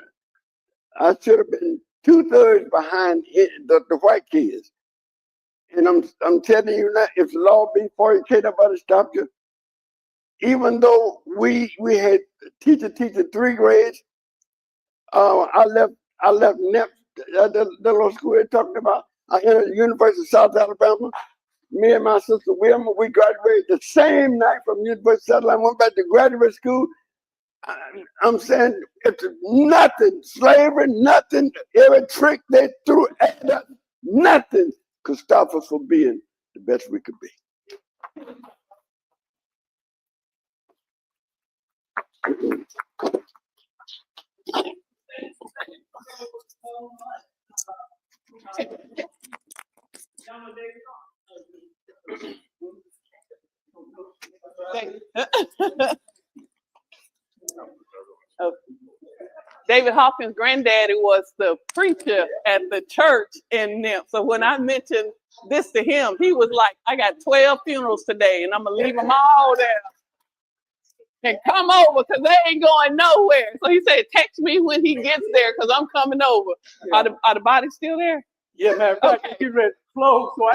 I should have been 2/3 behind the white kids. And I'm telling you now, if the law be for you, can't nobody stop you. Even though we had teaching 3 grades, I left NEP, the little school they're talking about. I entered the University of South Alabama. Me and my sister Wilma, we graduated the same night from University of South Alabama. Went back to graduate school. I'm saying it's nothing, slavery, nothing, every trick they threw at us, nothing could stop us from being the best we could be. David Hawkins' granddaddy was the preacher at the church in NIMS. So when I mentioned this to him, he was like, I got 12 funerals today and I'm going to leave them all there. And come over because they ain't going nowhere. So he said, text me when he gets there because I'm coming over. Yeah. Are the bodies still there? Yeah, man. Okay. Get ready to close. So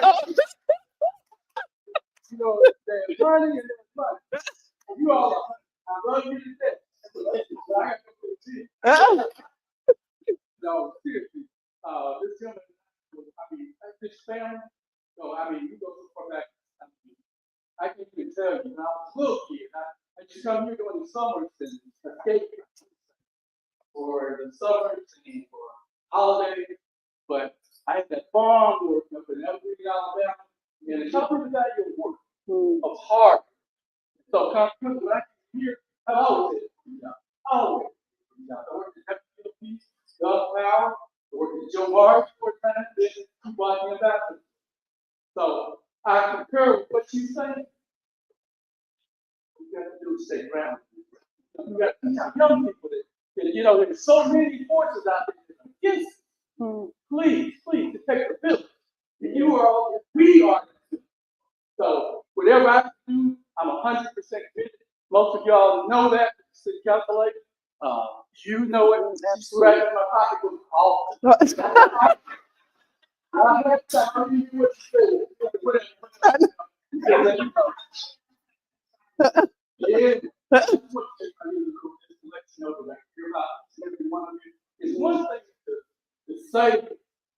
you know, they're burning and they're funny. You all are. I love you to death. No, seriously. This gentleman, this family, so you go so far back. I can even tell you, when I was a little kid, I used to come here during the summers and escape for the summers and for holidays. But I had that farm work up in Alabama, and a couple of that your work of hard. So consequently, when I came here, I always said, always. I worked at Happy Peace, Gulf Power, I worked at Joe Barge for a time, then Keep Ambassador. So I concur with what you say. You got to do is stay grounded. You got to teach young people that, you know, there's so many forces out there against you. Please, to take the village. You are all, we are. So whatever I do, I'm 100% committed. Most of y'all know that, city council lady. You know it. Scratching my pocket was awful. I have to tell you what you said. Yeah. That's what I need to do, just to let you know that you're not, every one of you. It's one thing to say,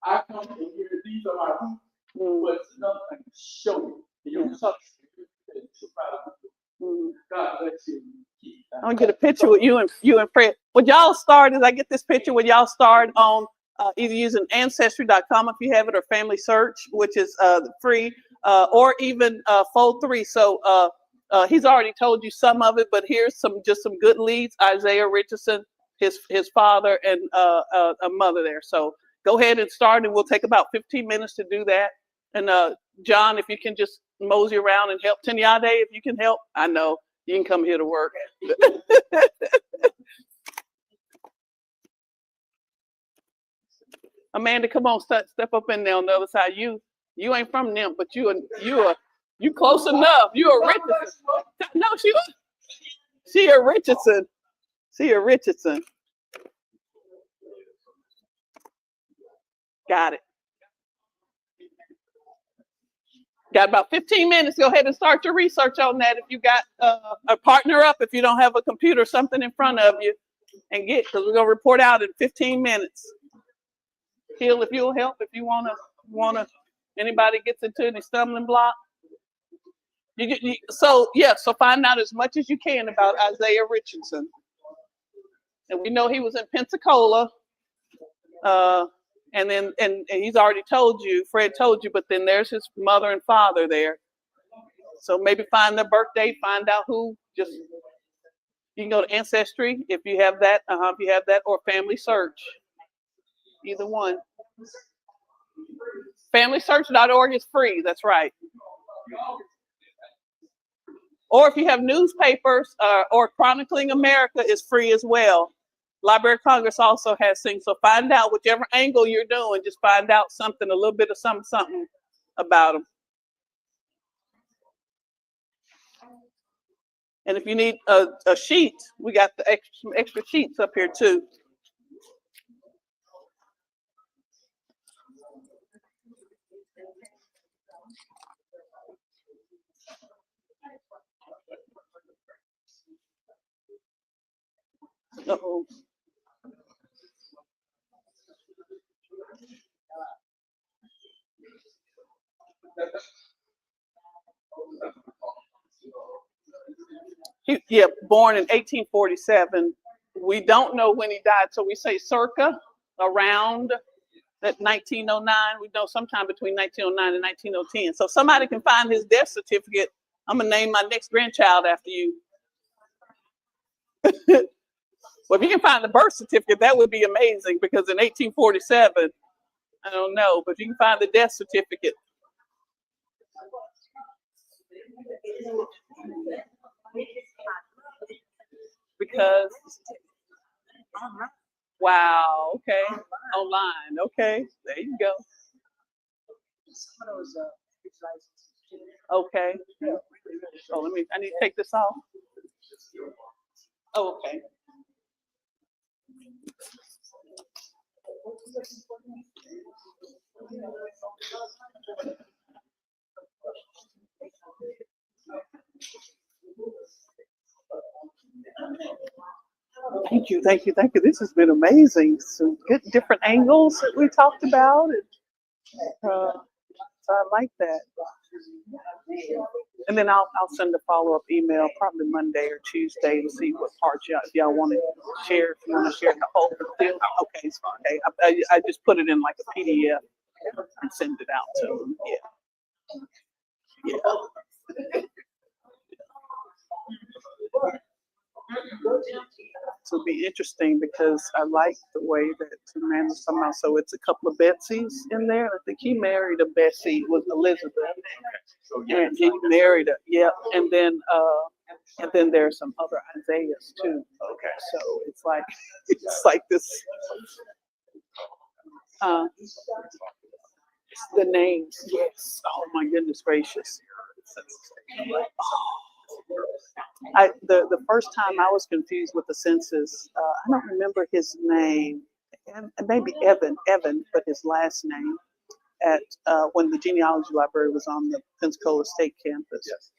I come from here, these are my roots, but it's another thing to show you. You're such God bless you. I'm gonna get a picture with you and Fred. Would y'all start as I get this picture? Would y'all start on either using Ancestry.com if you have it, or Family Search, which is free, or even Fold3. So he's already told you some of it, but here's some good leads. Isaiah Richardson, his father, and a mother there. So go ahead and start, and we'll take about 15 minutes to do that. And John, if you can just mosey around and help. Tenyade, if you can help. I know you can come here to work. Amanda, come on, step up in there on the other side. You ain't from them, but you close enough. You a Richardson. No, she a Richardson. She a Richardson. Got it. Got about 15 minutes. Go ahead and start your research on that. If you got a partner up, if you don't have a computer or something in front of you, and because we're gonna report out in 15 minutes. Hill, if you'll help, if you wanna, anybody gets into any stumbling block. So find out as much as you can about Isaiah Richardson. And we know he was in Pensacola. And he's already told you, Fred told you, but then there's his mother and father there. So maybe find their birthday, find out who, you can go to Ancestry if you have that, or Family Search. Either one. FamilySearch.org is free, that's right. Or if you have newspapers, or Chronicling America is free as well. Library of Congress also has things. So find out whichever angle you're doing, just find out something, a little bit of something about them. And if you need a sheet, we got some extra sheets up here too. Uh-oh. Born in 1847. We don't know when he died, so we say circa around that 1909. We know sometime between 1909 and 1910. So if somebody can find his death certificate, I'm gonna name my next grandchild after you. Well, if you can find the birth certificate, that would be amazing, because in 1847, I don't know, but if you can find the death certificate. Because, wow, okay, online, okay, there you go. Okay. Oh, I need to take this off. Oh, okay. Thank you. This has been amazing. Some good different angles that we talked about. So I like that. And then I'll send a follow-up email probably Monday or Tuesday to see what parts y'all want to share. If you want to share the whole deal, okay, it's fine. Okay, I just put it in like a PDF and send it out to them. Yeah. So it'll be interesting, because I like the way that Amanda somehow. So it's a couple of Betsy's in there. I think he married a Betsy, was Elizabeth. And he married her, and then there's some other Isaiahs too. Okay, so it's like this. The names, yes. Oh my goodness gracious. The first time I was confused with the census, I don't remember his name, and maybe Evan, but his last name. at when the genealogy library was on the Pensacola State campus. Yes.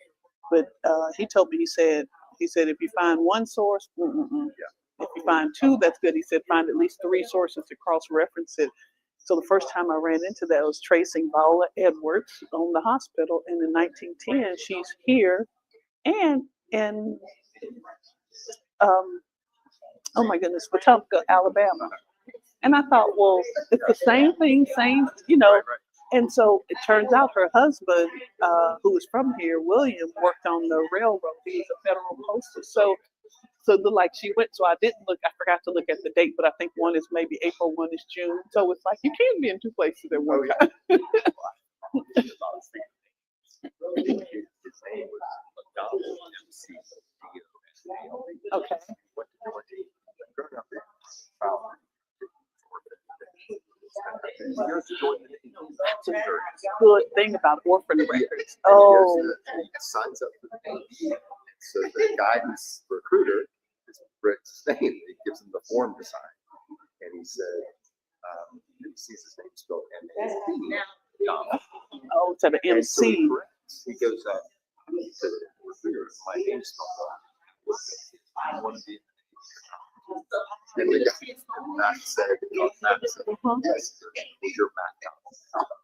But he told me, he said if you find one source, if you find two, that's good. He said find at least 3 sources to cross-reference it. So the first time I ran into that was tracing Viola Edwards on the hospital, and in 1910 she's here, and in oh my goodness, Wetumpka, Alabama. And I thought, well, it's the same thing, same, you know. And so it turns out her husband, who was from here, William, worked on the railroad. He was a federal postal. So it looked like she went. So I didn't look. I forgot to look at the date, but I think one is maybe April, one is June. So it's like you can't be in 2 places at one time. Okay. That's a good thing about orphan records. Oh. And he signs up for the name. So the guidance recruiter is Rick's name. He gives him the form to sign. And he said, he sees his name spelled M-A-C. Oh, to the And so he MC. corrects. He goes up to the recruiter, my name's spelled wrong. I want to be. And the guy Matt said, yes, your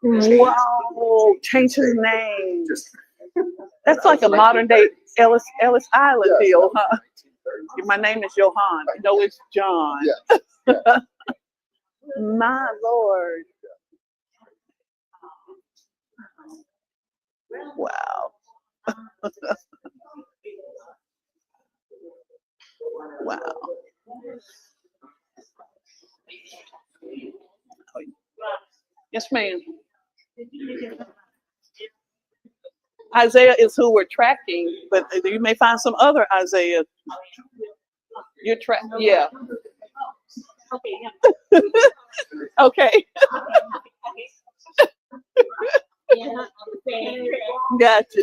Matt. Wow, change his name. That's like a modern day Ellis Island deal, huh? My name is Johan. No, it's John. Yeah. My Lord. Wow. Wow. Yes, ma'am. Isaiah is who we're tracking, but you may find some other Isaiah. You're yeah. Okay. Gotcha.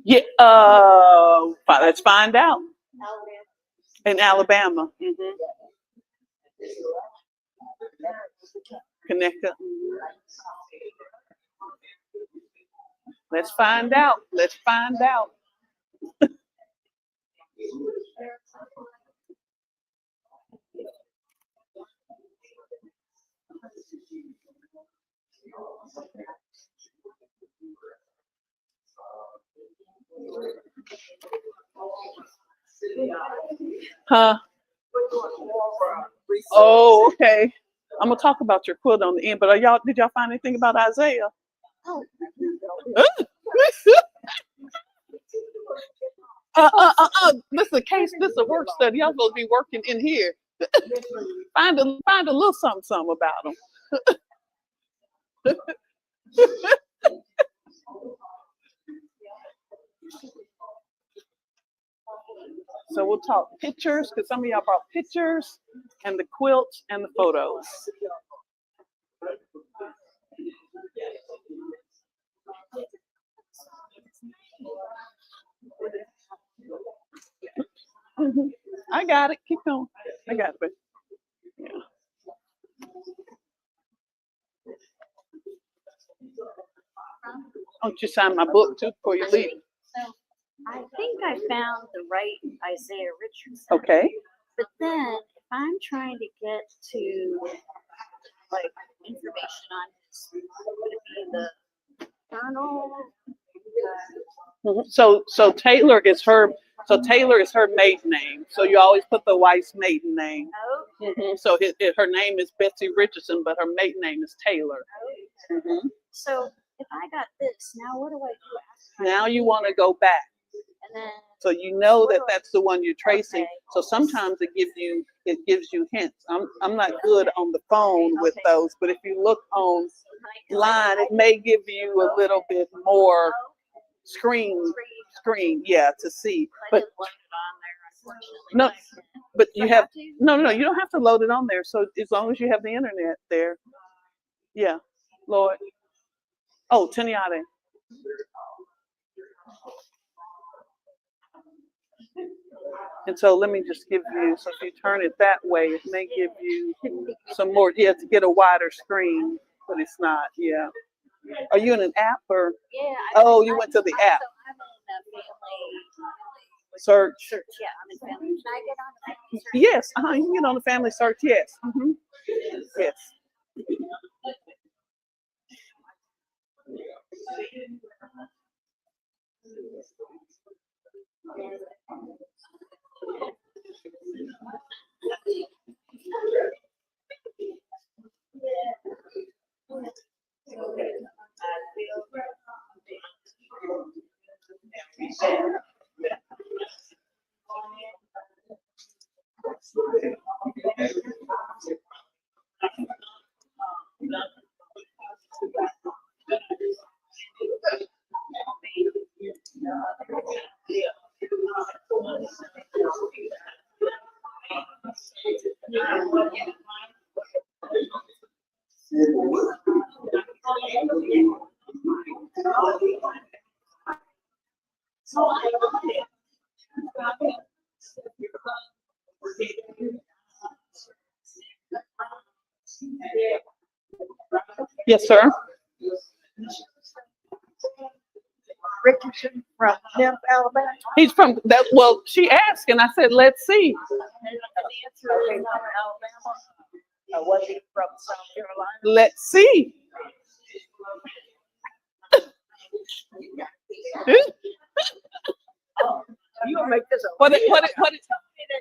Yeah, let's find out. In Alabama. Connecticut. Let's find out. Let's find out. Huh? Oh, okay. I'm gonna talk about your quilt on the end, but did y'all find anything about Isaiah? This is a case. This is a work study. Y'all supposed to be working in here. Find a little something about them. So we'll talk pictures, because some of y'all brought pictures and the quilts and the photos. I got it. Keep going. I got it. Yeah. Oh, you sign my book too before you leave. So I think I found the right Isaiah Richardson. Okay. But then if I'm trying to get to like information on his, would it be the journal? So Taylor is her. So Taylor is her maiden name. So you always put the wife's maiden name. Oh. So her name is Betsy Richardson, but her maiden name is Taylor. So if I got this, now what do I do after? I Now do you it? want to go back. And then, So you know What that do I- that's the one you're tracing. Okay. So sometimes it gives you hints. I'm not good on the phone with Okay. those, but if you look on like, line, I it may give you a little bit more screen, yeah, to see. I But didn't load it on there, unfortunately. No, but I can. but Do you I have to? no, you don't have to load it on there. So as long as you have the internet there, yeah, Lord. Oh, Tanyade. And so let me just give you, so if you turn it that way, it may give you some more, yeah, to get a wider screen, but it's not, yeah. Are you in an app or Yeah. Oh, you went to the app. So I'm in the search? search. Yeah, I'm in family. Can I get on the family search? Yes, you can get on the family search, yes. Yes. Yes, sir. Richardson from Nymph, Alabama. He's from that. Well, she asked, and I said, "Let's see." Okay, from Alabama. Was he from South Carolina? Let's see. You gonna make this a What? That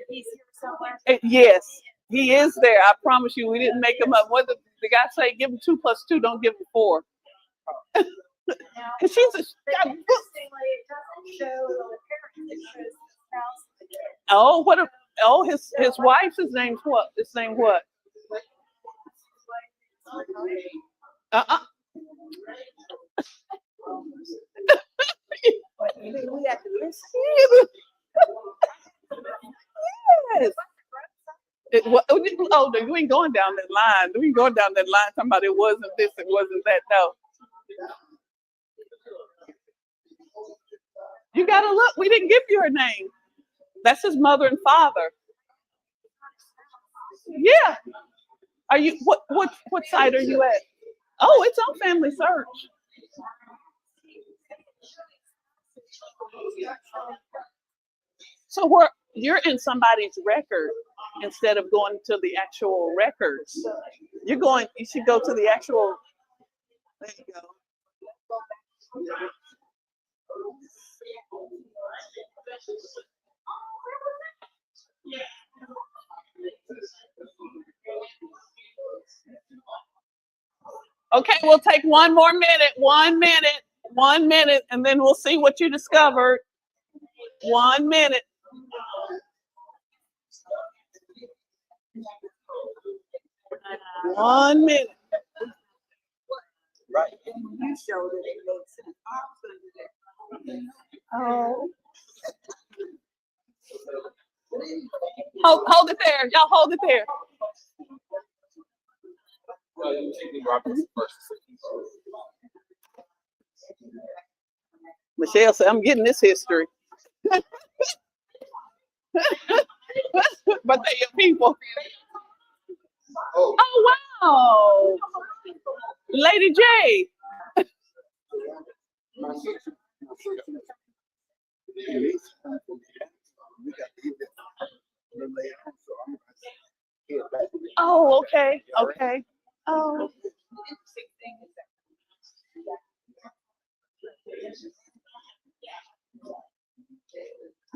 he's here somewhere. Yes, he is there. I promise you, we didn't make him up. What did the guy say? Give him 2 + 2. Don't give him 4. Now, Cause she's a. but interestingly, it doesn't show the parents. It shows the spouse and the kid. Oh, what a. Oh, his wife's his name's what? His name what? Uh-uh. We have to listen. Yes. Oh, no, you ain't going down that line. We ain't going down that line talking about it wasn't this, it wasn't that. No. You gotta look. We didn't give you her name. That's his mother and father. Yeah. Are you what site are you at? Oh, it's on Family Search. So you're in somebody's record instead of going to the actual records. You should go to the actual. There you go. Okay, we'll take 1 more minute, 1 minute, 1 minute, and then we'll see what you discovered. 1 minute. One minute. Right. And when you showed it, it made sense. Oh. Hold it there. Y'all hold it there. Michelle said, I'm getting this history. But they your people. Oh, wow. Lady J. Oh, okay. Okay. Oh.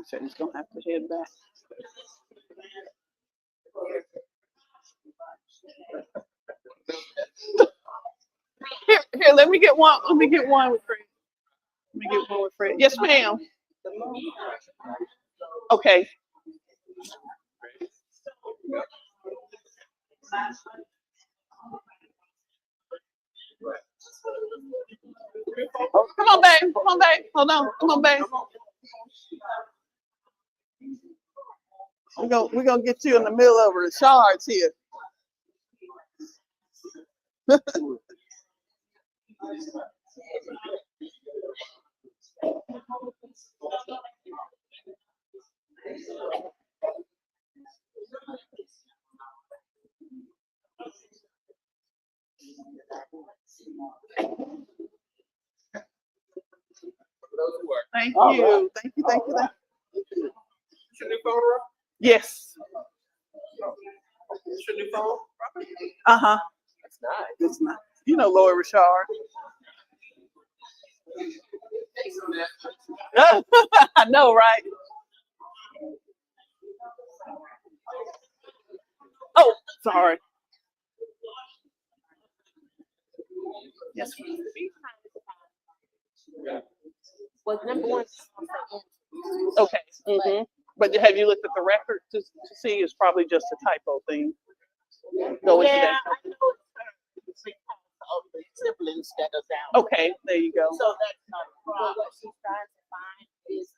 So he's gonna have to head back. Here, Here, let me get one. Let me get one with Fred. Let me get one with Fred. Yes, ma'am. Okay. Oh, come on, babe. Come on, babe. Hold on. Come on, babe. We're gonna get you in the middle of the shards here. Thank All you. right. Thank you. Thank you. Thank you. Your new phone, Rob? Yes. Your new phone? Uh-huh. That's nice. It's not. You know Lord Richard. I know, right? Oh, sorry. Yes. Was number one. Okay. Mm-hmm. But have you looked at the record to see? It's probably just a typo thing. Go into Yeah, that. I know it's of the siblings that are down. Okay, there you go. So that's not a problem. But what she's trying to find is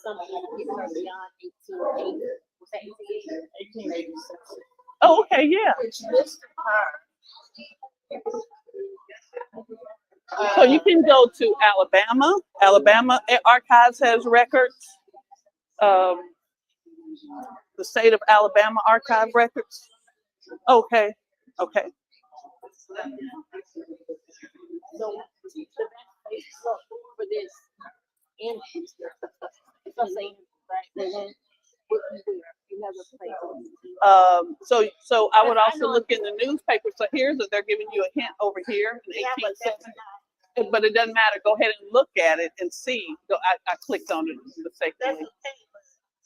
something that gets her beyond 1880. Was that 1880? 1886. Oh, okay, yeah. Which listed her. So you can go to Alabama. Alabama Archives has records. The state of Alabama archive records. Okay, okay. So the best place to look for this in because they right would be where another place. So I would also look in the newspaper. So here's that they're giving you a hint over here in Yeah, but that's 1870. But it doesn't matter. Go ahead and look at it and see. I clicked on it that's mistakenly.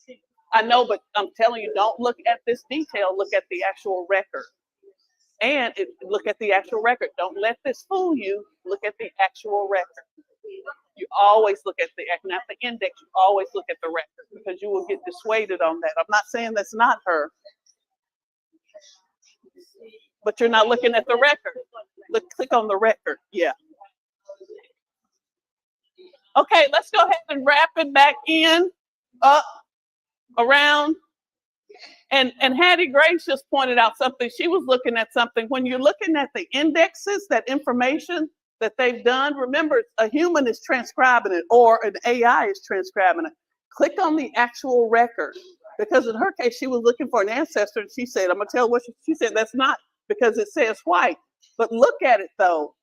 okay. I know, but I'm telling you, don't look at this detail. Look at the actual record. And look at the actual record. Don't let this fool you. Look at the actual record. You always look at not the index. You always look at the record because you will get dissuaded on that. I'm not saying that's not her, but you're not looking at the record. Click on the record. Yeah. Okay, let's go ahead and wrap it back in, up, around. And Hattie Grace just pointed out something. She was looking at something. When you're looking at the indexes, that information that they've done, remember, a human is transcribing it or an AI is transcribing it. Click on the actual record. Because in her case, she was looking for an ancestor and she said, I'm going to tell what she said, that's not because it says white. But look at it though.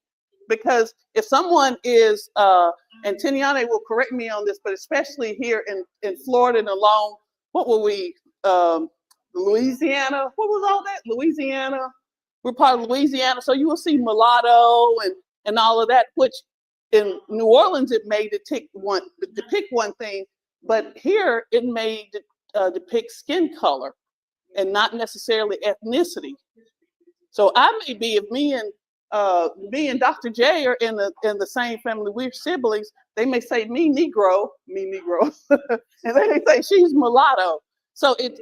Because if someone is, and Tiniane will correct me on this, but especially here in Florida and along, what were we, Louisiana, what was all that? Louisiana, we're part of Louisiana. So you will see mulatto and all of that, which in New Orleans, it may depict one thing, but here it may depict skin color and not necessarily ethnicity. So I may be, if me and Dr. J are in the same family, we're siblings, they may say me Negro, and they may say she's mulatto. So it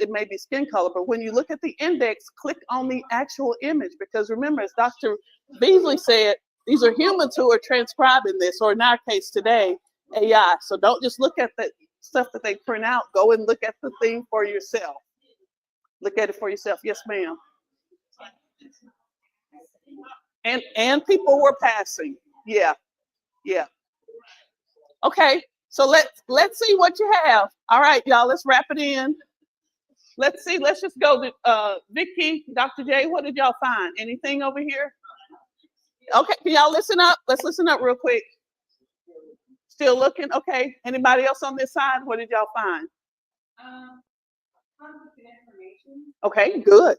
may be skin color, but when you look at the index, click on the actual image, because remember, as Dr. Beasley said, these are humans who are transcribing this, or in our case today, AI. So don't just look at the stuff that they print out, go and look at the thing for yourself. Look at it for yourself. Yes, ma'am. And people were passing. Yeah. Okay, so let's see what you have. All right, y'all, let's wrap it in. Let's see, let's just go to Vicky, Dr. J, what did y'all find? Anything over here? Okay, can y'all listen up? Let's listen up real quick. Still looking? Okay, anybody else on this side? What did y'all find? Information. Okay, good.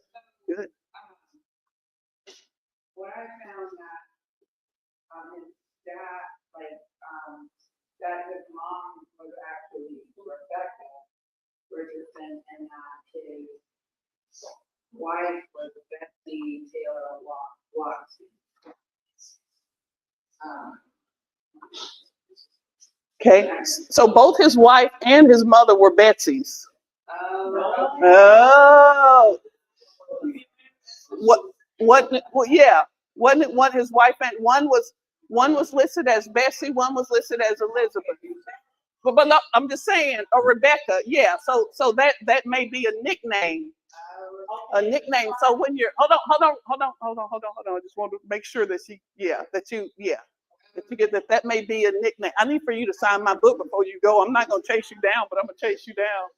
What I found that his dad, that his mom was actually Rebecca Richardson, and his wife was Betsy Taylor Watson. Okay, so both his wife and his mother were Betsy's. Oh, well, yeah. Wasn't it one his wife and one was listed as Bessie, one was listed as Elizabeth. But no, I'm just saying, or Rebecca, yeah. So that may be a nickname. A nickname. So when you're hold on. I just want to make sure that that you get that may be a nickname. I need for you to sign my book before you go. I'm not gonna chase you down, but I'm gonna chase you down.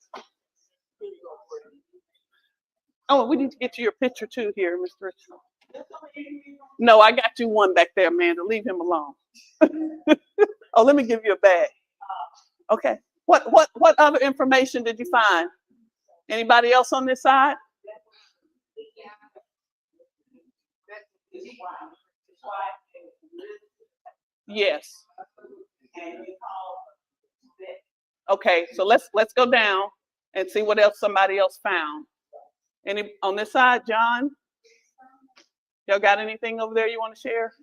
Oh, we need to get you your picture too here, Mr. Richard. No, I got you one back there, Amanda. Leave him alone. Oh, let me give you a bag. Okay. What other information did you find? Anybody else on this side? Yes. Okay, so let's go down and see what else somebody else found. Any on this side, John? Y'all got anything over there you want to share?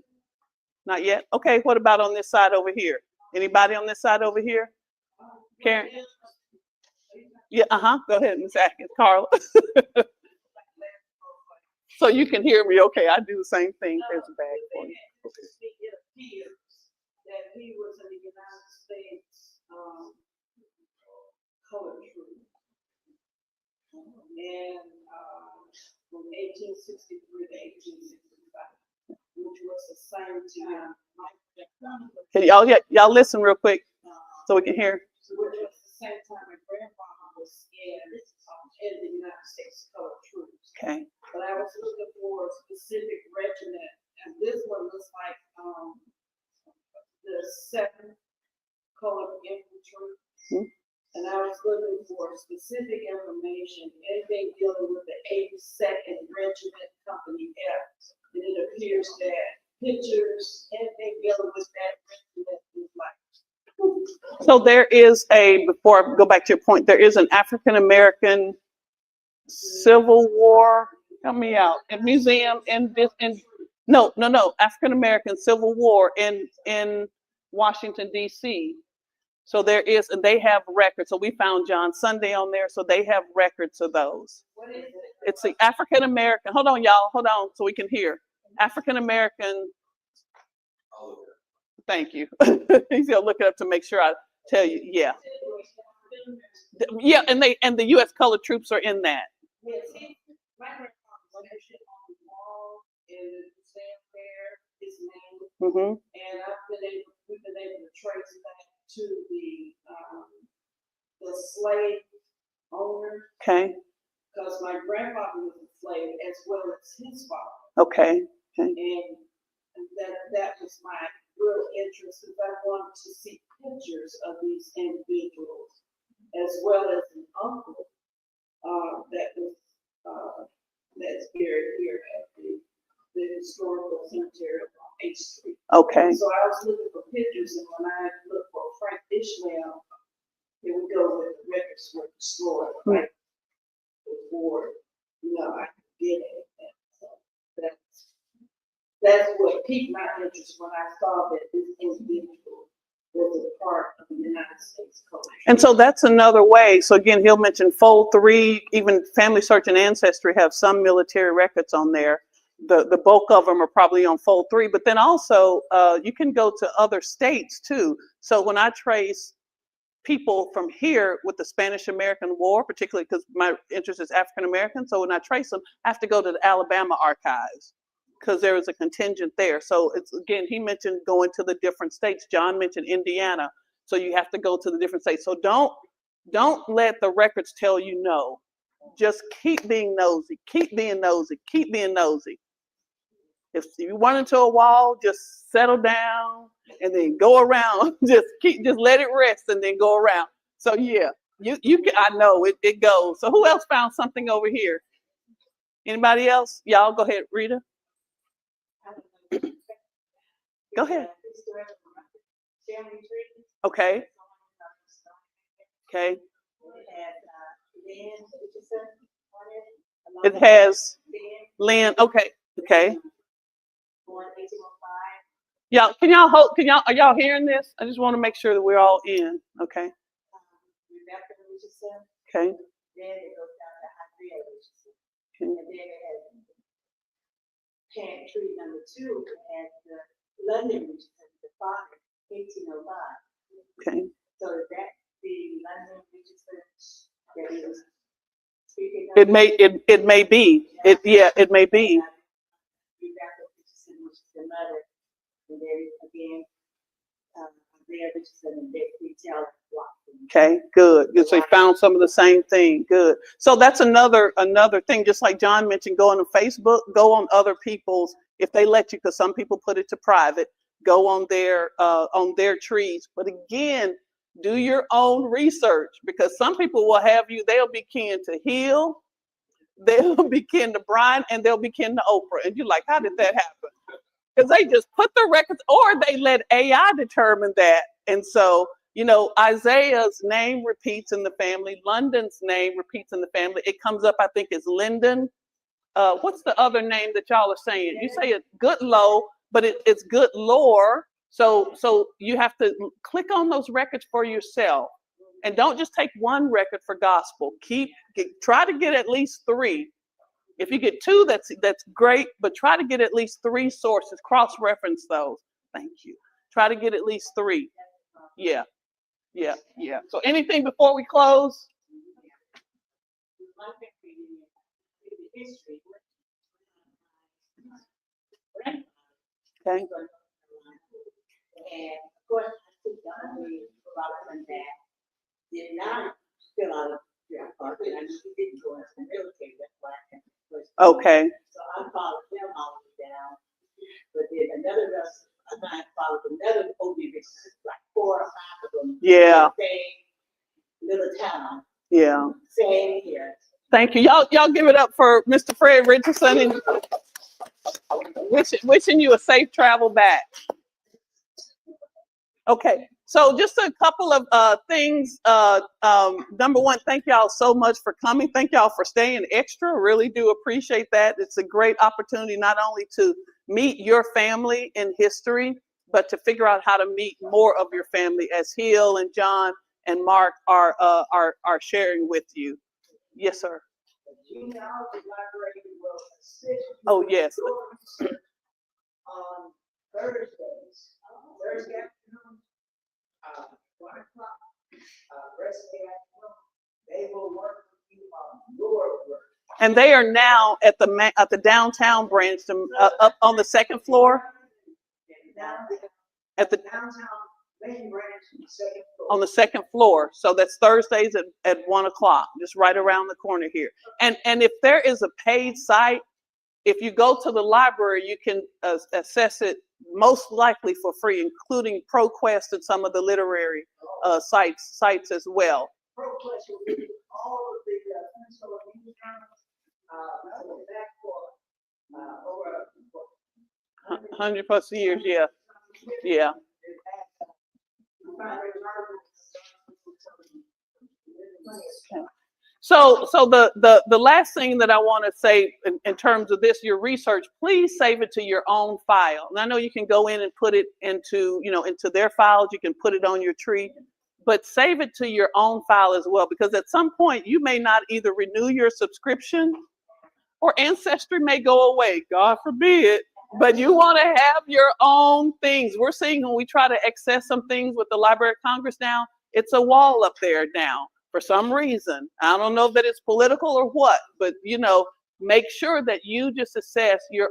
Not yet. Okay, what about on this side over here? Anybody on this side over here? Karen? Yeah, go ahead, Miss Atkins. Carla. So you can hear me. Okay, I do the same thing. There's a bag for you. It appears that he was in the United States colored troop. And from 1863 to 1865, which was assigned to him. Can y'all listen real quick so we can hear? Which was the same time my grandfather was in the United States colored troops. Okay. But I was looking for a specific regiment, and this one looks like the 7th colored infantry. Hmm. And I was looking for specific information, anything dealing with the 82nd Regiment Company F. And it appears that pictures, anything dealing with that regiment is like. So there is before I go back to your point, there is an African American Civil War, help me out, a museum no, African American Civil War in Washington, D.C. So there is, and they have records. So we found John Sunday on there, so they have records of those. What is it? It's the African American, hold on, y'all, hold on, so we can hear. African American, thank you. He's gonna look it up to make sure I tell you, yeah. Yeah, and the U.S. colored troops are in that. Yes, my grandfather's leadership on the wall is stand there, his name. Mm-hmm. And we've been able to trace back to the slave owner, Okay, because my grandfather was a slave as well as his father. okay. And that was my real interest, because I wanted to see pictures of these individuals, as well as an uncle that's buried here at the historical cemetery on H Street. Okay. So I was looking for pictures, and when I looked for Frank Ishmael, it would go with the records were destroyed, right? Before, I could get it. So that's what piqued my interest when I saw that this individual was a part of the United States culture. And so that's another way. So again, he'll mention Fold 3, even Family Search and Ancestry have some military records on there. The bulk of them are probably on Fold 3, but then also you can go to other states too. So when I trace people from here with the Spanish-American War, particularly because my interest is African-American, so when I trace them, I have to go to the Alabama archives because there is a contingent there. So it's, again, he mentioned going to the different states. John mentioned Indiana. So you have to go to the different states. So don't let the records tell you no. Just keep being nosy, keep being nosy, keep being nosy. If you run into a wall, just settle down and then go around. just let it rest and then go around. So yeah, you can, I know it goes. So who else found something over here? Anybody else? Y'all go ahead, Rita. Go ahead. Okay. Okay. It has Lynn. Okay. Okay. Y'all, can y'all hold, are y'all hearing this? I just want to make sure that we're all in, okay? Rebecca Richardson, Okay, then it goes down to Isaiah Richardson. okay, And then it has pantry number 2, and London Richardson, the father, 1805. okay. So is that the London Richardson that he was speaking of? It may be, it may be. Rebecca Richardson, which is the mother, and then again, Isaiah Richardson and Betsy Taylor Watson. Okay, good. Good. So you found some of the same thing. Good. So that's another thing. Just like John mentioned, go on Facebook, go on other people's, if they let you, because some people put it to private. Go on their trees. But again, do your own research, because some people will have you. They'll be kin to Hill, they'll be kin to Brian, and they'll be kin to Oprah. And you're like, how did that happen? Because they just put the records, or they let AI determine that. And so, Isaiah's name repeats in the family. London's name repeats in the family. It comes up, I think, as Lyndon. What's the other name that y'all are saying? You say it's Goodlow, but it's Goodlore. So you have to click on those records for yourself. And don't just take one record for gospel. Try to get at least 3. If you get 2, that's great, but try to get at least 3 sources. Cross-reference those. Thank you. Try to get at least 3. Yeah. So anything before we close? Okay. And of course, I think Robinson that did not fill out a draft card, and I knew he didn't go into the military. That's why I had the first. Okay. So I followed them all the way down. But then another I followed another OB, like 4 or 5 of them. Yeah. Same little town. Yeah. Same here. Thank you. Y'all give it up for Mr. Fred Richardson, and wishing you a safe travel back. Okay, so just a couple of things. Number one, thank y'all so much for coming. Thank y'all for staying extra. Really do appreciate that. It's a great opportunity not only to meet your family in history, but to figure out how to meet more of your family, as Hill and John and Mark are sharing with you. Yes, sir. Oh, yes. On Thursdays, Thursday afternoon, 1 o'clock, Thursday afternoon, they will work with you on your work. And they are now at the downtown branch, up on the 2nd floor. At the downtown main branch on the 2nd floor. On the 2nd floor. So that's Thursdays at 1 o'clock, just right around the corner here. And if there is a paid site, if you go to the library, you can access it most likely for free, including ProQuest and some of the literary sites as well. ProQuest will give you all of the Peninsula Media back for over 100+ years, yeah. Yeah. Okay. So the last thing that I want to say in terms of this, your research, please save it to your own file. And I know you can go in and put it into their files. You can put it on your tree, but save it to your own file as well, because at some point you may not either renew your subscription or Ancestry may go away, God forbid. But you want to have your own things. We're seeing when we try to access some things with the Library of Congress now, it's a wall up there now. For some reason, I don't know that it's political or what, but make sure that you just save your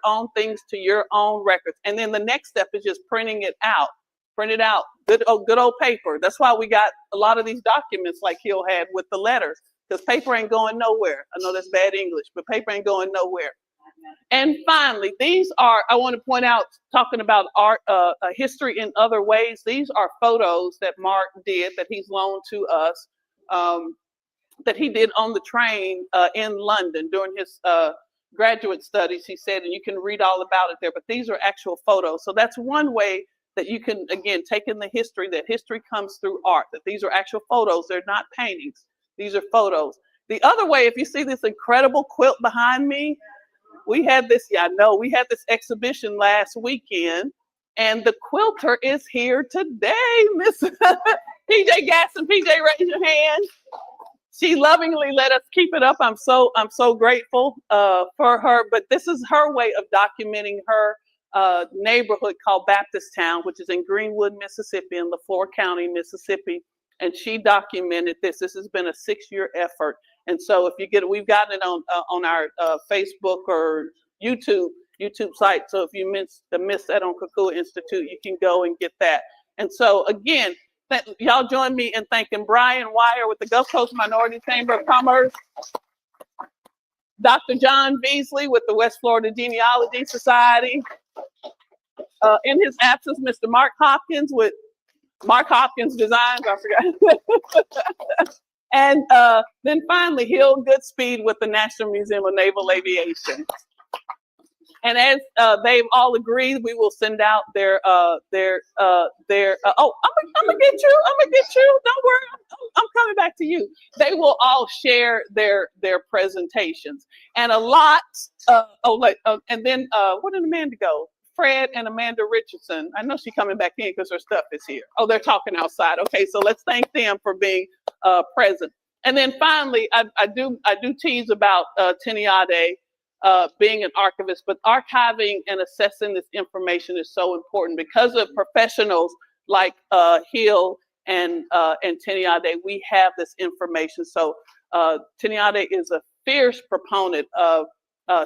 own things to your own records. And then the next step is just printing it out. Print it out, good old paper. That's why we got a lot of these documents like Hill had with the letters, because paper ain't going nowhere. I know that's bad English, but paper ain't going nowhere. And finally, these are, I want to point out, talking about art, history in other ways, these are photos that Mark did, that he's loaned to us, that he did on the train in London during his graduate studies, he said, and you can read all about it there, but these are actual photos. So that's one way that you can, again, take in the history, that history comes through art, that these are actual photos, they're not paintings, these are photos. The other way, if you see this incredible quilt behind me, we had this, yeah, I know, we had this exhibition last weekend, and the quilter is here today, Miss PJ Gasson. PJ, raise your hand. She lovingly let us keep it up. I'm so grateful for her. But this is her way of documenting her neighborhood called Baptist Town, which is in Greenwood, Mississippi, in LaFleur County, Mississippi. And she documented this. This has been a 6-year effort. And so if you get it, we've gotten it on our Facebook or YouTube site. So if you missed that on Kukua Institute, you can go and get that. And so again, y'all join me in thanking Brian Wire with the Gulf Coast Minority Chamber of Commerce, Dr. John Beasley with the West Florida Genealogy Society, in his absence, Mr. Mark Hopkins with Mark Hopkins Designs, I forgot. And then finally, Hill Goodspeed with the National Museum of Naval Aviation. And as they've all agreed, we will send out their oh, I'm gonna get you. Don't worry, I'm coming back to you. They will all share their presentations, and a lot. And then where did Amanda go? Fred and Amanda Richardson. I know she's coming back in because her stuff is here. Oh, they're talking outside. Okay, so let's thank them for being present. And then finally, I do tease about Teniade. Being an archivist, but archiving and assessing this information is so important because of professionals like Hill and Teniade. We have this information. So Teniade is a fierce proponent of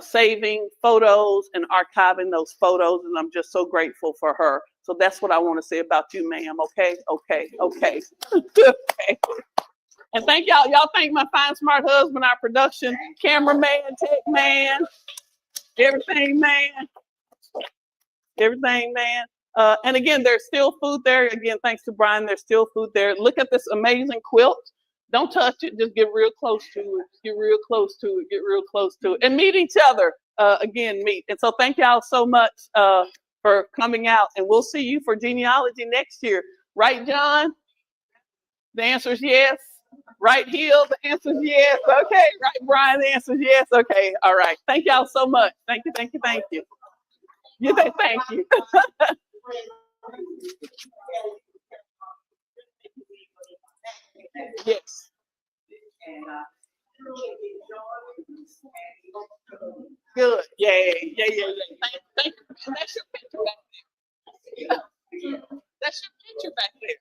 saving photos and archiving those photos, and I'm just so grateful for her. So that's what I want to say about you, ma'am. Okay. Okay. And thank y'all. Y'all thank my fine, smart husband, our production, cameraman, tech man, everything, man. And again, there's still food there. Again, thanks to Brian, there's still food there. Look at this amazing quilt. Don't touch it. Just get real close to it. Get real close to it. And meet each other. Again, meet. And so thank y'all so much for coming out. And we'll see you for genealogy next year. Right, John? The answer is yes. Right, Hill, the answer is yes. Okay. Right, Brian, the answer is yes. Okay. All right. Thank y'all so much. Thank you. You say thank you. Yes. Good. Yeah. Thank you. And that's your picture back there. That's your picture back there.